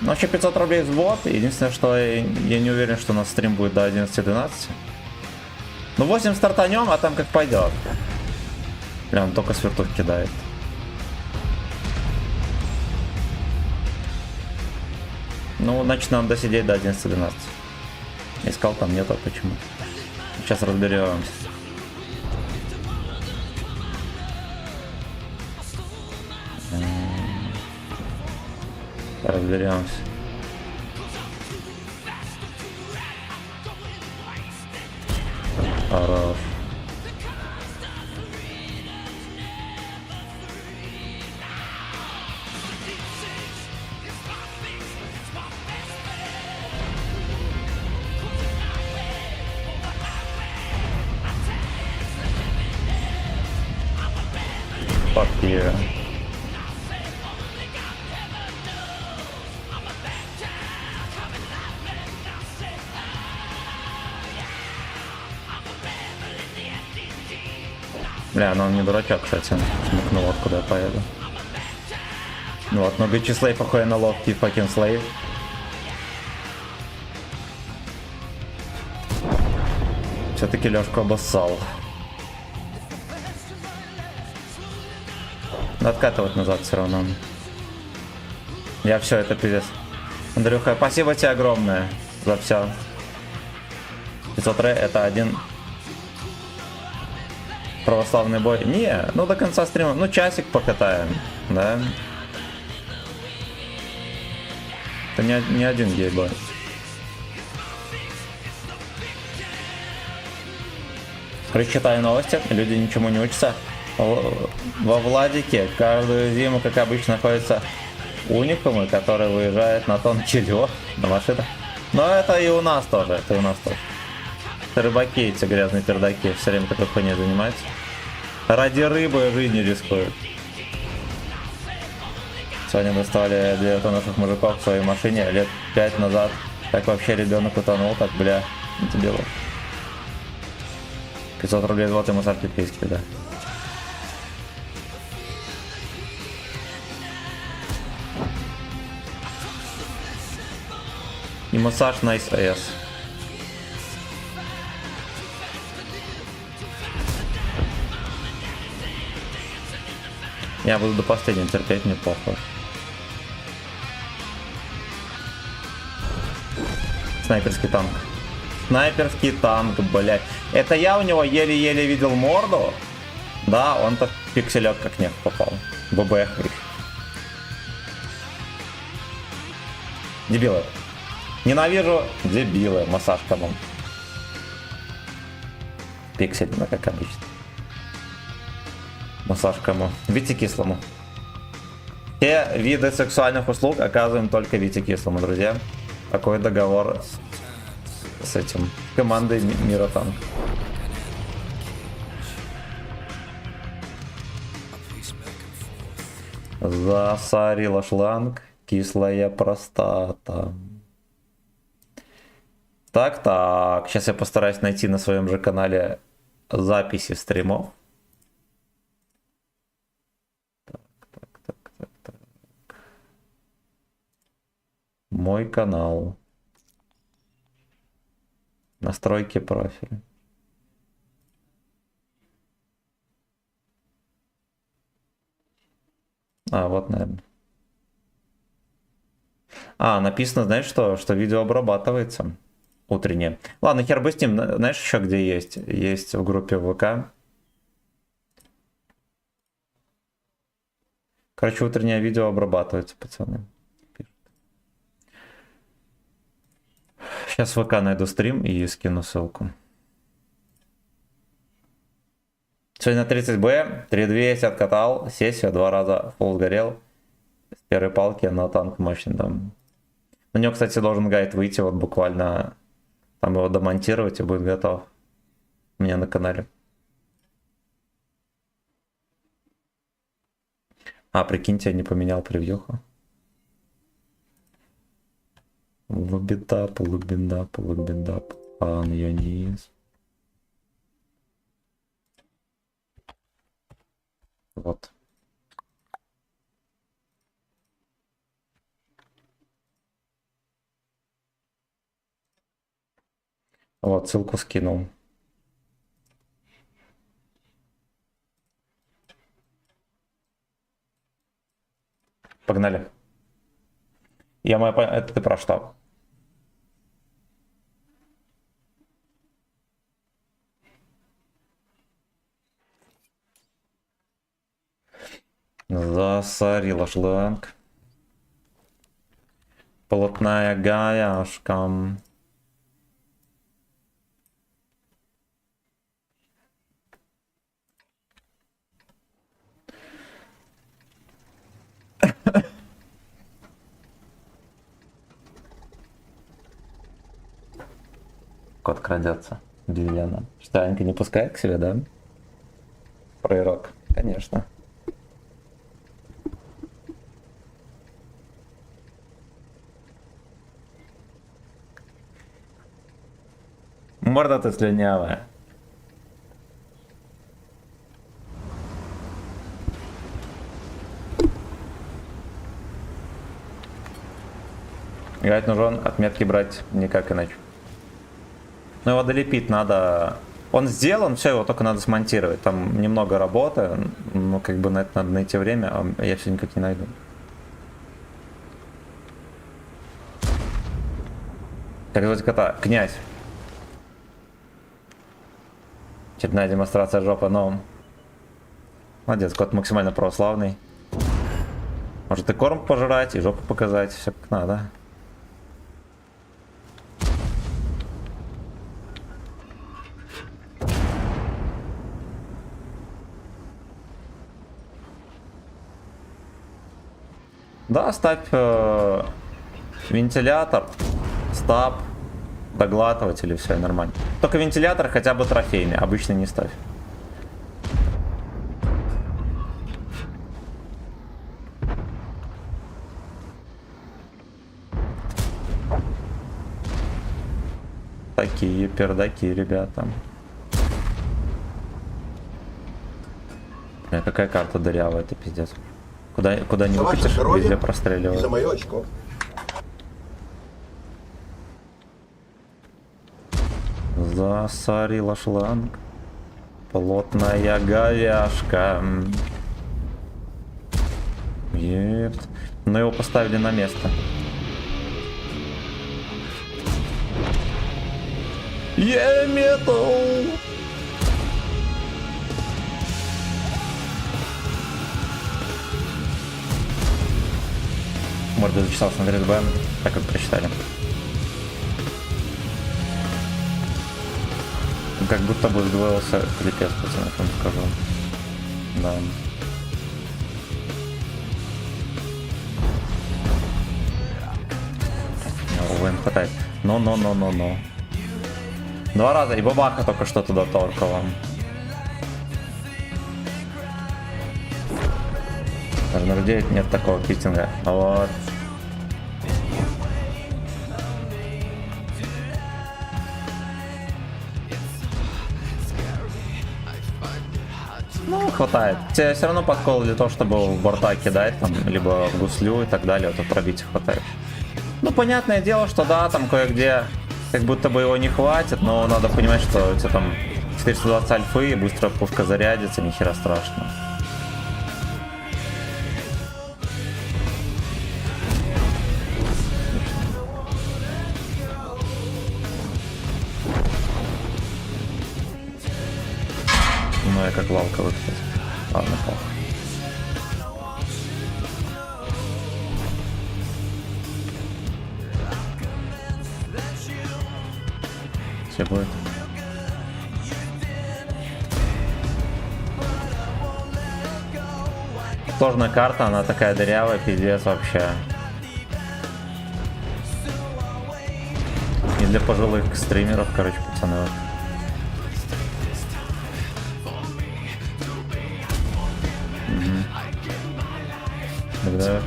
Ну, вообще 500 рублей взвод. Единственное, что я не уверен, что у нас стрим будет до 11-12. Ну, 8 стартанем, а там как пойдет. Бля, он только свертух кидает. Ну, значит, нам досидеть до 11-12. Искал, там нету, почему. Сейчас разберемся. Разберемся. Хорош. Fuck yeah. Бля, ну он не дурачок, кстати. Смыкнул, вот куда я поеду. Ну вот, многочислей похуй на ловкий fucking слейв. Все-таки Лёшку обоссал. Надо откатывать назад все равно. Я все, это пиздец. Андрюха, спасибо тебе огромное за все. 500 рэ это один православный бой. Не, ну до конца стрима. Ну часик покатаем, да. Это не один гейбой. Короче, читаю новости, люди ничему не учатся. Во Владике каждую зиму, как обычно, находятся уникумы, которые выезжают на тонкий лед, на машинах. Но это и у нас тоже, это и у нас тоже. Это рыбаки, эти грязные пердаки, все время такой хуйней занимаются. Ради рыбы жизнь не рискуют. Сегодня доставали 2 наших мужиков в своей машине лет 5 назад. Так вообще ребенок утонул, так, бля, тебе было. 500 рублей золотой массаж пипейский, да. И массаж на СС. Я буду до последнего терпеть, мне похуй. Снайперский танк. Снайперский танк, блядь. Это я у него еле-еле видел морду. Да, он-то в пикселек как нефть попал. ББХ. Дебилы. Ненавижу дебилы. Массаж кому. Пиксель, ну как обычно. Массаж кому? Вите Кислому. Все виды сексуальных услуг оказываем только Вите Кислому, друзья. Такой договор с этим командой Мира Танк. Засорила шланг, кислая простата. Так, сейчас я постараюсь найти на своем же канале записи стримов. Так. Мой канал. Настройки профиля. Вот, наверное. Написано, знаешь что? Что видео обрабатывается. Утреннее. Ладно, хер бы с ним. Знаешь еще где есть? Есть в группе ВК. Короче, утреннее видео обрабатывается, пацаны. Сейчас в ВК найду стрим и скину ссылку. Сегодня 30Б, 3200 откатал, сессию 2 раза фулл сгорел. С первой палки, но танк мощный, да. На него, кстати, должен гайд выйти, вот буквально там его домонтировать и будет готов. У меня на канале. Прикиньте, я не поменял превьюху. Лубидап, пан Йонис. Вот. Вот, ссылку скинул. Погнали. Это ты про что? Засорила шланг. Плотная гаяшка. Кот крадется. Лилиана. Что, Анька не пускает к себе, да? Пророк, конечно. Морда ты слюнявая. Играть нужен, отметки брать никак иначе. Но его долепить надо. Он сделан, все, его только надо смонтировать. Там немного работы, но как бы на это надо найти время, а я все никак не найду. Как зовут кота? Князь. Очередная демонстрация жопы, но... Молодец, кот максимально православный. Может и корм пожрать, и жопу показать, все как надо. Да, ставь вентилятор, стаб, доглатывать или все нормально. Только вентилятор хотя бы трофейный, обычно не ставь. Такие пердаки, ребята. Какая карта дырявая, это пиздец. Куда не выкатишь, везде простреливают. мое очко. Засорила шланг. Плотная говяшка. Епт. Но его поставили на место. Метал! Морда зачесался на ДРБ, так как прочитали. Как будто бы сдвоился клипец, пацаны, я вам скажу. Да. Увы, хватает. Но. 2 раза, и бабаха только что туда торкала. Даже на людей нет такого фитинга. Вот. Ну, хватает. Тебе все равно подкол для того, чтобы в борта кидать, там, либо в гуслю и так далее, то пробить хватает. Ну, понятное дело, что да, там кое-где как будто бы его не хватит, но надо понимать, что у тебя там 420 альфы, и быстро пушка зарядится, ни хера страшного. Ну, я как лалка выход. Ладно, плохо. Все будет. Сложная карта, она такая дырявая, пиздец вообще. И для пожилых стримеров, короче, пацаны. Да.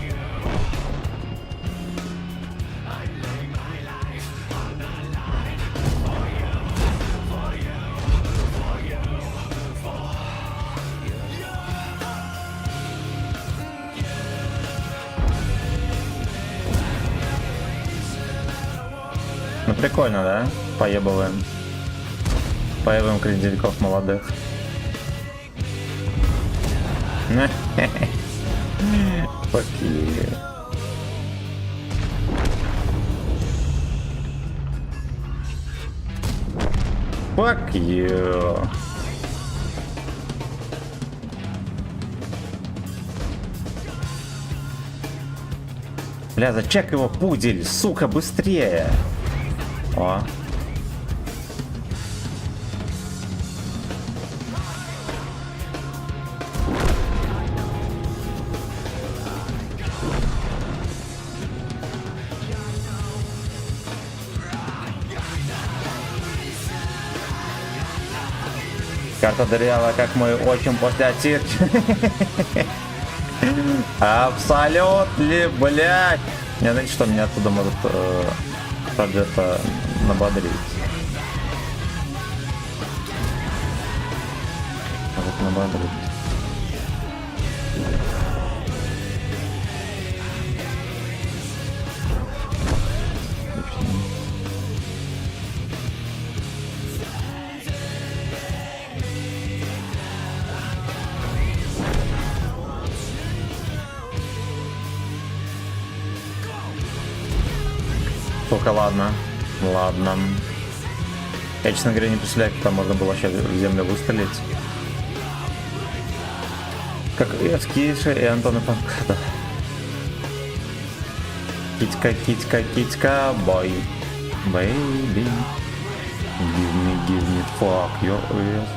Ну прикольно, да? Поебываем. Поебываем крендельков молодых. Какие. Fuck you. Бля, зачек его пудель, сука, быстрее. О. Карта дырявая, как мой отчим после отирки. Абсолютно, блядь. Не знаете, что меня оттуда может где-то набодрить. Может набодрить. Только ладно. Ладно. Я, честно говоря, не представляю, как там можно было вообще в землю выстрелить. Как и Скиша, и Антон Панкада. Китька, китька, китька, бой. Baby. Give me, fuck your ears.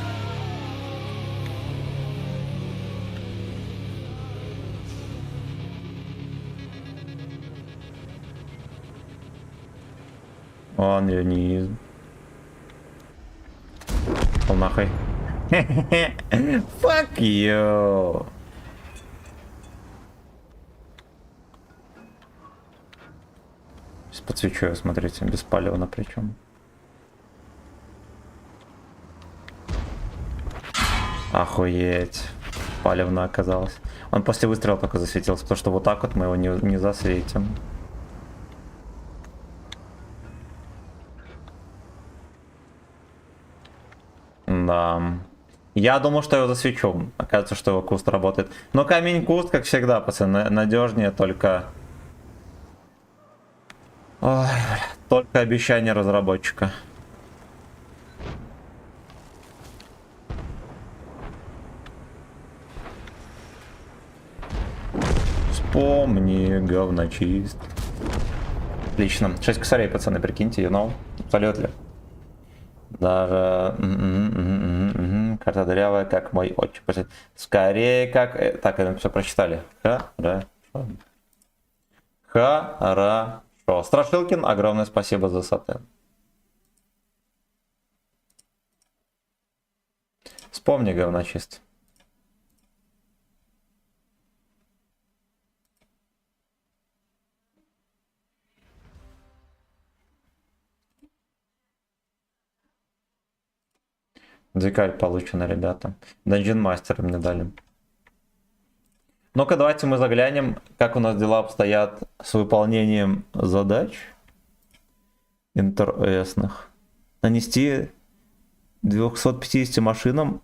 Он вниз. Пошел нахуй. Fuck you. Сейчас подсвечу его, смотрите, беспалевно причем. Охуеть. Палевно оказалось. Он после выстрела только засветился, потому что вот так вот мы его не засветим. Да. Я думал, что я его засвечу. Оказывается, что его куст работает. Но камень куст, как всегда, пацаны, надежнее только... Ой, только обещание разработчика. Вспомни, говночист. Отлично. 6 косарей, пацаны, прикиньте, you know. Абсолютно. Даже... Карта дырявая, как мой отчим. Скорее, как... Так, это все прочитали. Хорошо. Хорошо. Страшилкин, огромное спасибо за сатен. Вспомни, говночист. Дикарь получено, ребята. Dungeon Master мне дали. Ну-ка, давайте мы заглянем, как у нас дела обстоят с выполнением задач интересных. Нанести 250 машинам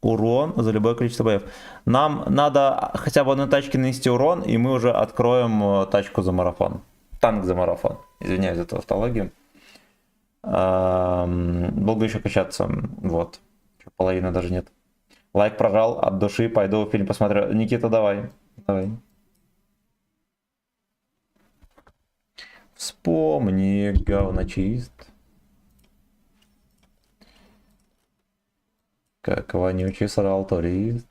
урон за любое количество боев. Нам надо хотя бы одной тачке нанести урон, и мы уже откроем тачку за марафон. Танк за марафон. Извиняюсь за тавтологию. Долго еще качаться. Вот. Половины даже нет. Лайк прожал от души. Пойду фильм посмотрю. Никита, давай. Давай. Вспомни, говночист. Как вонючий срал турист.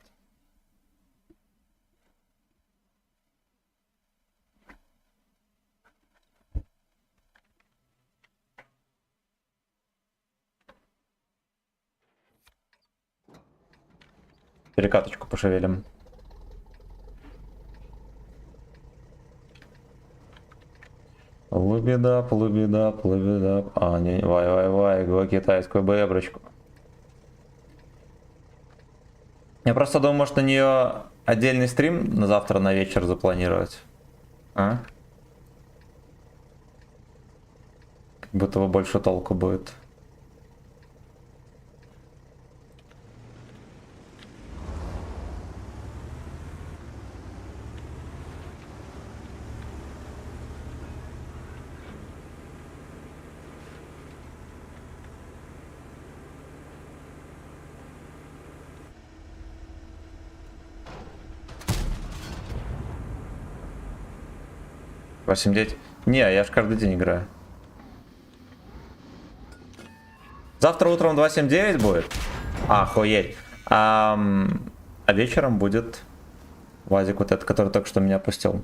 Перекаточку пошевелим. Лубидап. А, не, вай, го китайскую бэброчку. Я просто думаю, может на нее отдельный стрим на завтра на вечер запланировать. А? Как будто бы больше толку будет. Восемь 9. Не, я ж каждый день играю. Завтра утром 2.7.9 будет? Охуеть. А вечером будет Вазик вот этот, который только что меня опустил.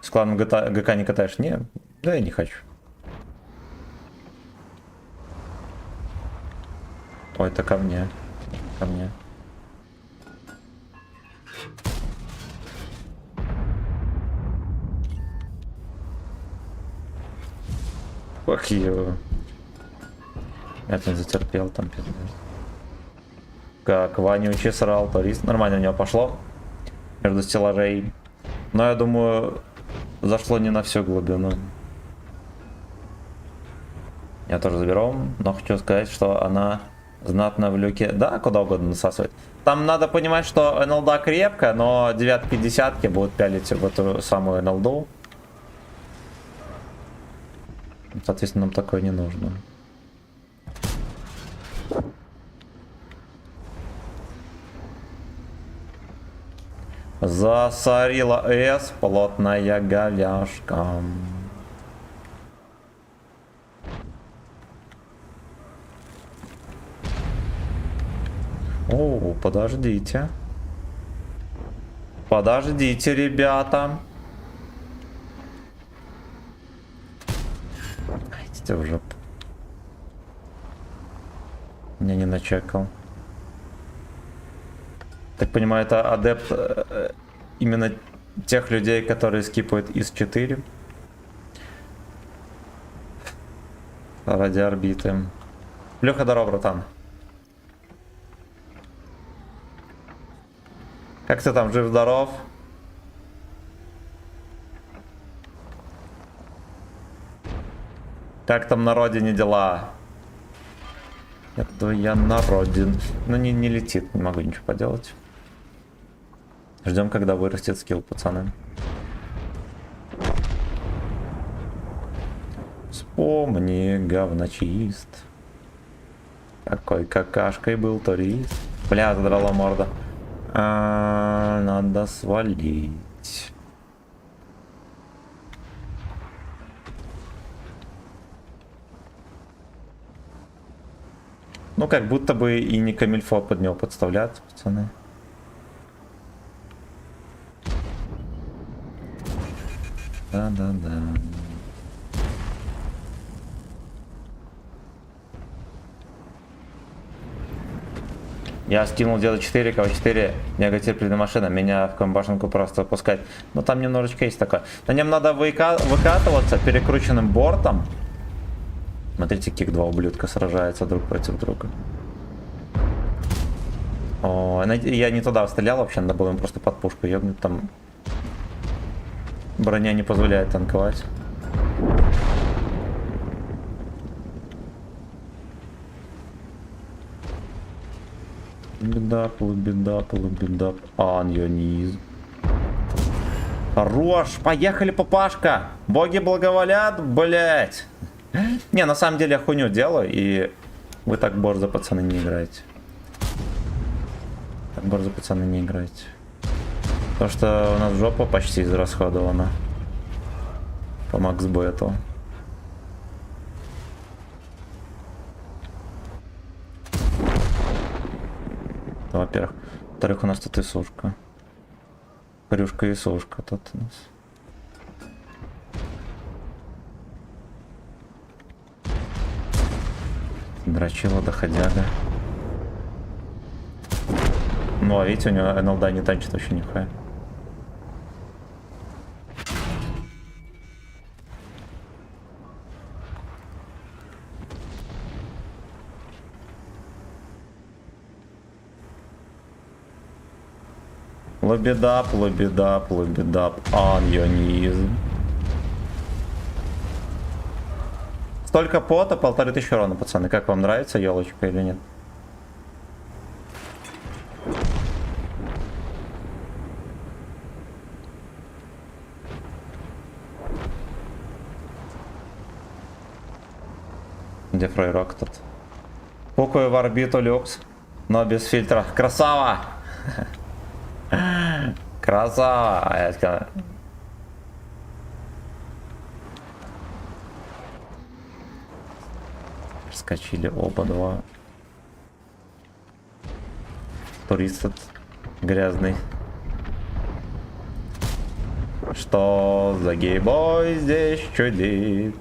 С кланом ГК не катаешь? Не, да я не хочу. Ой, это ко мне. Ко мне. Ох, его. Я там затерпел, там пиздец. Как вонючий срал турист. Нормально у него пошло. Между стеллажей. Но я думаю, зашло не на всю глубину. Я тоже заберу. Но хочу сказать, что она знатно в люке. Да, куда угодно насасывает. Там надо понимать, что НЛД крепко, но девятки, десятки будут пялить в эту самую НЛД. Соответственно, нам такое не нужно. Засорила С, плотная говяжка. О, подождите. Подождите, ребята. Идите в жопу. Я не начекал. Так понимаю, это адепт именно тех людей, которые скипают из 4 ради орбиты. Леха, здорово, братан. Как ты там, жив-здоров? Как там на родине дела? Я на родине. Ну не летит, не могу ничего поделать. Ждем, когда вырастет скилл, пацаны. Вспомни, говночист. Какой какашкой был турист. Бля, задрала морда. Надо свалить. Ну, как будто бы и не камильфо под него подставляться, пацаны. Да-да-да. Я скинул деда 4, КВ4, негативная машина, меня в комбашенку просто пускать. Но там немножечко есть такое. На нем надо выкатываться перекрученным бортом. Смотрите, каких два ублюдка сражаются друг против друга. О, я не туда стрелял вообще, надо было им просто под пушку ебнуть, там броня не позволяет танковать. Бедап, бедап, on your knees. Хорош, поехали, папашка. Боги благоволят, блять. Не, на самом деле я хуйню делаю, и вы так борзо, пацаны, не играете. Так борзо, пацаны, не играете. Потому что у нас жопа почти израсходована. По максбету. Во-первых. Во-вторых, у нас тут и сушка. Хрюшка и сушка тут у нас. Дрочила доходяга. Ну, а видите, у него НЛД не танчит вообще нихуя. Лобидап, лобидап, лобидап, on your knees. Столько пота, 1500 урона, пацаны. Как вам нравится елочка или нет? Где фрейрок тут? Пукаю в орбиту люкс, но без фильтра. Красава! Красава! Скачили оба два. Турист этот грязный. Что за гейбой здесь чудит?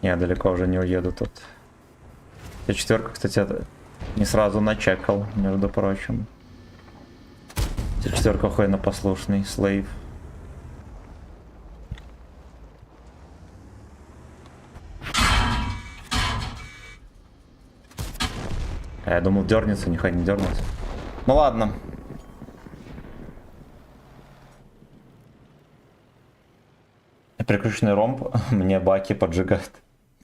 Я далеко уже не уеду тут. Я четверку, кстати, не сразу начекал, между прочим. Четверка охуенно послушный, слейв. А я думал дернется, нихуя не дернулся. Ну ладно. Прикрученный ромб мне баки поджигает.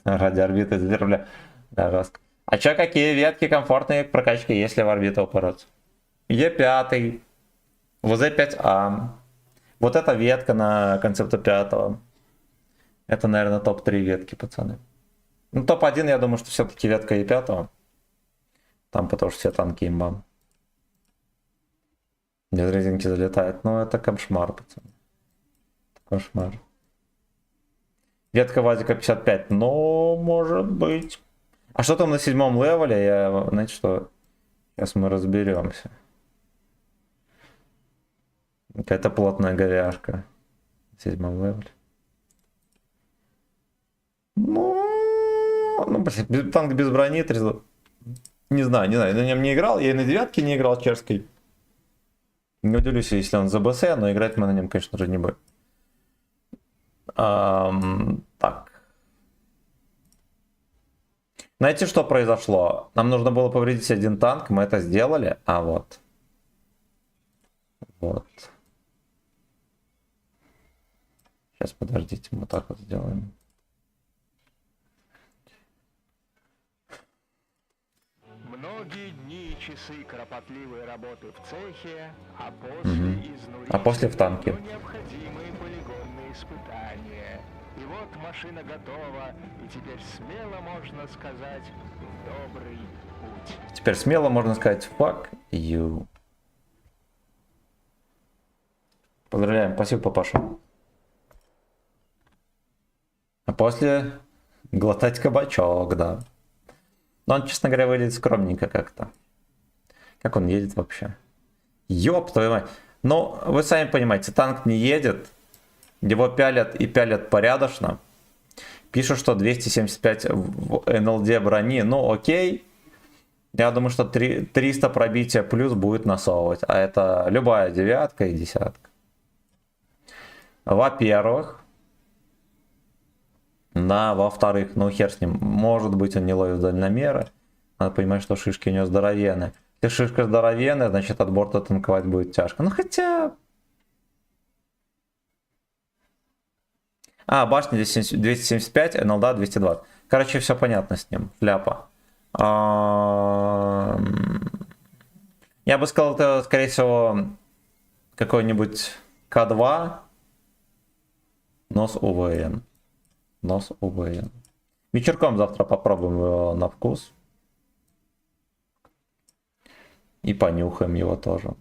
Ради орбиты завербля. Да, жестко. А чё, какие ветки комфортные к прокачке, если в орбиту упороться? Е5. ВЗ-5А. Вот эта ветка на концепту 5. Это, наверное, топ-3 ветки, пацаны. Ну, топ-1, я думаю, что все-таки ветка Е5. Там потому что все танки имбам. Без резинки залетает. Ну, это кошмар, пацаны. Кошмар. Ветка Вазика 55. Ну, может быть. А что там на 7-м левеле? Я, знаете что? Сейчас мы разберемся. Какая-то плотная горяшка. В 7-м левеле. Ну, блин, танк без брони. Не знаю, на нем не играл. Я и на 9-ке не играл чешской. Не удивлюсь, если он за БС, но играть мы на нем, конечно же, не будем. Так. Знаете, что произошло? Нам нужно было повредить один танк, мы это сделали. А вот. Вот. Сейчас, подождите, мы так вот сделаем. Многие дни и часы кропотливой работы в цехе, а после изнурительные, А после в танке. но необходимые полигонные испытания. И вот машина готова, и теперь смело можно сказать в добрый путь. Теперь смело можно сказать fuck you. Поздравляем, спасибо, папаша. А после глотать кабачок, да. Но он, честно говоря, выглядит скромненько как-то. Как он едет вообще? Ёб твою мать. Ну, вы сами понимаете, танк не едет. Его пялят и пялят порядочно. Пишут, что 275 в НЛД брони. Ну, окей. Я думаю, что 300 пробития плюс будет насовывать. А это любая 9-ка и 10-ка. Во-первых. Во-вторых, ну хер с ним. Может быть, он не ловит дальномеры. Надо понимать, что шишки у него здоровенные. Если шишка здоровенная, значит от борта танковать будет тяжко. Ну хотя... Башня 275, НЛД 220. Короче, все понятно с ним. Фляпа. Я бы сказал, это, скорее всего, какой-нибудь К2. Нос УВН. Нос УВН. Вечерком завтра попробуем его на вкус. И понюхаем его тоже.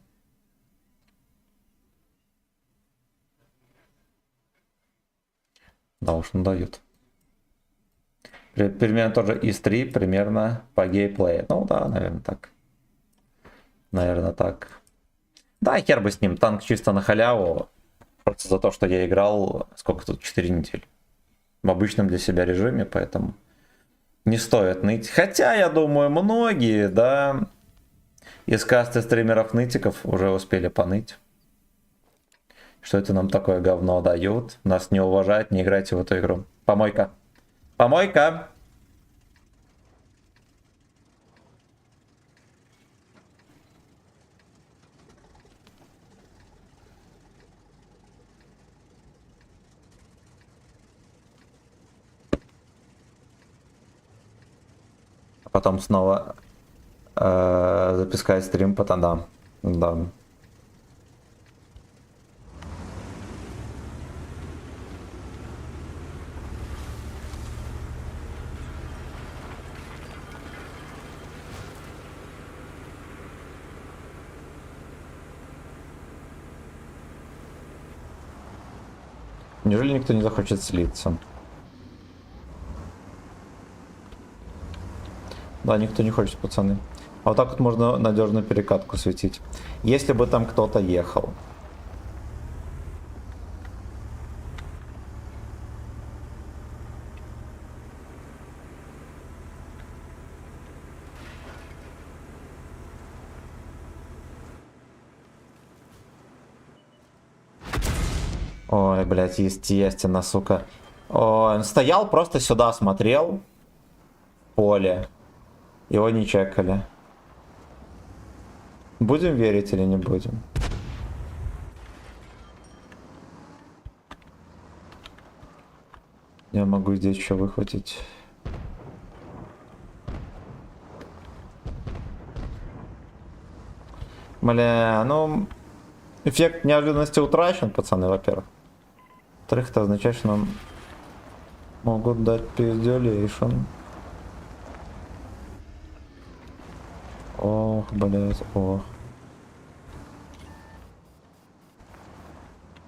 Да уж, надают. Примерно тоже ИС-3, примерно по геймплею. Ну да, наверное так. Наверное так. Да, хер бы с ним. Танк чисто на халяву. Просто за то, что я играл, сколько тут, 4 недели. В обычном для себя режиме, поэтому не стоит ныть. Хотя, я думаю, многие, да, из касты стримеров-нытиков уже успели поныть. Что это нам такое говно дают? Нас не уважают, не играйте в эту игру. Помойка. Помойка! А потом снова запускать стрим, потом да. Неужели никто не захочет слиться? Да, никто не хочет, пацаны. А вот так вот можно надежную перекатку светить. Если бы там кто-то ехал. Ой, блядь, естественно, сука. Ой, он стоял, просто сюда смотрел. В поле. Его не чекали. Будем верить или не будем? Я могу здесь еще выхватить. Бля, ну... Эффект неожиданности утрачен, пацаны, во-первых. Во-вторых, это означает, что нам могут дать пиздюлейшн. Ох, блять, ох.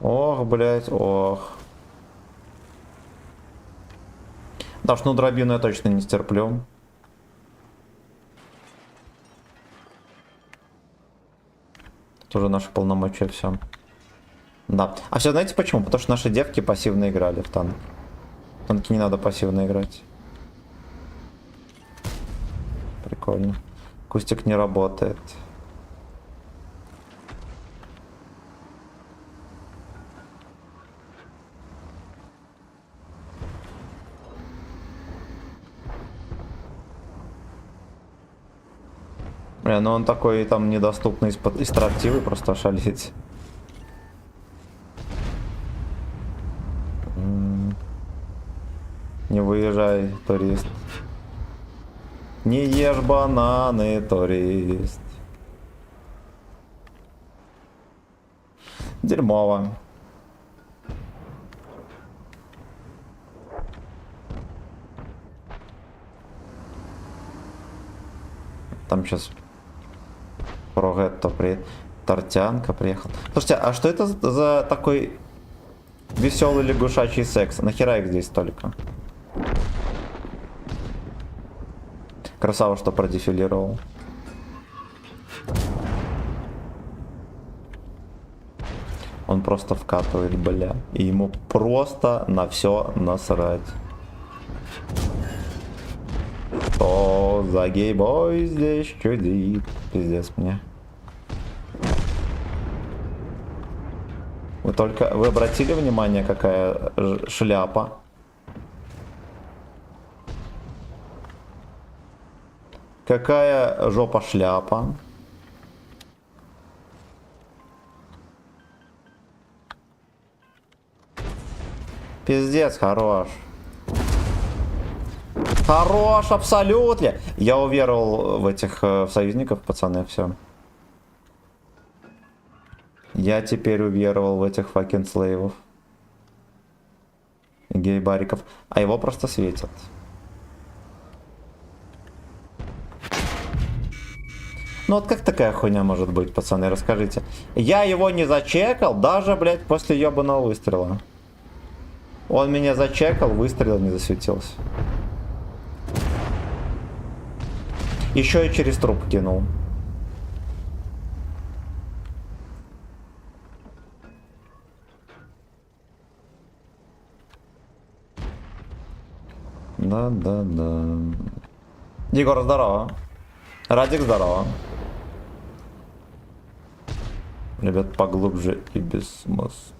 Ох, блять, ох. Да уж, ну дробину я точно не стерплю. Тоже наши полномочия, все. Да. А все знаете почему? Потому что наши девки пассивно играли в танк. В танки не надо пассивно играть. Прикольно. Кустик не работает. Бля, ну он такой там недоступный из строптивы, просто ошалеть. Не выезжай, турист. Не ешь бананы, турист. Дерьмово. Там сейчас Прогетто приедет. Тортянка приехал. Слушайте, а что это за такой веселый лягушачий секс? Нахера их здесь только? Красава, что продефилировал. Он просто вкатывает, бля. И ему просто на все насрать. Что за гейбой здесь чудит? Пиздец мне. Вы обратили внимание, какая шляпа? Какая жопа шляпа? Пиздец, хорош. Хорош, абсолютно. Я уверовал в этих в союзников, пацаны, все. Я теперь уверовал в этих факин слейвов. Гей-бариков. А его просто светят. Ну вот как такая хуйня может быть, пацаны, расскажите. Я его не зачекал, даже, блядь, после ебаного выстрела. Он меня зачекал, выстрел не засветился. Еще и через труп кинул. Да. Егор, здорово. Радик, здорово. Ребят, поглубже и без маски.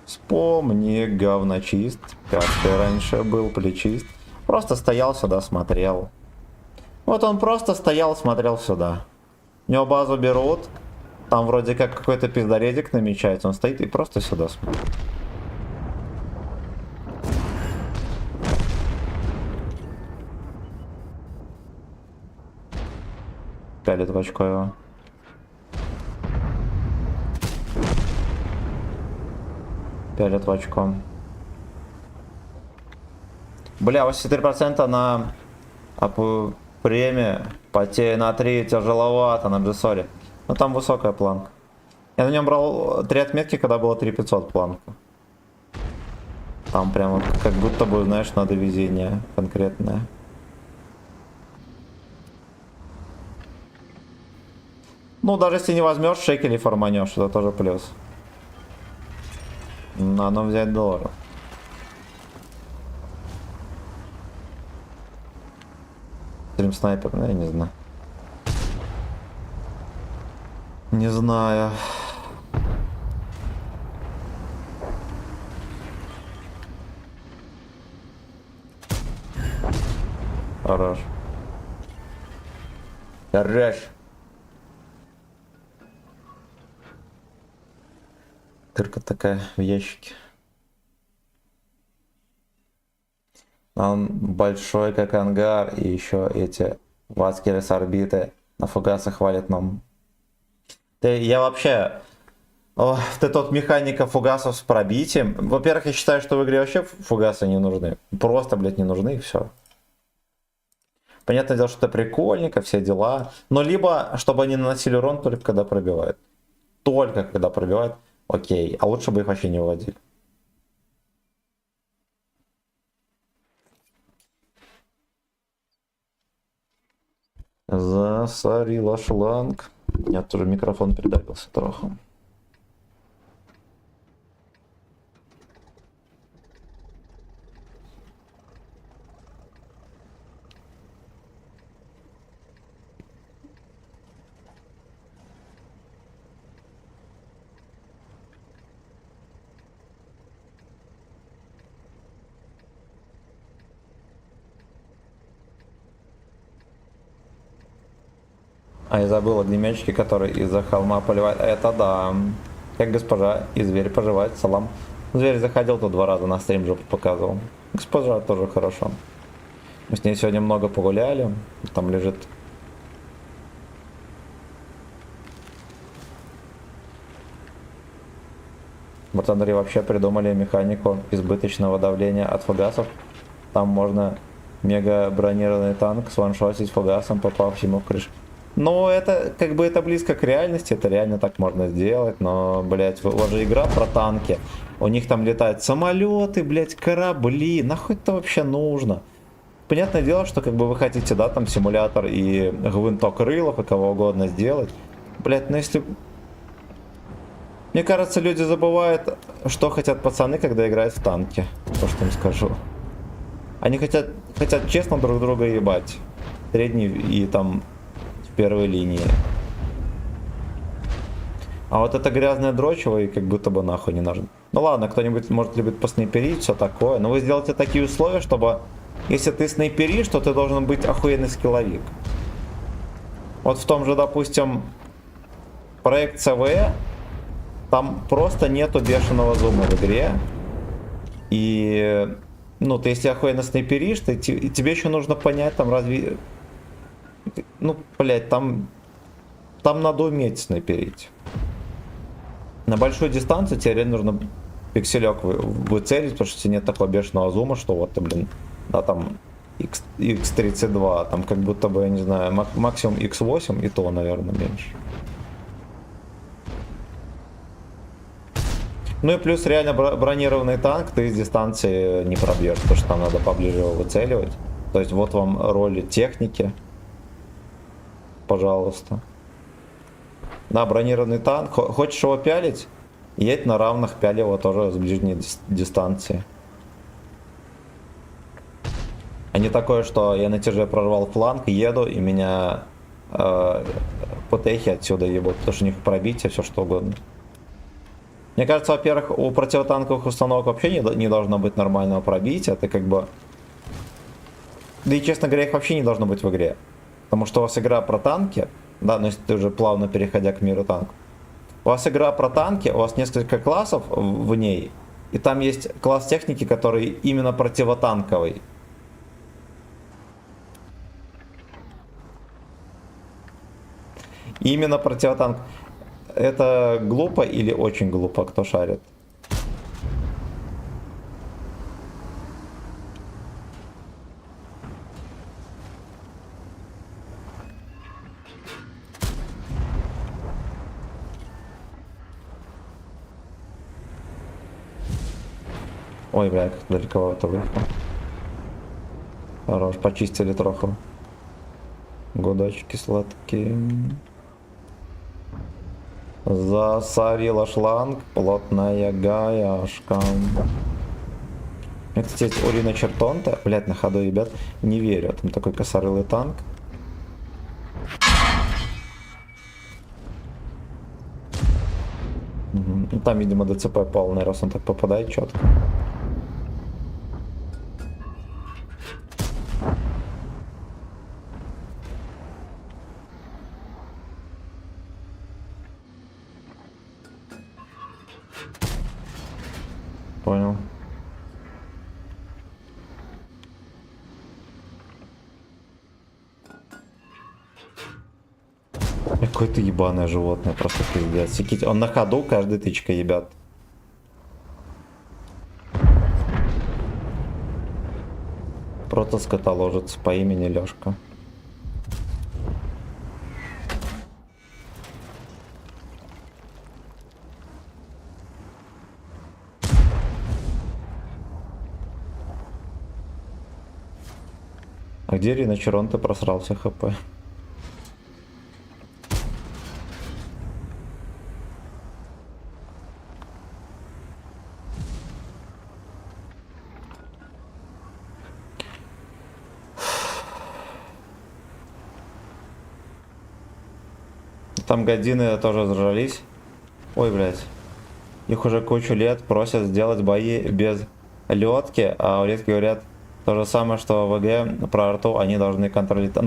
Вспомни, говночист. Как ты раньше был плечист. Просто стоял сюда, смотрел. Вот он просто стоял, смотрел сюда. У него базу берут. Там вроде как какой-то пиздаредик намечается. Он стоит и просто сюда смотрит. Пялит в очко его. Пялит в очко. Бля, 83% на премия. Потея на 3 тяжеловато на Джессоре. Но там высокая планка. Я на нем брал 3 отметки, когда было 3500 планка. Там прямо как будто бы, знаешь, надо везение конкретное. Ну, даже если не возьмешь шекели форманешь, это тоже плюс. Надо взять доллар. Стрим снайпер, ну, я не знаю. Не знаю. Хорош. Хорош. Дырка такая в ящике. Он большой, как ангар, и еще эти васкеры с орбиты на фугасах хвалят нам. Я вообще... ты тот механика фугасов с пробитием. Во-первых, я считаю, что в игре вообще фугасы не нужны. Просто, блядь, не нужны, и все. Понятное дело, что это прикольненько, все дела. Но либо, чтобы они наносили урон только когда пробивают. Только когда пробивают. Окей, а лучше бы их вообще не выводили. Засорила шланг. У меня тоже микрофон придавился трохи. А я забыл огнеметчики, которые из-за холма поливают. Это да. Как госпожа и зверь поживает. Салам. Зверь заходил тут 2 раза на стрим, же показывал. Госпожа тоже хорошо. Мы с ней сегодня много погуляли. Там лежит. В Андре вообще придумали механику избыточного давления от фугасов. Там можно мега бронированный танк сваншотить фугасом, попав ему в крышу. Ну, это как бы это близко к реальности, это реально так можно сделать, но, блять, у вас же игра про танки, у них там летают самолеты, блять, корабли, нахуй это вообще нужно? Понятное дело, что как бы вы хотите, да, там симулятор и гвинтокрылов, и кого угодно сделать, блять, но если... Мне кажется, люди забывают, что хотят пацаны, когда играют в танки, то, что им скажу. Они хотят честно друг друга ебать, средний и там... первой линии. А вот это грязное дрочево и как будто бы нахуй не нужно. Ну ладно, кто-нибудь может любит поснайперить, все такое. Но вы сделаете такие условия, чтобы если ты снайперишь, то ты должен быть охуенный скилловик. Вот в том же, допустим, проект ЦВ, там просто нету бешеного зума в игре. И ну, ты если охуенно снайперишь, тебе еще нужно понять там разве... Ну, блять, там надо уметь снайперить. На большую дистанцию тебе реально нужно пикселек выцелить, потому что тебе нет такого бешеного зума, что вот ты, блин, да, там X32, там как будто бы, я не знаю, максимум X8 и то, наверное, меньше. Ну и плюс реально бронированный танк ты с дистанции не пробьешь, потому что там надо поближе его выцеливать. То есть вот вам роль техники. Пожалуйста. Да, бронированный танк. Хочешь его пялить? Едь на равных, пяли его тоже с ближней дистанции. А не такое, что я на тяже прорвал фланг, еду, и меня ПТХи отсюда ебут, потому что у них пробитие, все что угодно. Мне кажется, во-первых, у противотанковых установок вообще не должно быть нормального пробития. Это как бы... Да и, честно говоря, их вообще не должно быть в игре. Потому что у вас игра про танки, да, но если ты уже плавно переходя к миру танков. У вас игра про танки, у вас несколько классов в ней, и там есть класс техники, который именно противотанковый. Именно противотанк. Это глупо или очень глупо, кто шарит? Ой, бля, как далековато выехал. Хорош, почистили троху. Гудочки сладкие. Засорила шланг, плотная гаяшка. У меня, кстати, есть Урина Чертонта. Блять, на ходу, ребят, не верю. Там такой косорылый танк. Угу. Там, видимо, ДЦП полный, раз он так попадает четко. Понял. Какое-то ебаное животное, просто пиздец. Он на ходу каждый тычка ебят. Протоскотоложец по имени Лёшка. Где Риночерон, ты просрался хп? Там годины тоже зажрались. Ой, блядь. Их уже кучу лет просят сделать бои без летки, а улетки говорят то же самое, что в ВГ про арту они должны контролировать.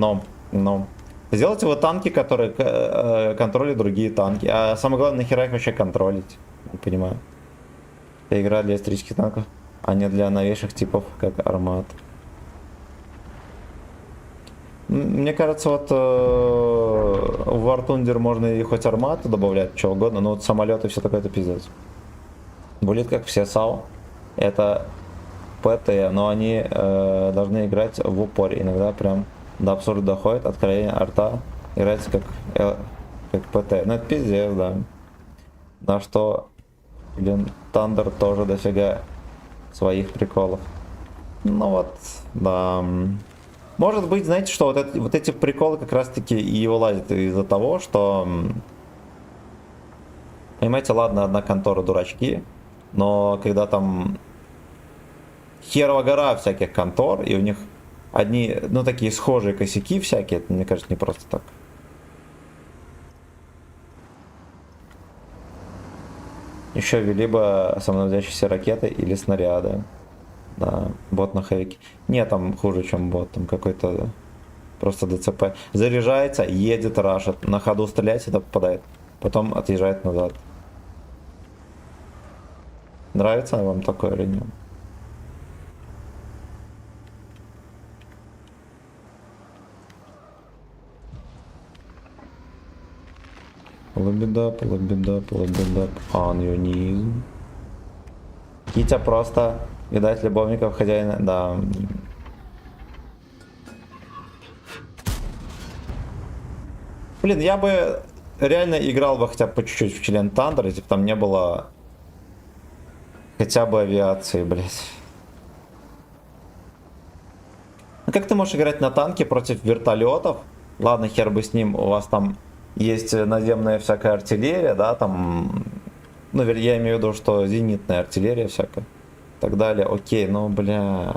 Но. Сделайте вы танки, которые контролируют другие танки. А самое главное, нахера их вообще контролить? Не понимаю. Это игра для исторических танков, а не для новейших типов, как Армат. Мне кажется, вот в War Thunder можно и хоть армату добавлять, что угодно, но вот самолеты все такое, это пиздец. Будет как все САУ, это ПТ, но они должны играть в упоре. Иногда прям до абсурда доходит, откровение арта играется как ПТ. Ну это пиздец, да. На что, блин, Thunder тоже дофига своих приколов. Ну вот, да. Может быть, знаете, что вот эти приколы как раз-таки и вылазят из-за того, что, понимаете, ладно, одна контора дурачки, но когда там херова гора всяких контор, и у них одни, ну, такие схожие косяки всякие, это, мне кажется, не просто так. Еще ввели бы самонаводящиеся ракеты или снаряды. Да, бот на хэвике. Не, там хуже, чем бот, там какой-то просто ДЦП. Заряжается, едет, рашит, на ходу стреляет, это попадает. Потом отъезжает назад. Нравится вам такое или нет? Полубеда, on your knees. Китя просто, видать, любовников хозяина, да. Блин, я бы реально играл бы хотя бы по чуть-чуть в член Thunder, если бы там не было хотя бы авиации, блять. Ну как ты можешь играть на танке против вертолетов? Ладно, хер бы с ним, у вас там есть наземная всякая артиллерия, да, там, ну, я имею в виду, что зенитная артиллерия всякая, и так далее, окей, ну, бля.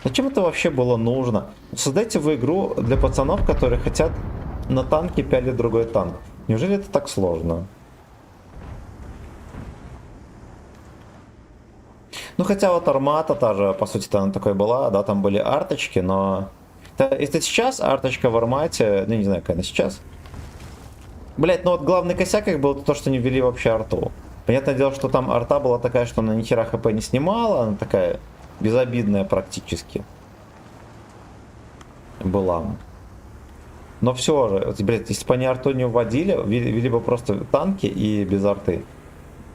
Зачем это вообще было нужно? Создайте вы игру для пацанов, которые хотят на танке пялить другой танк. Неужели это так сложно? Ну хотя вот Армата та же, по сути, она такой была, да, там были арточки, но... Это сейчас арточка в Армате, ну не знаю, какая она сейчас. Блять, ну вот главный косяк их был то, что не ввели вообще арту. Понятное дело, что там арта была такая, что она ни хера хп не снимала, она такая безобидная практически. Была. Но все же, блять, если бы они арту не вводили, ввели бы просто танки и без арты.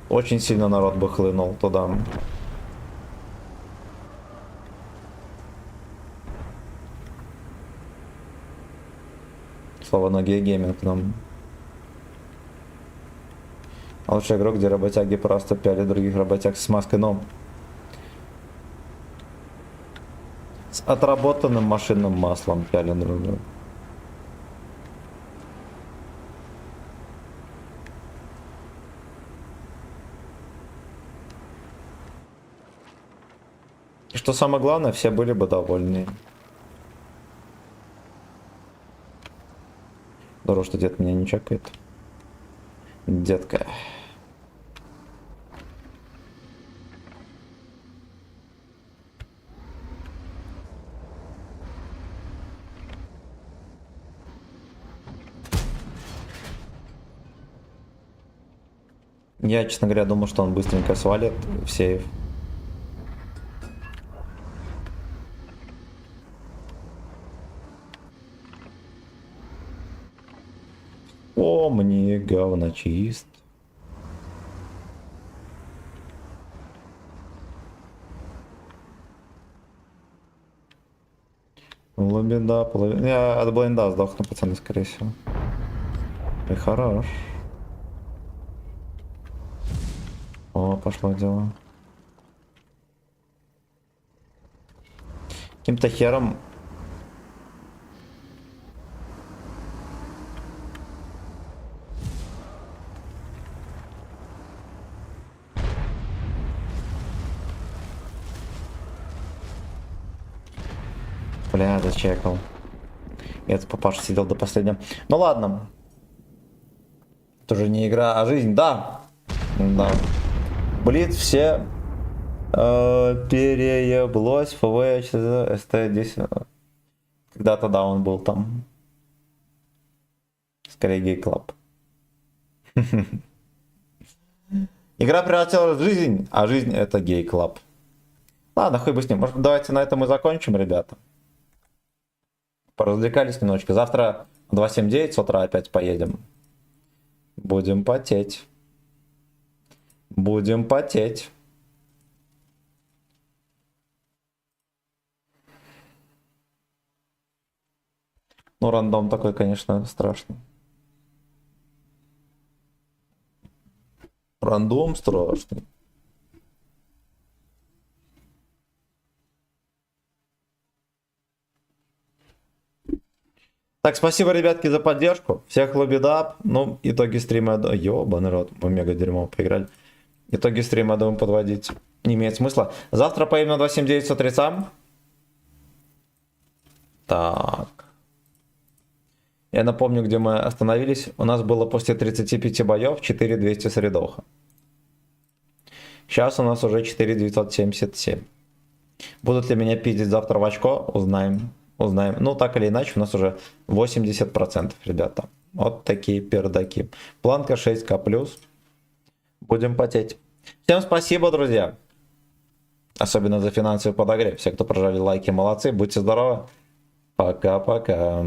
Очень сильно народ бы хлынул туда. Слово ноги гейминг нам. А лучший игрок, где работяги просто пялят других работяг с маской, но с отработанным машинным маслом пялят друг друга. И что самое главное, все были бы довольны. Здорово, что дед меня не чекает. Детка. Я, честно говоря, думал, что он быстренько свалит в сейф. Мне говно чист. Полубеда, полубеда. Я от блинда сдохну, пацаны, скорее всего. И хорош. О, пошло дело. Каким-то хером. Бля, зачекал. Этот папаша сидел до последнего. Ну ладно. Это уже не игра, а жизнь. Да. Да. Блиц все перееблось. ФВ, СТ-10. Когда-то, да, он был там. Скорее гей-клаб. Игра превратилась в жизнь, а жизнь это гей-клаб. Ладно, хуй бы с ним. Может, давайте на этом и закончим, ребята. Поразвлекались немножечко. Завтра 2.7.9 с утра опять поедем. Будем потеть. Будем потеть. Ну, рандом такой, конечно, страшный. Рандом страшный. Так, спасибо, ребятки, за поддержку. Всех лобидап. Ну, итоги стрима... Ёбаный рот, мы мега дерьмо поиграли. Итоги стрима, думаю, подводить не имеет смысла. Завтра поедем на 2.7.9 с утреца. Так. Я напомню, где мы остановились. У нас было после 35 боев 4200 средоха. Сейчас у нас уже 4977. Будут ли меня пиздить завтра в очко? Узнаем. Узнаем. Ну, так или иначе, у нас уже 80%, ребята. Вот такие пердаки. Планка 6К+. Будем потеть. Всем спасибо, друзья. Особенно за финансовый подогрев. Все, кто прожали лайки, молодцы. Будьте здоровы. Пока-пока.